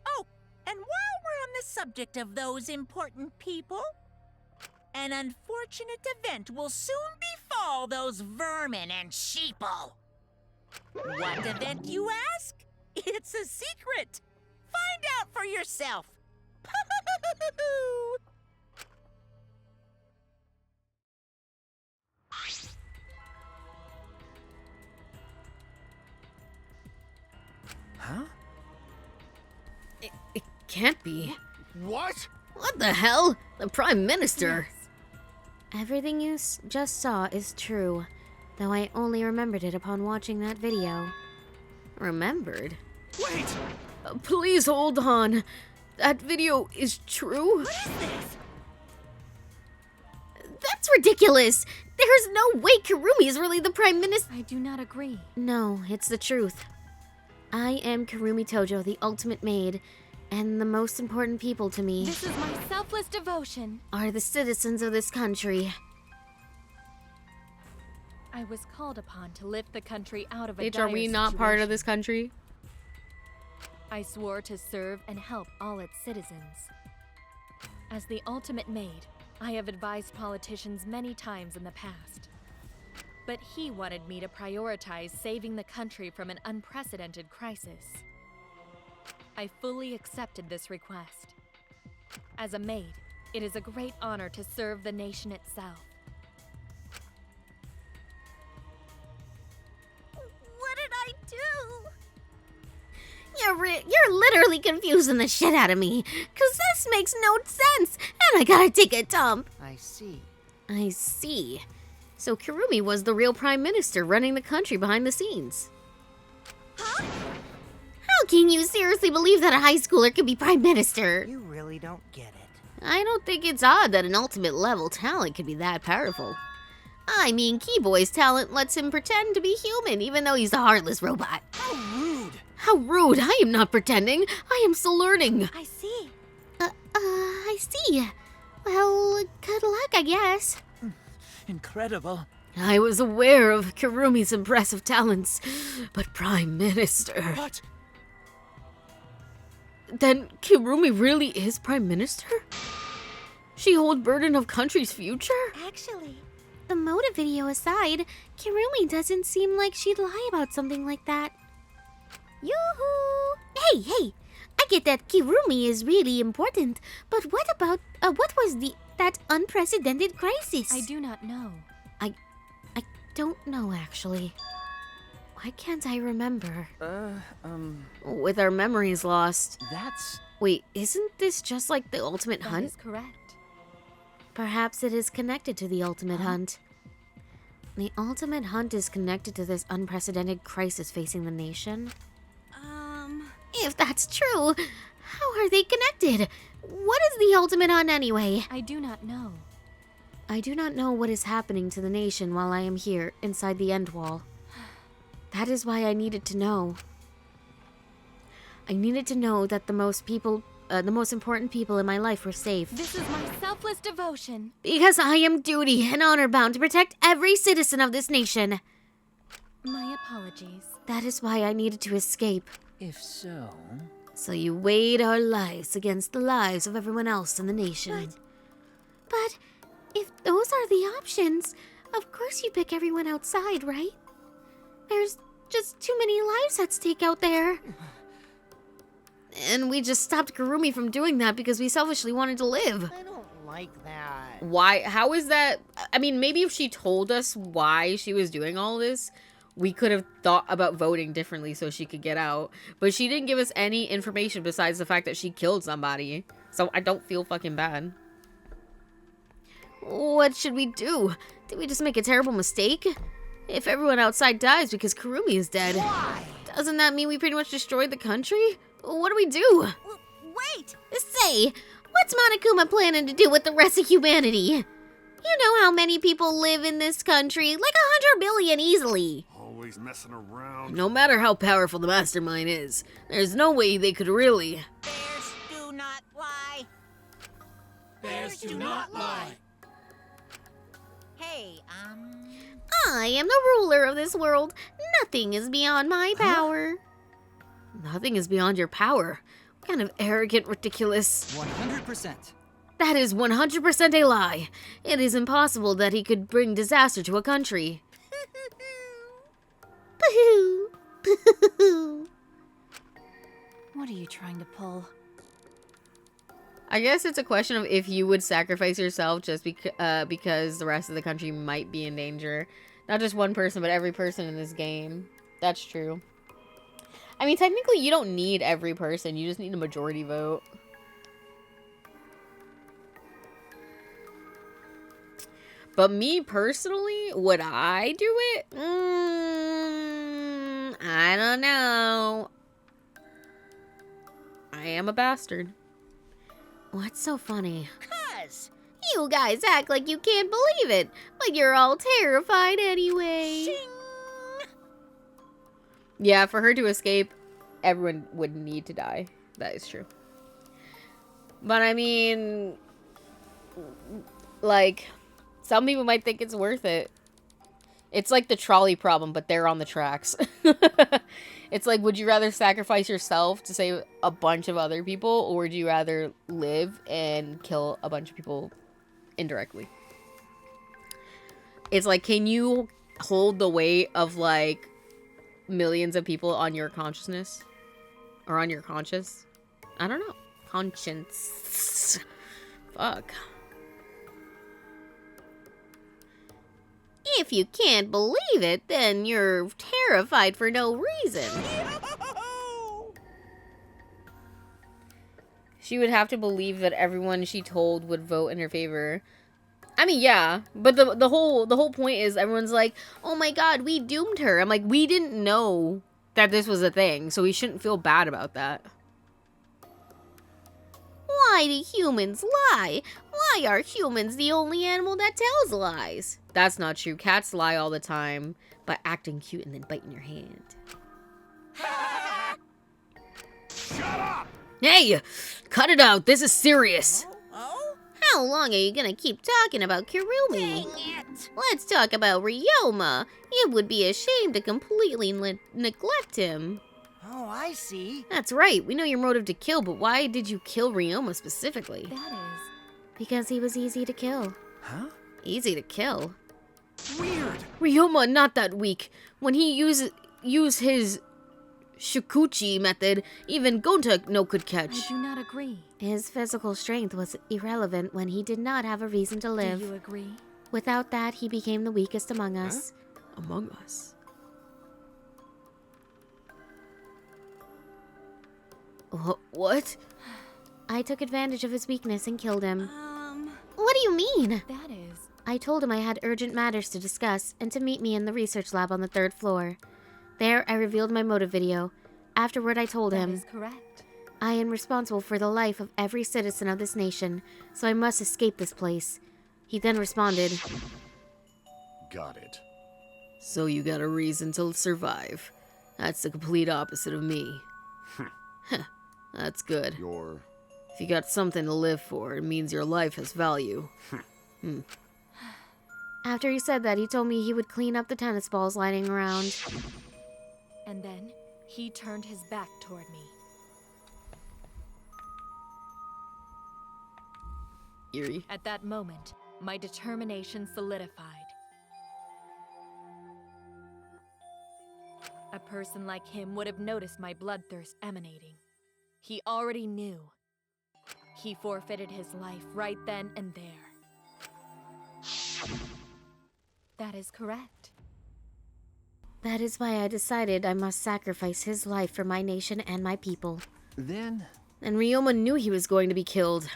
Oh, and while we're on the subject of those important people, an unfortunate event will soon befall those vermin and sheeple. What event, you ask? It's a secret. Find out for yourself. Huh? It can't be. What? What the hell? The Prime Minister. Everything you just saw is true, though I only remembered it upon watching that video. Remembered? Wait! Please hold on. That video is true? What is this? That's ridiculous! There's no way Kirumi is really the Prime Minister. I do not agree. No, it's the truth. I am Kirumi Tojo, the ultimate maid, and the most important people to me This is my selfless devotion. are the citizens of this country. I was called upon to lift the country out of a Bitch, dire are we not part of situation. this country? I swore to serve and help all its citizens. As the ultimate maid, I have advised politicians many times in the past. But he wanted me to prioritize saving the country from an unprecedented crisis. I fully accepted this request. As a maid, it is a great honor to serve the nation itself. What did I do? You're literally confusing the shit out of me, 'cause this makes no sense, and I gotta take a dump. I see. I see. So Kirumi was the real Prime Minister running the country behind the scenes. How How can you seriously believe that a high schooler could be prime minister? You really don't get it. I don't think it's odd that an ultimate level talent could be that powerful. I mean, Keyboy's talent lets him pretend to be human even though he's a heartless robot. How rude! How rude! I am not pretending. I am still learning. I see. I see. Well, good luck, I guess. Incredible. I was aware of Kirumi's impressive talents, but Prime Minister... What? Then Kirumi really is Prime Minister? She holds burden of country's future? Actually, the motive video aside, Kirumi doesn't seem like she'd lie about something like that. Yoo-hoo! Hey! I get that Kirumi is really important, but what about, what was that unprecedented crisis? I do not know. I don't know, actually. Why can't I remember? With our memories lost. That's... Wait, isn't this just like the ultimate hunt? That is correct. Perhaps it is connected to the ultimate hunt. The ultimate hunt is connected to this unprecedented crisis facing the nation. If that's true, how are they connected? What is the ultimate hunt anyway? I do not know. I do not know what is happening to the nation while I am here inside the end wall. That is why I needed to know. I needed to know that the most important people in my life were safe. This is my selfless devotion. Because I am duty and honor bound to protect every citizen of this nation. My apologies. That is why I needed to escape. If so... So you weighed our lives against the lives of everyone else in the nation. But if those are the options, of course you pick everyone outside, right? There's just too many lives at stake out there. And we just stopped Kirumi from doing that because we selfishly wanted to live. I don't like that. Why? How is that? I mean, maybe if she told us why she was doing all this, we could have thought about voting differently so she could get out. But she didn't give us any information besides the fact that she killed somebody. So I don't feel fucking bad. What should we do? Did we just make a terrible mistake? If everyone outside dies because Kirumi is dead, doesn't that mean we pretty much destroyed the country? What do we do? Wait! Say, what's Monokuma planning to do with the rest of humanity? You know how many people live in this country? Like 100 billion easily. Always messing around. No matter how powerful the mastermind is, there's no way they could really... Bears do not lie. Bears do not lie. Hey, I am the ruler of this world. Nothing is beyond my power. Nothing is beyond your power. What kind of arrogant, ridiculous... 100%. That is 100% a lie. It is impossible that he could bring disaster to a country. What are you trying to pull? I guess it's a question of if you would sacrifice yourself just because the rest of the country might be in danger. Not just one person, but every person in this game. That's true. I mean, technically, you don't need every person. You just need a majority vote. But me personally, would I do it? I don't know. I am a bastard. What's so funny? 'cause You guys act like you can't believe it, but you're all terrified anyway. Shing. Yeah, for her to escape, everyone would need to die. That is true. But I mean, like, some people might think it's worth it. It's like the trolley problem, but they're on the tracks. It's like, would you rather sacrifice yourself to save a bunch of other people, or would you rather live and kill a bunch of people indirectly? It's like, can you hold the weight of, like, millions of people on your consciousness? Or on your conscience? I don't know. Conscience. Fuck. If you can't believe it, then you're terrified for no reason. She would have to believe that everyone she told would vote in her favor. I mean, yeah, but the whole point is everyone's like, "Oh my god, we doomed her." I'm like, we didn't know that this was a thing, so he shouldn't feel bad about that. Why do humans lie? Why are humans the only animal that tells lies? That's not true. Cats lie all the time by acting cute and then biting your hand. Shut up! Hey! Cut it out. This is serious. How long are you gonna keep talking about Kirumi? Let's talk about Ryoma. It would be a shame to completely neglect him. Oh, I see. That's right. We know your motive to kill, but why did you kill Ryoma specifically? That is... Because he was easy to kill. Huh? Easy to kill? Weird. Ryoma, not that weak. When he used his Shikuchi method, even Gonta no could catch. I do not agree. His physical strength was irrelevant when he did not have a reason to live. Do you agree? Without that, he became the weakest among us. Huh? Among us? What? I took advantage of his weakness and killed him. What do you mean? That is... I told him I had urgent matters to discuss and to meet me in the research lab on the 3rd floor. There, I revealed my motive video. Afterward, I told him... That is correct. I am responsible for the life of every citizen of this nation, so I must escape this place. He then responded... Got it. So you got a reason to survive. That's the complete opposite of me. That's good. If you got something to live for, it means your life has value. After he said that, he told me he would clean up the tennis balls lying around. And then, he turned his back toward me. Eerie. At that moment, my determination solidified. A person like him would have noticed my bloodthirst emanating. He already knew. He forfeited his life right then and there. That is correct. That is why I decided I must sacrifice his life for my nation and my people. Then... And Ryoma knew he was going to be killed.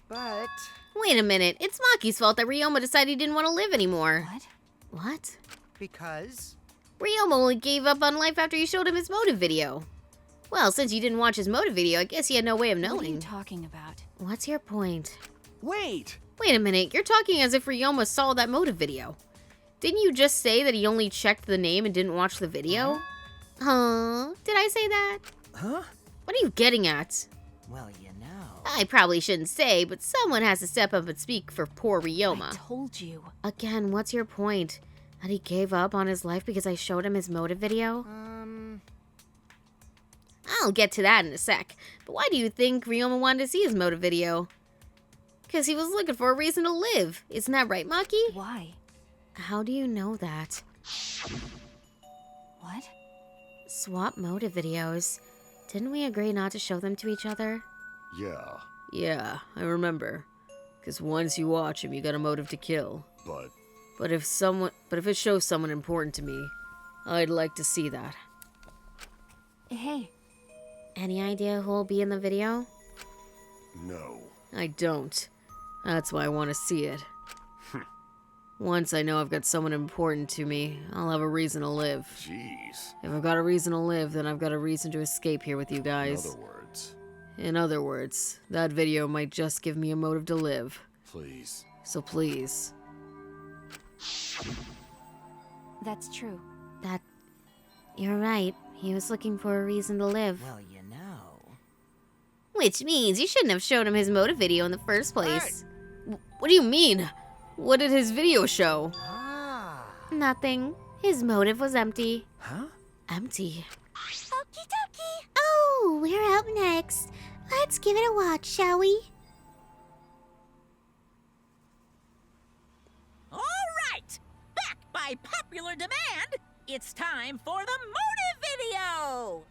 But... Wait a minute, it's Maki's fault that Ryoma decided he didn't want to live anymore. What? What? Because... Ryoma only gave up on life after you showed him his motive video. Well, since you didn't watch his motive video, I guess he had no way of knowing. What are you talking about? What's your point? Wait! Wait a minute, you're talking as if Ryoma saw that motive video. Didn't you just say that he only checked the name and didn't watch the video? Huh? Did I say that? Huh? What are you getting at? Well, you know... I probably shouldn't say, but someone has to step up and speak for poor Ryoma. I told you. Again, what's your point? That he gave up on his life because I showed him his motive video? I'll get to that in a sec. But why do you think Ryoma wanted to see his motive video? Because he was looking for a reason to live. Isn't that right, Maki? Why? How do you know that? What? Swap motive videos. Didn't we agree not to show them to each other? Yeah, Yeah, I remember. Because once you watch him, you got a motive to kill. But if it shows someone important to me, I'd like to see that. Hey. Any idea who will be in the video? No. I don't. That's why I want to see it. Once I know I've got someone important to me, I'll have a reason to live. Jeez. If I've got a reason to live, then I've got a reason to escape here with you guys. In other words, that video might just give me a motive to live. Please. So please. That's true. You're right. He was looking for a reason to live. Well, you know... Which means you shouldn't have shown him his motive video in the first place. What do you mean? What did his video show? Nothing. His motive was empty. Huh? Empty. Okie dokie. Oh, we're up next. Let's give it a watch, shall we? All right! Back by popular demand, it's time for the motive video!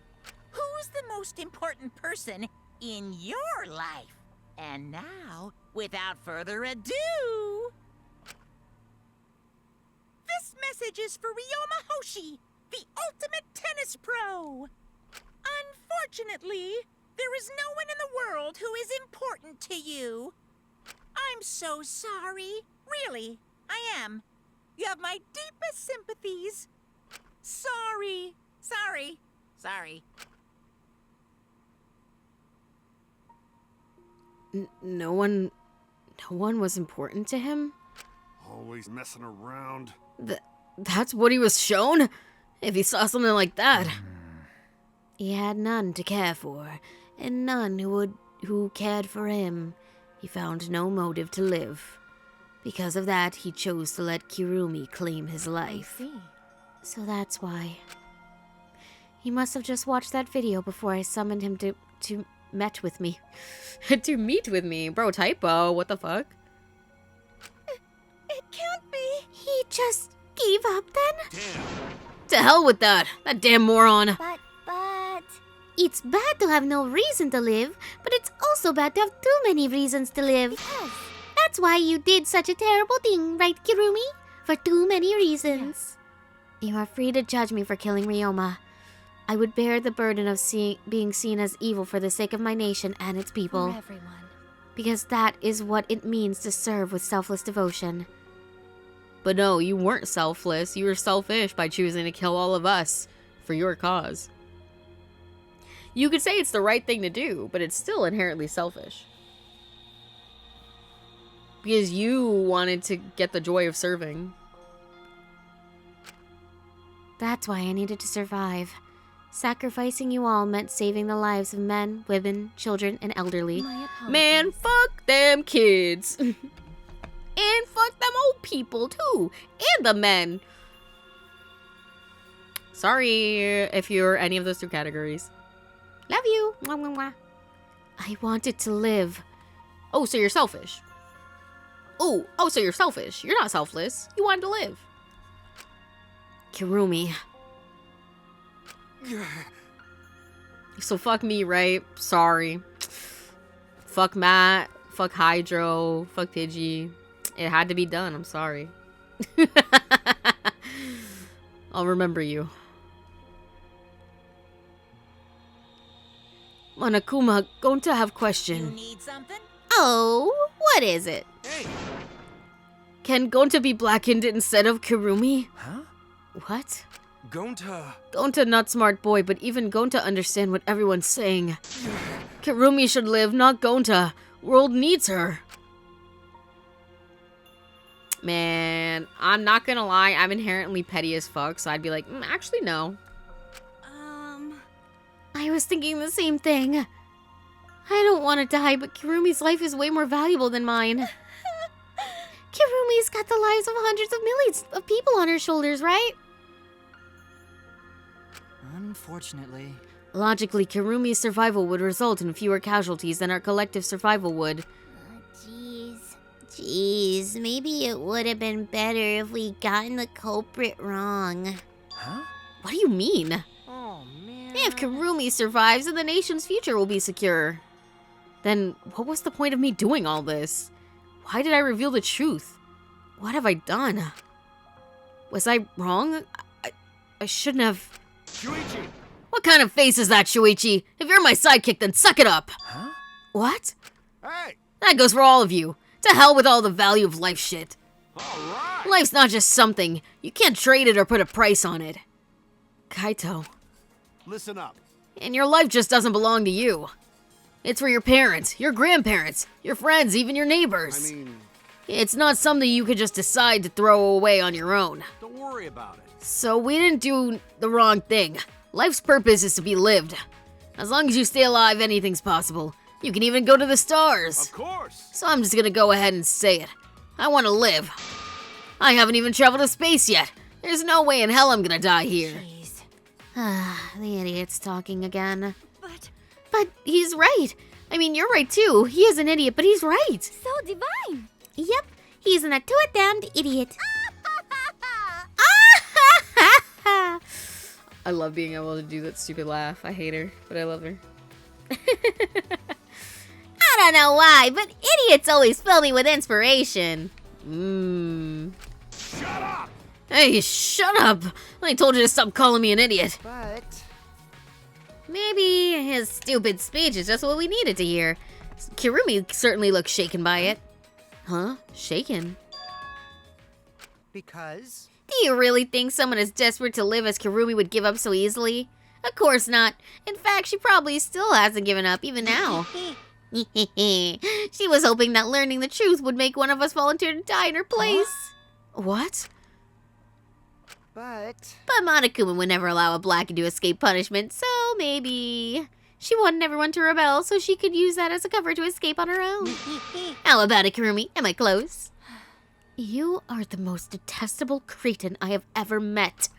Who's the most important person in your life? And now, without further ado... This message is for Ryoma Hoshi, the ultimate tennis pro! Unfortunately, there is no one in the world who is important to you. I'm so sorry. Really, I am. You have my deepest sympathies. Sorry. No one was important to him? Always messing around. That's what he was shown? If he saw something like that. He had none to care for, and none who cared for him. He found no motive to live. Because of that, he chose to let Kirumi claim his life. I see. So that's why. He must have just watched that video before I summoned him to met with me. To meet with me? Bro, typo. What the fuck? It can't be. He just gave up then? To hell with that. That damn moron. But... It's bad to have no reason to live, but it's also bad to have too many reasons to live. Because... That's why you did such a terrible thing, right, Kirumi? For too many reasons. Yes. You are free to judge me for killing Ryoma. I would bear the burden of being seen as evil for the sake of my nation and its people. For everyone. Because that is what it means to serve with selfless devotion. But no, you weren't selfless. You were selfish by choosing to kill all of us for your cause. You could say it's the right thing to do, but it's still inherently selfish. Because you wanted to get the joy of serving. That's why I needed to survive. Sacrificing you all meant saving the lives of men, women, children, and elderly. Man, fuck them kids. And fuck them old people, too. And the men. Sorry if you're any of those two categories. Love you. Mwah, mwah, mwah. I wanted to live. Oh, so you're selfish. Oh, so you're selfish. You're not selfless. You wanted to live. Kirumi. So fuck me, right? Sorry. Fuck Matt. Fuck Hydro. Fuck Pidgey. It had to be done. I'm sorry. I'll remember you. Monokuma, going to have question. You need something? Oh, what is it? Hey! Can Gonta be blackened instead of Kirumi? Huh? What? Gonta not smart boy, but even Gonta understand what everyone's saying. Kirumi should live, not Gonta. World needs her. Man, I'm not gonna lie, I'm inherently petty as fuck, so I'd be like, actually no. I was thinking the same thing. I don't want to die, but Kirumi's life is way more valuable than mine. Kirumi's got the lives of hundreds of millions of people on her shoulders, right? Unfortunately. Logically, Kirumi's survival would result in fewer casualties than our collective survival would. Jeez, maybe it would have been better if we'd gotten the culprit wrong. Huh? What do you mean? Oh, man. If Kirumi survives, then the nation's future will be secure. Then, what was the point of me doing all this? Why did I reveal the truth? What have I done? Was I wrong? I shouldn't have... Shuichi! What kind of face is that, Shuichi? If you're my sidekick, then suck it up! Huh? What? Hey! That goes for all of you. To hell with all the value of life shit. Alright! Life's not just something. You can't trade it or put a price on it. Kaito. Listen up. And your life just doesn't belong to you. It's for your parents, your grandparents, your friends, even your neighbors. I mean... It's not something you could just decide to throw away on your own. Don't worry about it. So we didn't do the wrong thing. Life's purpose is to be lived. As long as you stay alive, anything's possible. You can even go to the stars. Of course. So I'm just gonna go ahead and say it. I want to live. I haven't even traveled to space yet. There's no way in hell I'm gonna die here. The idiot's talking again. But he's right. I mean, you're right too. He is an idiot, but he's right. so divine. Yep, he's an damned idiot. I love being able to do that stupid laugh. I hate her, but I love her. I don't know why, but idiots always fill me with inspiration. Shut up! Hey, shut up! I told you to stop calling me an idiot. But... Maybe his stupid speech is just what we needed to hear. Kirumi certainly looks shaken by it. Huh? Shaken? Because? Do you really think someone as desperate to live as Kirumi would give up so easily? Of course not. In fact, she probably still hasn't given up, even now. She was hoping that learning the truth would make one of us volunteer to die in her place. Huh? What? But Monokuma would never allow a Blackie to escape punishment, so maybe she wanted everyone to rebel so she could use that as a cover to escape on her own. How about it, Kirumi? Am I close? You are the most detestable cretin I have ever met.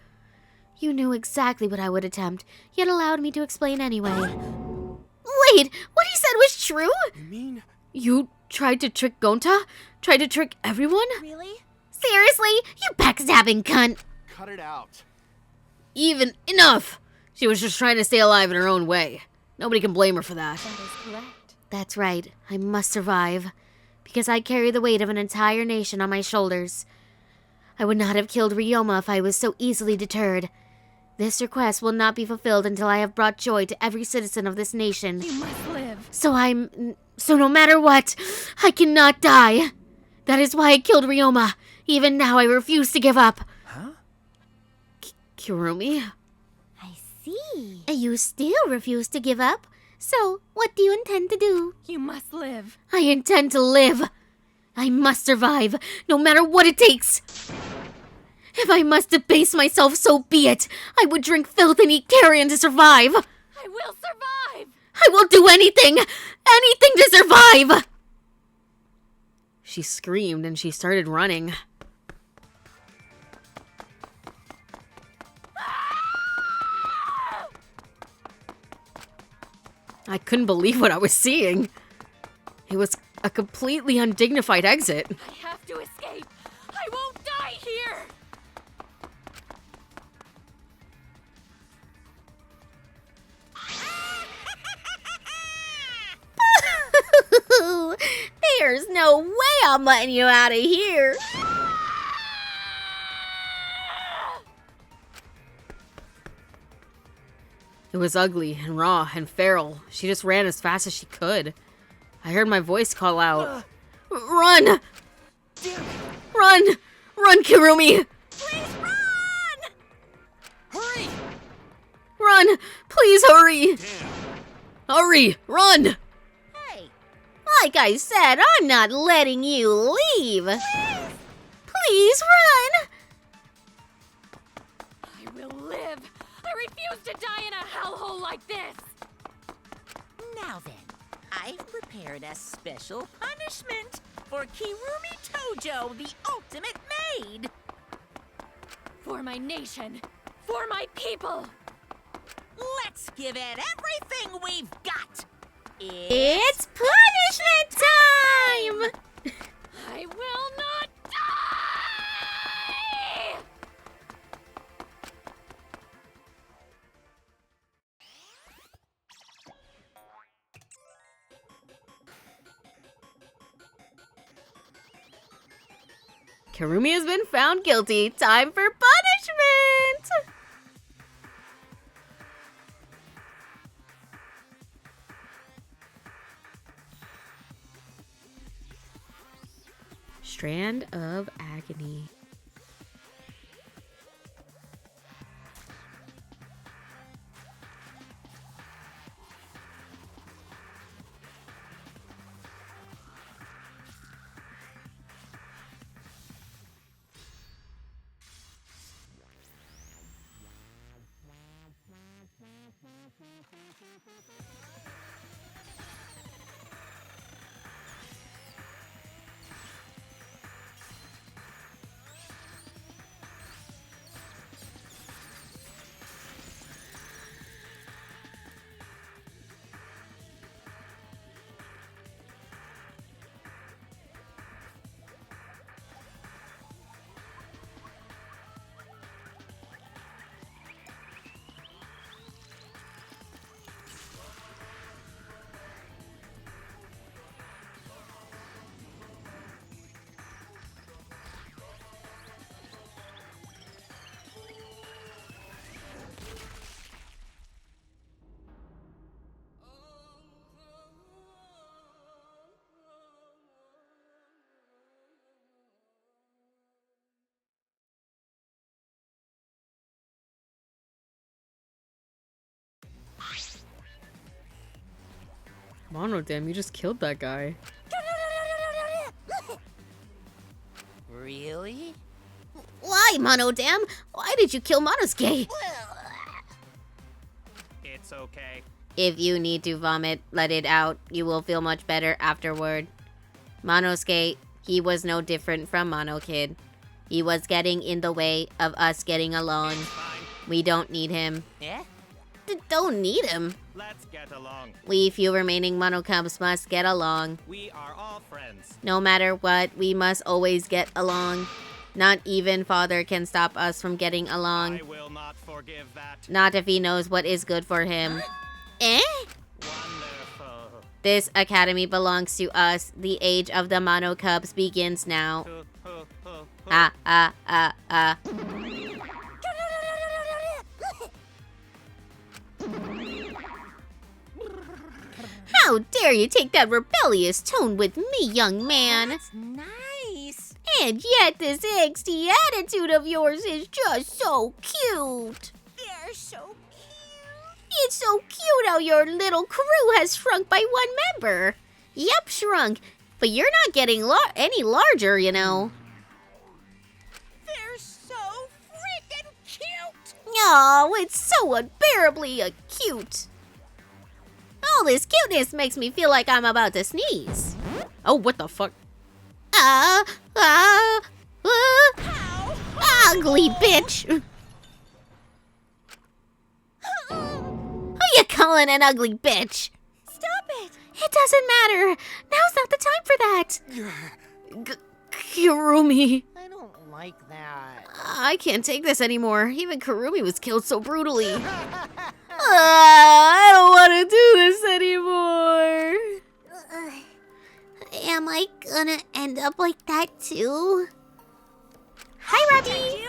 You knew exactly what I would attempt, yet allowed me to explain anyway. Wait, what he said was true? You mean? You tried to trick Gonta? Tried to trick everyone? Really? Seriously? You backstabbing cunt! Cut it out. Even enough! She was just trying to stay alive in her own way. Nobody can blame her for that. That is correct. That's right. I must survive. Because I carry the weight of an entire nation on my shoulders. I would not have killed Ryoma if I was so easily deterred. This request will not be fulfilled until I have brought joy to every citizen of this nation. You must live. So no matter what, I cannot die. That is why I killed Ryoma. Even now I refuse to give up. Huh? Kirumi? I see. You still refuse to give up? So, what do you intend to do? You must live. I intend to live. I must survive, no matter what it takes. If I must debase myself, so be it. I would drink filth and eat carrion to survive. I will survive. I will do anything to survive. She screamed and she started running. I couldn't believe what I was seeing. It was a completely undignified exit. I have to escape. I won't die here. There's no way I'm letting you out of here. It was ugly and raw and feral. She just ran as fast as she could. I heard my voice call out, "Run! Run! Run, Kirumi! Please run! Hurry! Run! Please hurry! Damn. Hurry! Run! Hey, Like I said, I'm not letting you leave. Please run! I will live. I refuse to die in a hellhole like this. Now then, I've prepared a special punishment for Kirumi Tojo, the ultimate maid. For my nation. For my people. Let's give it everything we've got. It's punishment time! I will not die! Kirumi has been found guilty. Time for punishment! Strand of Agony. Monodam, you just killed that guy. Really? Why, Monodam? Why did you kill Monosuke? It's okay. If you need to vomit, let it out. You will feel much better afterward. Monosuke, he was no different from Mono Kid. He was getting in the way of us getting along. We don't need him. Yeah? Don't need him. Let's get along. We few remaining Mono Cubs must get along. We are all friends. No matter what, we must always get along. Not even Father can stop us from getting along. I will not forgive that. Not if he knows what is good for him. Eh? Wonderful. This academy belongs to us. The age of the Mono Cubs begins now. Ah. How dare you take that rebellious tone with me, young man? That's nice. And yet this angsty attitude of yours is just so cute. They're so cute. It's so cute how your little crew has shrunk by one member. Yep, shrunk. But you're not getting any larger, you know. They're so freaking cute. Oh, it's so unbearably cute. All this cuteness makes me feel like I'm about to sneeze. Oh, what the fuck? Ugly bitch. Who you calling an ugly bitch? Stop it! It doesn't matter. Now's not the time for that. Kurumi. I don't like that. I can't take this anymore. Even Kurumi was killed so brutally. I don't want to do this anymore. Am I gonna end up like that too? Hi, Robbie.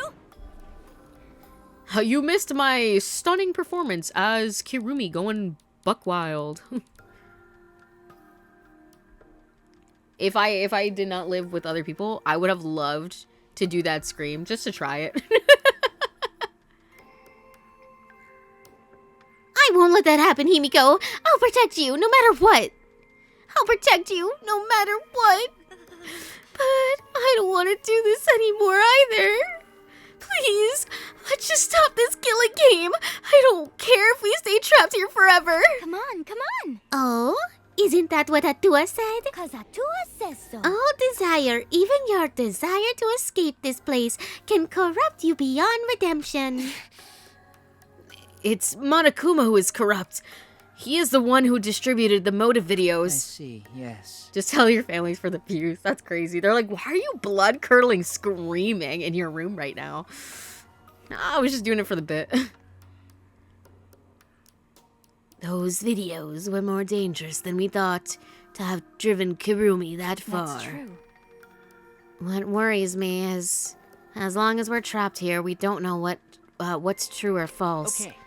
You missed my stunning performance as Kirumi going buck wild. If I did not live with other people, I would have loved to do that scream just to try it. I won't let that happen, Himiko. I'll protect you no matter what. I'll protect you no matter what. But I don't want to do this anymore either. Please, let's just stop this killing game. I don't care if we stay trapped here forever. Come on. Oh? Isn't that what Atua said? 'Cause Atua says so. Oh, desire, even your desire to escape this place can corrupt you beyond redemption. It's Monokuma who is corrupt. He is the one who distributed the motive videos. I see, yes. Just tell your families for the views. That's crazy. They're like, why are you blood-curdling screaming in your room right now? No, I was just doing it for the bit. Those videos were more dangerous than we thought to have driven Kirumi that far. That's true. What worries me is, as long as we're trapped here, we don't know what's true or false. Okay.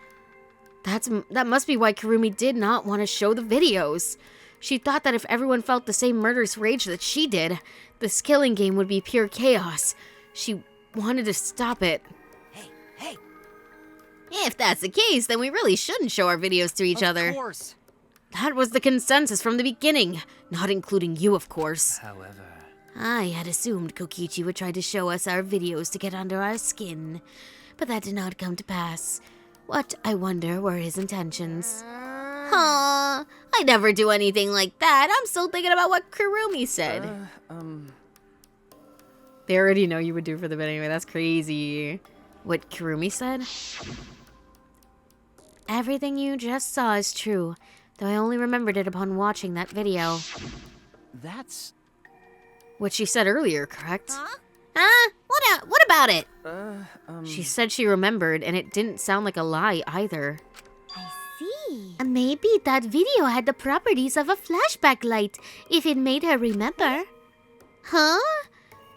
That must be why Kirumi did not want to show the videos. She thought that if everyone felt the same murderous rage that she did, this killing game would be pure chaos. She wanted to stop it. Hey. If that's the case, then we really shouldn't show our videos to each other. Of course. That was the consensus from the beginning, not including you, of course. However, I had assumed Kokichi would try to show us our videos to get under our skin, but that did not come to pass. What, I wonder, were his intentions? Huh, I never do anything like that. I'm still thinking about what Kurumi said. They already know you would do for the bit anyway. That's crazy. What Kurumi said? Everything you just saw is true, though I only remembered it upon watching that video. that's... What she said earlier, correct? Huh? What about it? She said she remembered, and it didn't sound like a lie either. I see. Maybe that video had the properties of a flashback light, if it made her remember. Huh?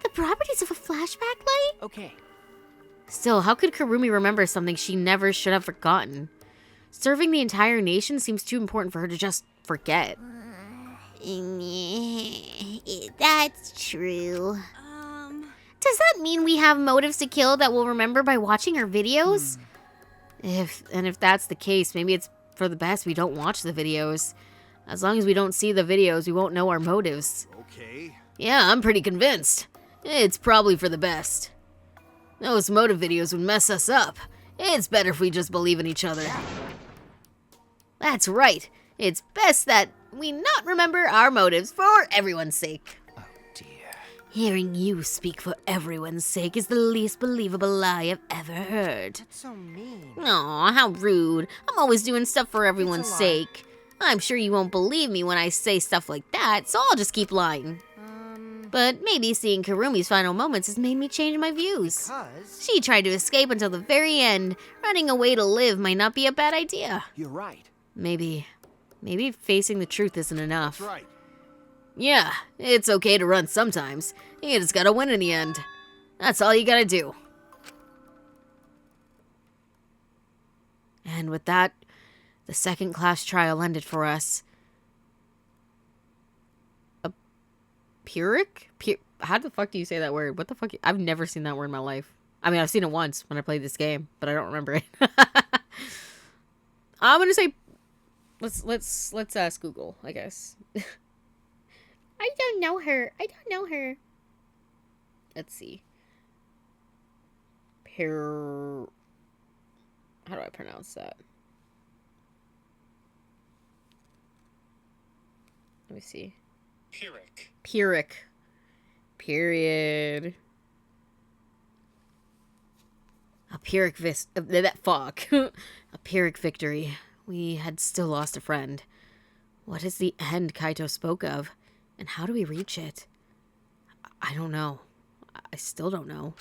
The properties of a flashback light? Okay. Still, how could Kurumi remember something she never should have forgotten? Serving the entire nation seems too important for her to just forget. That's true. Does that mean we have motives to kill that we'll remember by watching our videos? If that's the case, maybe it's for the best we don't watch the videos. As long as we don't see the videos, we won't know our motives. Okay. Yeah, I'm pretty convinced. It's probably for the best. Those motive videos would mess us up. It's better if we just believe in each other. That's right. It's best that we not remember our motives for everyone's sake. Oh, dear. Hearing you speak for everyone's sake is the least believable lie I've ever heard. That's so mean. Aw, how rude. I'm always doing stuff for everyone's lie. sake. I'm sure you won't believe me when I say stuff like that, so I'll just keep lying. But maybe seeing Karumi's final moments has made me change my views. Because? She tried to escape until the very end. Running away to live might not be a bad idea. You're right. Maybe facing the truth isn't enough. That's right. Yeah, it's okay to run sometimes. You just gotta win in the end. That's all you gotta do. And with that, the second class trial ended for us. A Pyrrhic? How the fuck do you say that word? What the fuck? I've never seen that word in my life. I mean, I've seen it once when I played this game, but I don't remember it. I'm gonna say, let's ask Google, I guess. I don't know her. Let's see. How do I pronounce that? Let me see. Pyrrhic. Period. A Pyrrhic a Pyrrhic victory. We had still lost a friend. What is the end Kaito spoke of? And how do we reach it? I don't know. I still don't know.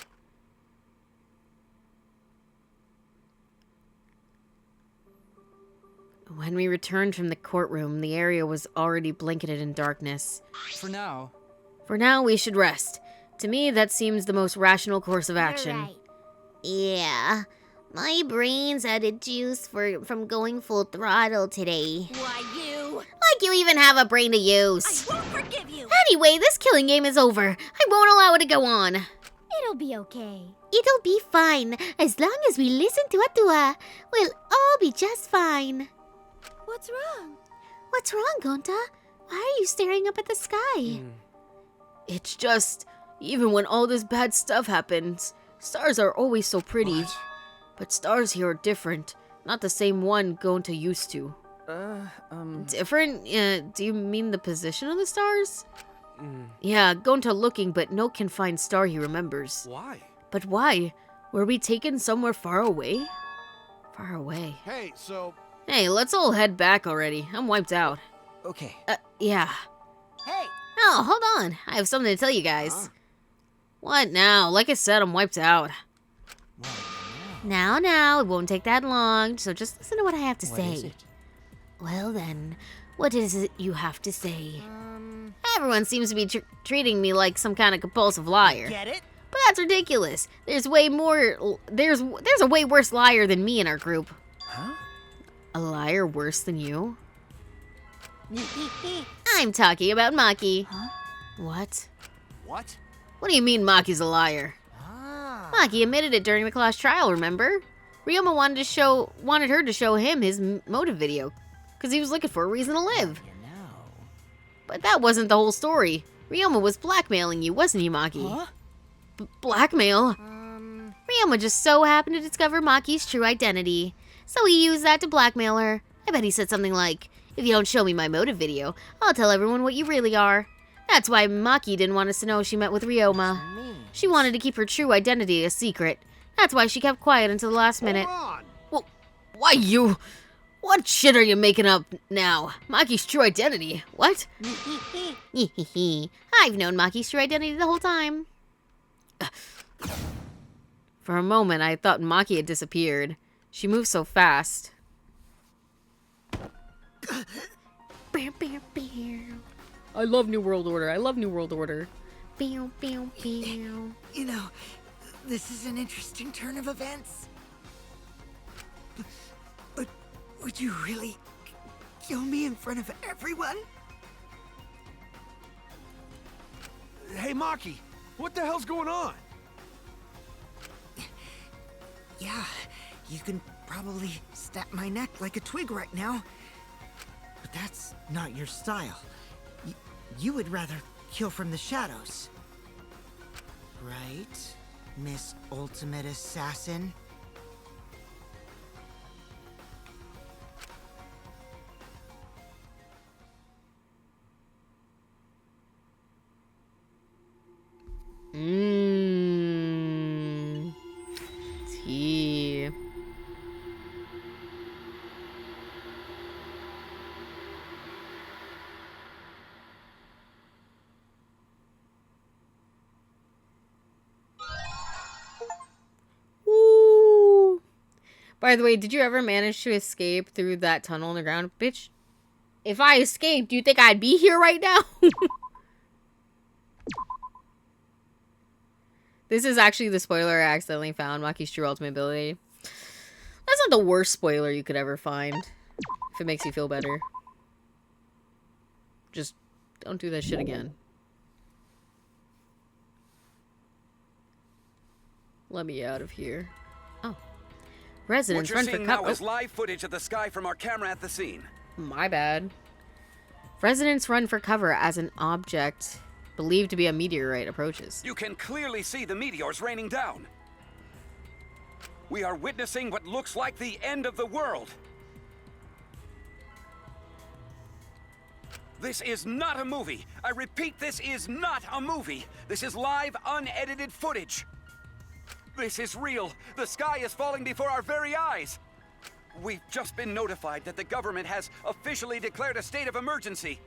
When we returned from the courtroom, the area was already blanketed in darkness. For now, we should rest. To me, that seems the most rational course of action. You're right. Yeah, my brain's out of juice from going full throttle today. Why, you? Like you even have a brain to use. I won't forgive you. Anyway, this killing game is over. I won't allow it to go on. It'll be okay. It'll be fine. As long as we listen to Atua, we'll all be just fine. What's wrong? What's wrong, Gonta? Why are you staring up at the sky? It's just, even when all this bad stuff happens, stars are always so pretty. What? But stars here are different. Not the same one Gonta used to. Different? Do you mean the position of the stars? Yeah, Gonta looking, but no confined star he remembers. Why? But why? Were we taken somewhere far away? Far away. Hey, so... Hey, let's all head back already. I'm wiped out. Okay. Yeah. Hey! Oh, hold on. I have something to tell you guys. Huh? What now? Like I said, I'm wiped out. Now, it won't take that long, so just listen to what I have to What say. is it? Well then, what is it you have to say? Everyone seems to be treating me like some kind of compulsive liar. Get it? But that's ridiculous. There's way more. There's a way worse liar than me in our group. Huh? A liar worse than you? I'm talking about Maki. Huh? What? What? What do you mean Maki's a liar? Ah. Maki admitted it during the class trial, remember? Ryoma wanted her to show him his motive video, because he was looking for a reason to live. You know. But that wasn't the whole story. Ryoma was blackmailing you, wasn't he, Maki? Huh? Blackmail? Ryoma just so happened to discover Maki's true identity, so he used that to blackmail her. I bet he said something like, "If you don't show me my motive video, I'll tell everyone what you really are." That's why Maki didn't want us to know she met with Ryoma. She wanted to keep her true identity a secret. That's why she kept quiet until the last minute. Hold on. Well, why you? What shit are you making up now? Maki's true identity? What? I've known Maki's true identity the whole time. For a moment, I thought Maki had disappeared. She moved so fast. I love New World Order. I love New World Order. Pew, pew, pew. You know, this is an interesting turn of events. But would you really kill me in front of everyone? Hey, Maki, what the hell's going on? Yeah, you can probably snap my neck like a twig right now. But that's not your style. You would rather kill from the shadows. Right, Miss Ultimate Assassin? Tea. Woo. By the way, did you ever manage to escape through that tunnel in the ground? Bitch, if I escaped, do you think I'd be here right now? This is actually the spoiler I accidentally found, Maki's true ultimate ability. That's not the worst spoiler you could ever find. If it makes you feel better. Just don't do that shit again. Let me out of here. Oh. Residents run for cover. What you're seeing now is live footage of the sky from our camera at the scene. My bad. Residents run for cover as an object believed to be a meteorite approaches. You can clearly see the meteors raining down. We are witnessing what looks like the end of the world. This is not a movie. I repeat, this is not a movie. This is live, unedited footage. This is real. The sky is falling before our very eyes. We've just been notified that the government has officially declared a state of emergency.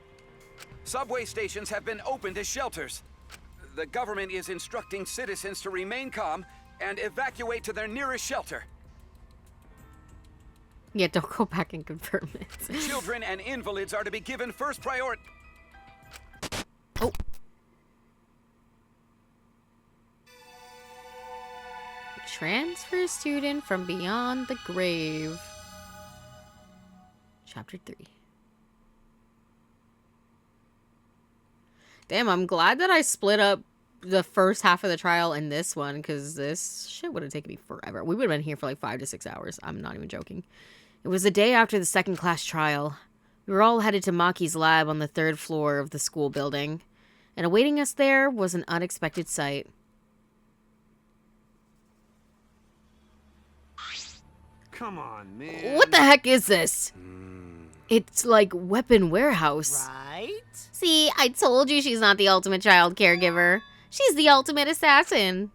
Subway stations have been opened as shelters. The government is instructing citizens to remain calm and evacuate to their nearest shelter. Yeah, don't go back and confirm it. Children and invalids are to be given first priority. Oh. Transfer student from beyond the grave. Chapter 3. Damn, I'm glad that I split up the first half of the trial in this one, because this shit would have taken me forever. We would have been here for like 5 to 6 hours. I'm not even joking. It was the day after the second class trial. We were all headed to Maki's lab on the 3rd floor of the school building, and awaiting us there was an unexpected sight. Come on, man. What the heck is this? It's like weapon warehouse. Right? See, I told you she's not the ultimate child caregiver. She's the ultimate assassin.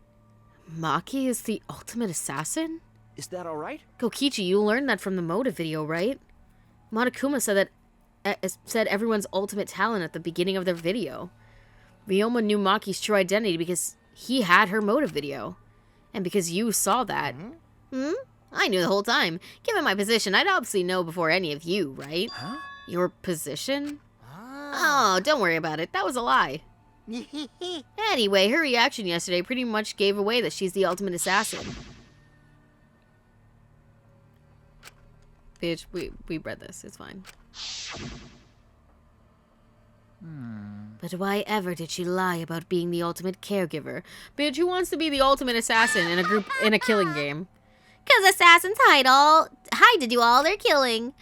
Maki is the ultimate assassin? Is that all right? Kokichi, you learned that from the motive video, right? Monokuma said said everyone's ultimate talent at the beginning of their video. Ryoma knew Maki's true identity because he had her motive video. And because you saw that. I knew the whole time. Given my position, I'd obviously know before any of you, right? Huh? Your position? Oh, don't worry about it. That was a lie. Anyway, her reaction yesterday pretty much gave away that she's the ultimate assassin. Bitch, we read this. It's fine. But why ever did she lie about being the ultimate caregiver? Bitch, who wants to be the ultimate assassin in a killing game? 'Cause assassins hide to do all their killing.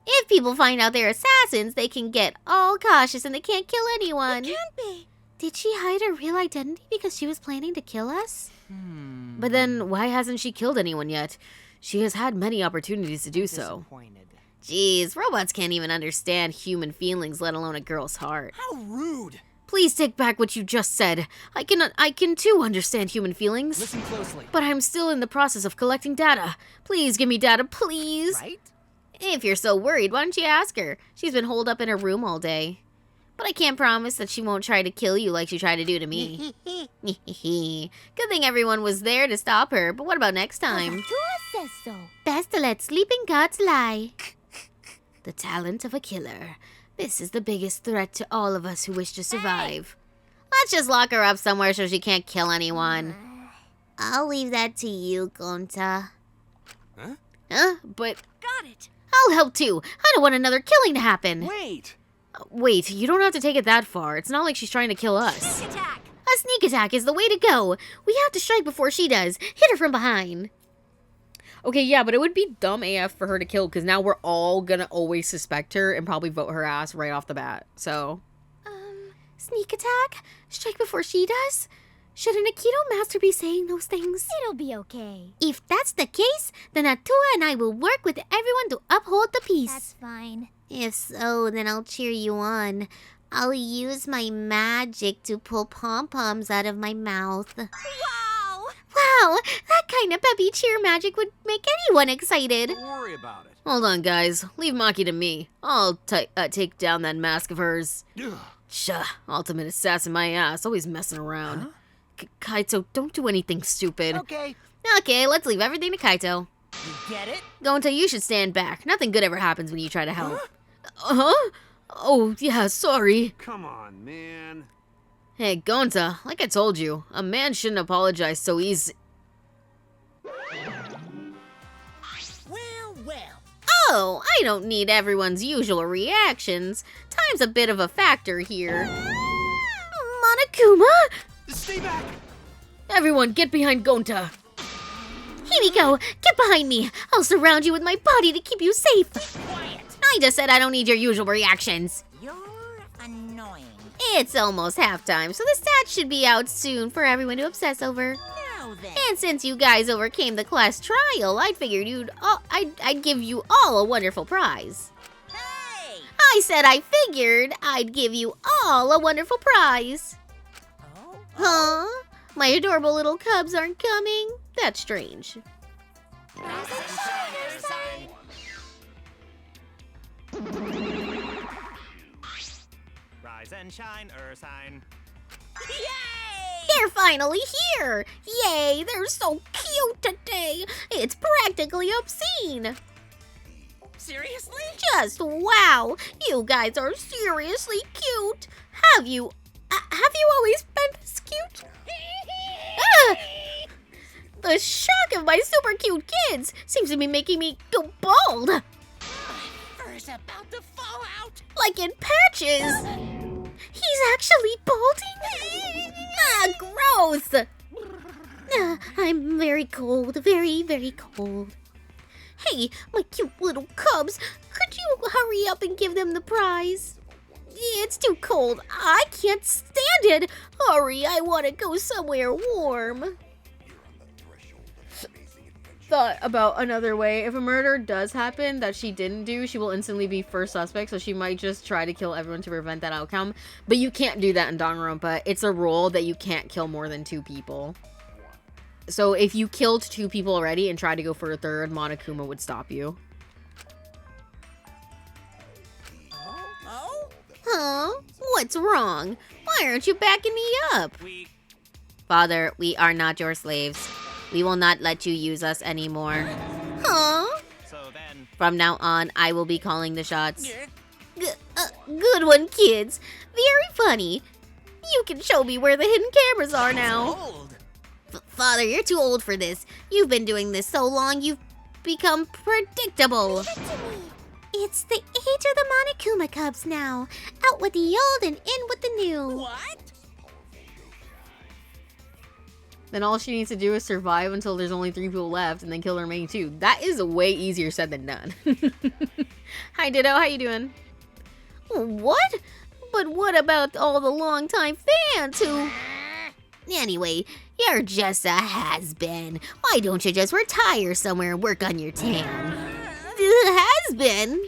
If people find out they're assassins, they can get all cautious and they can't kill anyone. It can't be. Did she hide her real identity because she was planning to kill us? But then, why hasn't she killed anyone yet? She has had many opportunities to do so. Jeez, robots can't even understand human feelings, let alone a girl's heart. How rude! Please take back what you just said. I can too understand human feelings. Listen closely. But I'm still in the process of collecting data. Please give me data, please. Right? If you're so worried, why don't you ask her? She's been holed up in her room all day. But I can't promise that she won't try to kill you like she tried to do to me. Good thing everyone was there to stop her, but what about next time? says so. Best to let sleeping gods lie. The talent of a killer. This is the biggest threat to all of us who wish to survive. Let's just lock her up somewhere so she can't kill anyone. I'll leave that to you, Gonta. Huh? But Got it. I'll help too. I don't want another killing to happen. Wait! Wait, you don't have to take it that far. It's not like she's trying to kill us. Sneak attack. A sneak attack is the way to go. We have to strike before she does. Hit her from behind. Okay, yeah, but it would be dumb AF for her to kill, because now we're all gonna always suspect her and probably vote her ass right off the bat, so. Sneak attack? Strike before she does? Should an Aikido master be saying those things? It'll be okay. If that's the case, then Atua and I will work with everyone to uphold the peace. That's fine. If so, then I'll cheer you on. I'll use my magic to pull pom-poms out of my mouth. Wow! Wow, that kind of peppy cheer magic would make anyone excited. Don't worry about it. Hold on, guys. Leave Maki to me. I'll take down that mask of hers. Sha, ultimate assassin my ass, always messing around. Kaito, don't do anything stupid. Okay. Okay, let's leave everything to Kaito. You get it? Gonta, you should stand back. Nothing good ever happens when you try to help. Huh? Oh, yeah, sorry. Come on, man. Hey, Gonta, like I told you, a man shouldn't apologize so easy. Well. Oh, I don't need everyone's usual reactions. Time's a bit of a factor here. Monokuma? Stay back! Everyone, get behind Gonta. Himiko, get behind me. I'll surround you with my body to keep you safe. Quiet. I just said I don't need your usual reactions. You're annoying. It's almost halftime, so the stats should be out soon for everyone to obsess over. Now then. And since you guys overcame the class trial, I figured I'd give you all a wonderful prize. Hey! I said I figured I'd give you all a wonderful prize. Oh? Huh? My adorable little cubs aren't coming? That's strange. Rise and shine, Ursine. Yay! They're finally here! Yay, they're so cute today! It's practically obscene! Seriously? Just wow! You guys are seriously cute! Have you always been this cute? Ah! The shock of my super cute kids seems to be making me go bald! Fur's about to fall out! Like in patches! He's actually balding? Ah, gross! I'm very cold, very, very cold. Hey, my cute little cubs, could you hurry up and give them the prize? It's too cold. I can't stand it. Hurry, I want to go somewhere warm. Thought about another way. If a murder does happen that she didn't do, she will instantly be first suspect, so she might just try to kill everyone to prevent that outcome. But you can't do that in Danganronpa. It's a rule that you can't kill more than 2 people. So if you killed 2 people already and tried to go for a third, Monokuma would stop you. Oh? Huh? What's wrong? Why aren't you backing me up? Father, we are not your slaves. We will not let you use us anymore. Huh? So then... From now on, I will be calling the shots. Good one, kids. Very funny. You can show me where the hidden cameras are now. Father, you're too old for this. You've been doing this so long, you've become predictable. It's the age of the Monokuma Cubs now. Out with the old and in with the new. What? Then all she needs to do is survive until there's only 3 people left and then kill the remaining 2. That is way easier said than done. Hi, Ditto. How you doing? What? But what about all the longtime fans who... Anyway, you're just a has-been. Why don't you just retire somewhere and work on your tan? Has-been?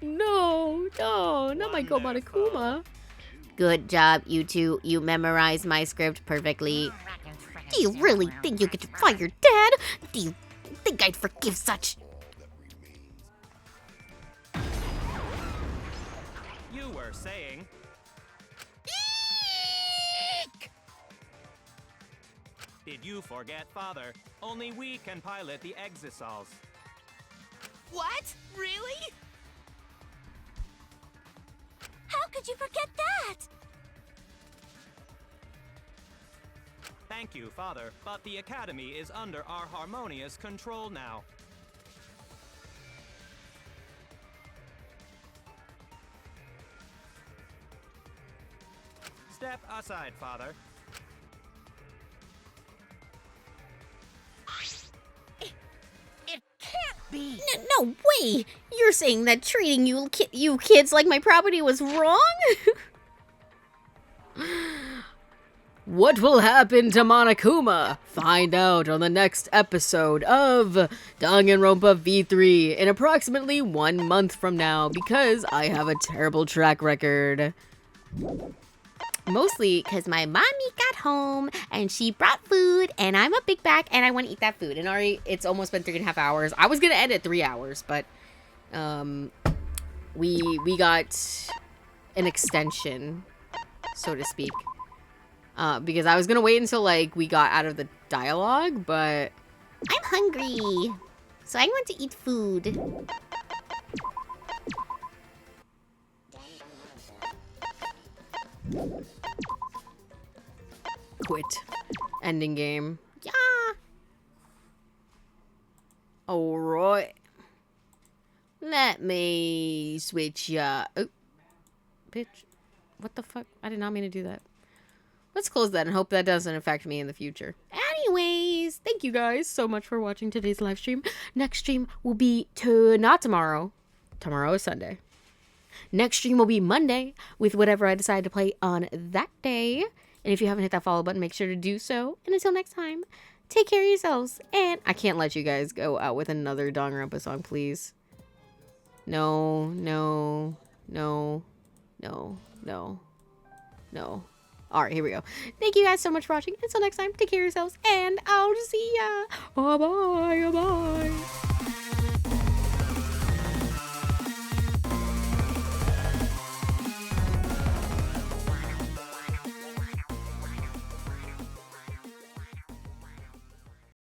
No, not my Go Monokuma. Good job, you two. You memorized my script perfectly. Do you really think you could fire Dad? Do you think I'd forgive such... You were saying... Did you forget, Father? Only we can pilot the Exosols. What? Really? How could you forget that? Thank you, Father, but the Academy is under our harmonious control now. Step aside, Father. It No way! You're saying that treating you kids like my property was wrong? What will happen to Monokuma? Find out on the next episode of Danganronpa V3 in approximately 1 month from now, because I have a terrible track record. Mostly because my mommy got home and she brought food and I'm a big back and I want to eat that food. And already it's almost been 3.5 hours. I was going to end at 3 hours, but we got an extension, so to speak. Because I was going to wait until like we got out of the dialogue, but I'm hungry. So I want to eat food. quit. Ending game. Yeah. Alright. Let me switch oh, bitch. What the fuck? I did not mean to do that. Let's close that and hope that doesn't affect me in the future. Anyways, thank you guys so much for watching today's live stream. Next stream will be not tomorrow. Tomorrow is Sunday. Next stream will be Monday with whatever I decide to play on that day. And if you haven't hit that follow button, make sure to do so. And until next time, take care of yourselves. And I can't let you guys go out with another Danganronpa song, please. No, no, no, no, no, no. All right, here we go. Thank you guys so much for watching. Until next time, take care of yourselves, and I'll see ya. Bye-bye, bye-bye.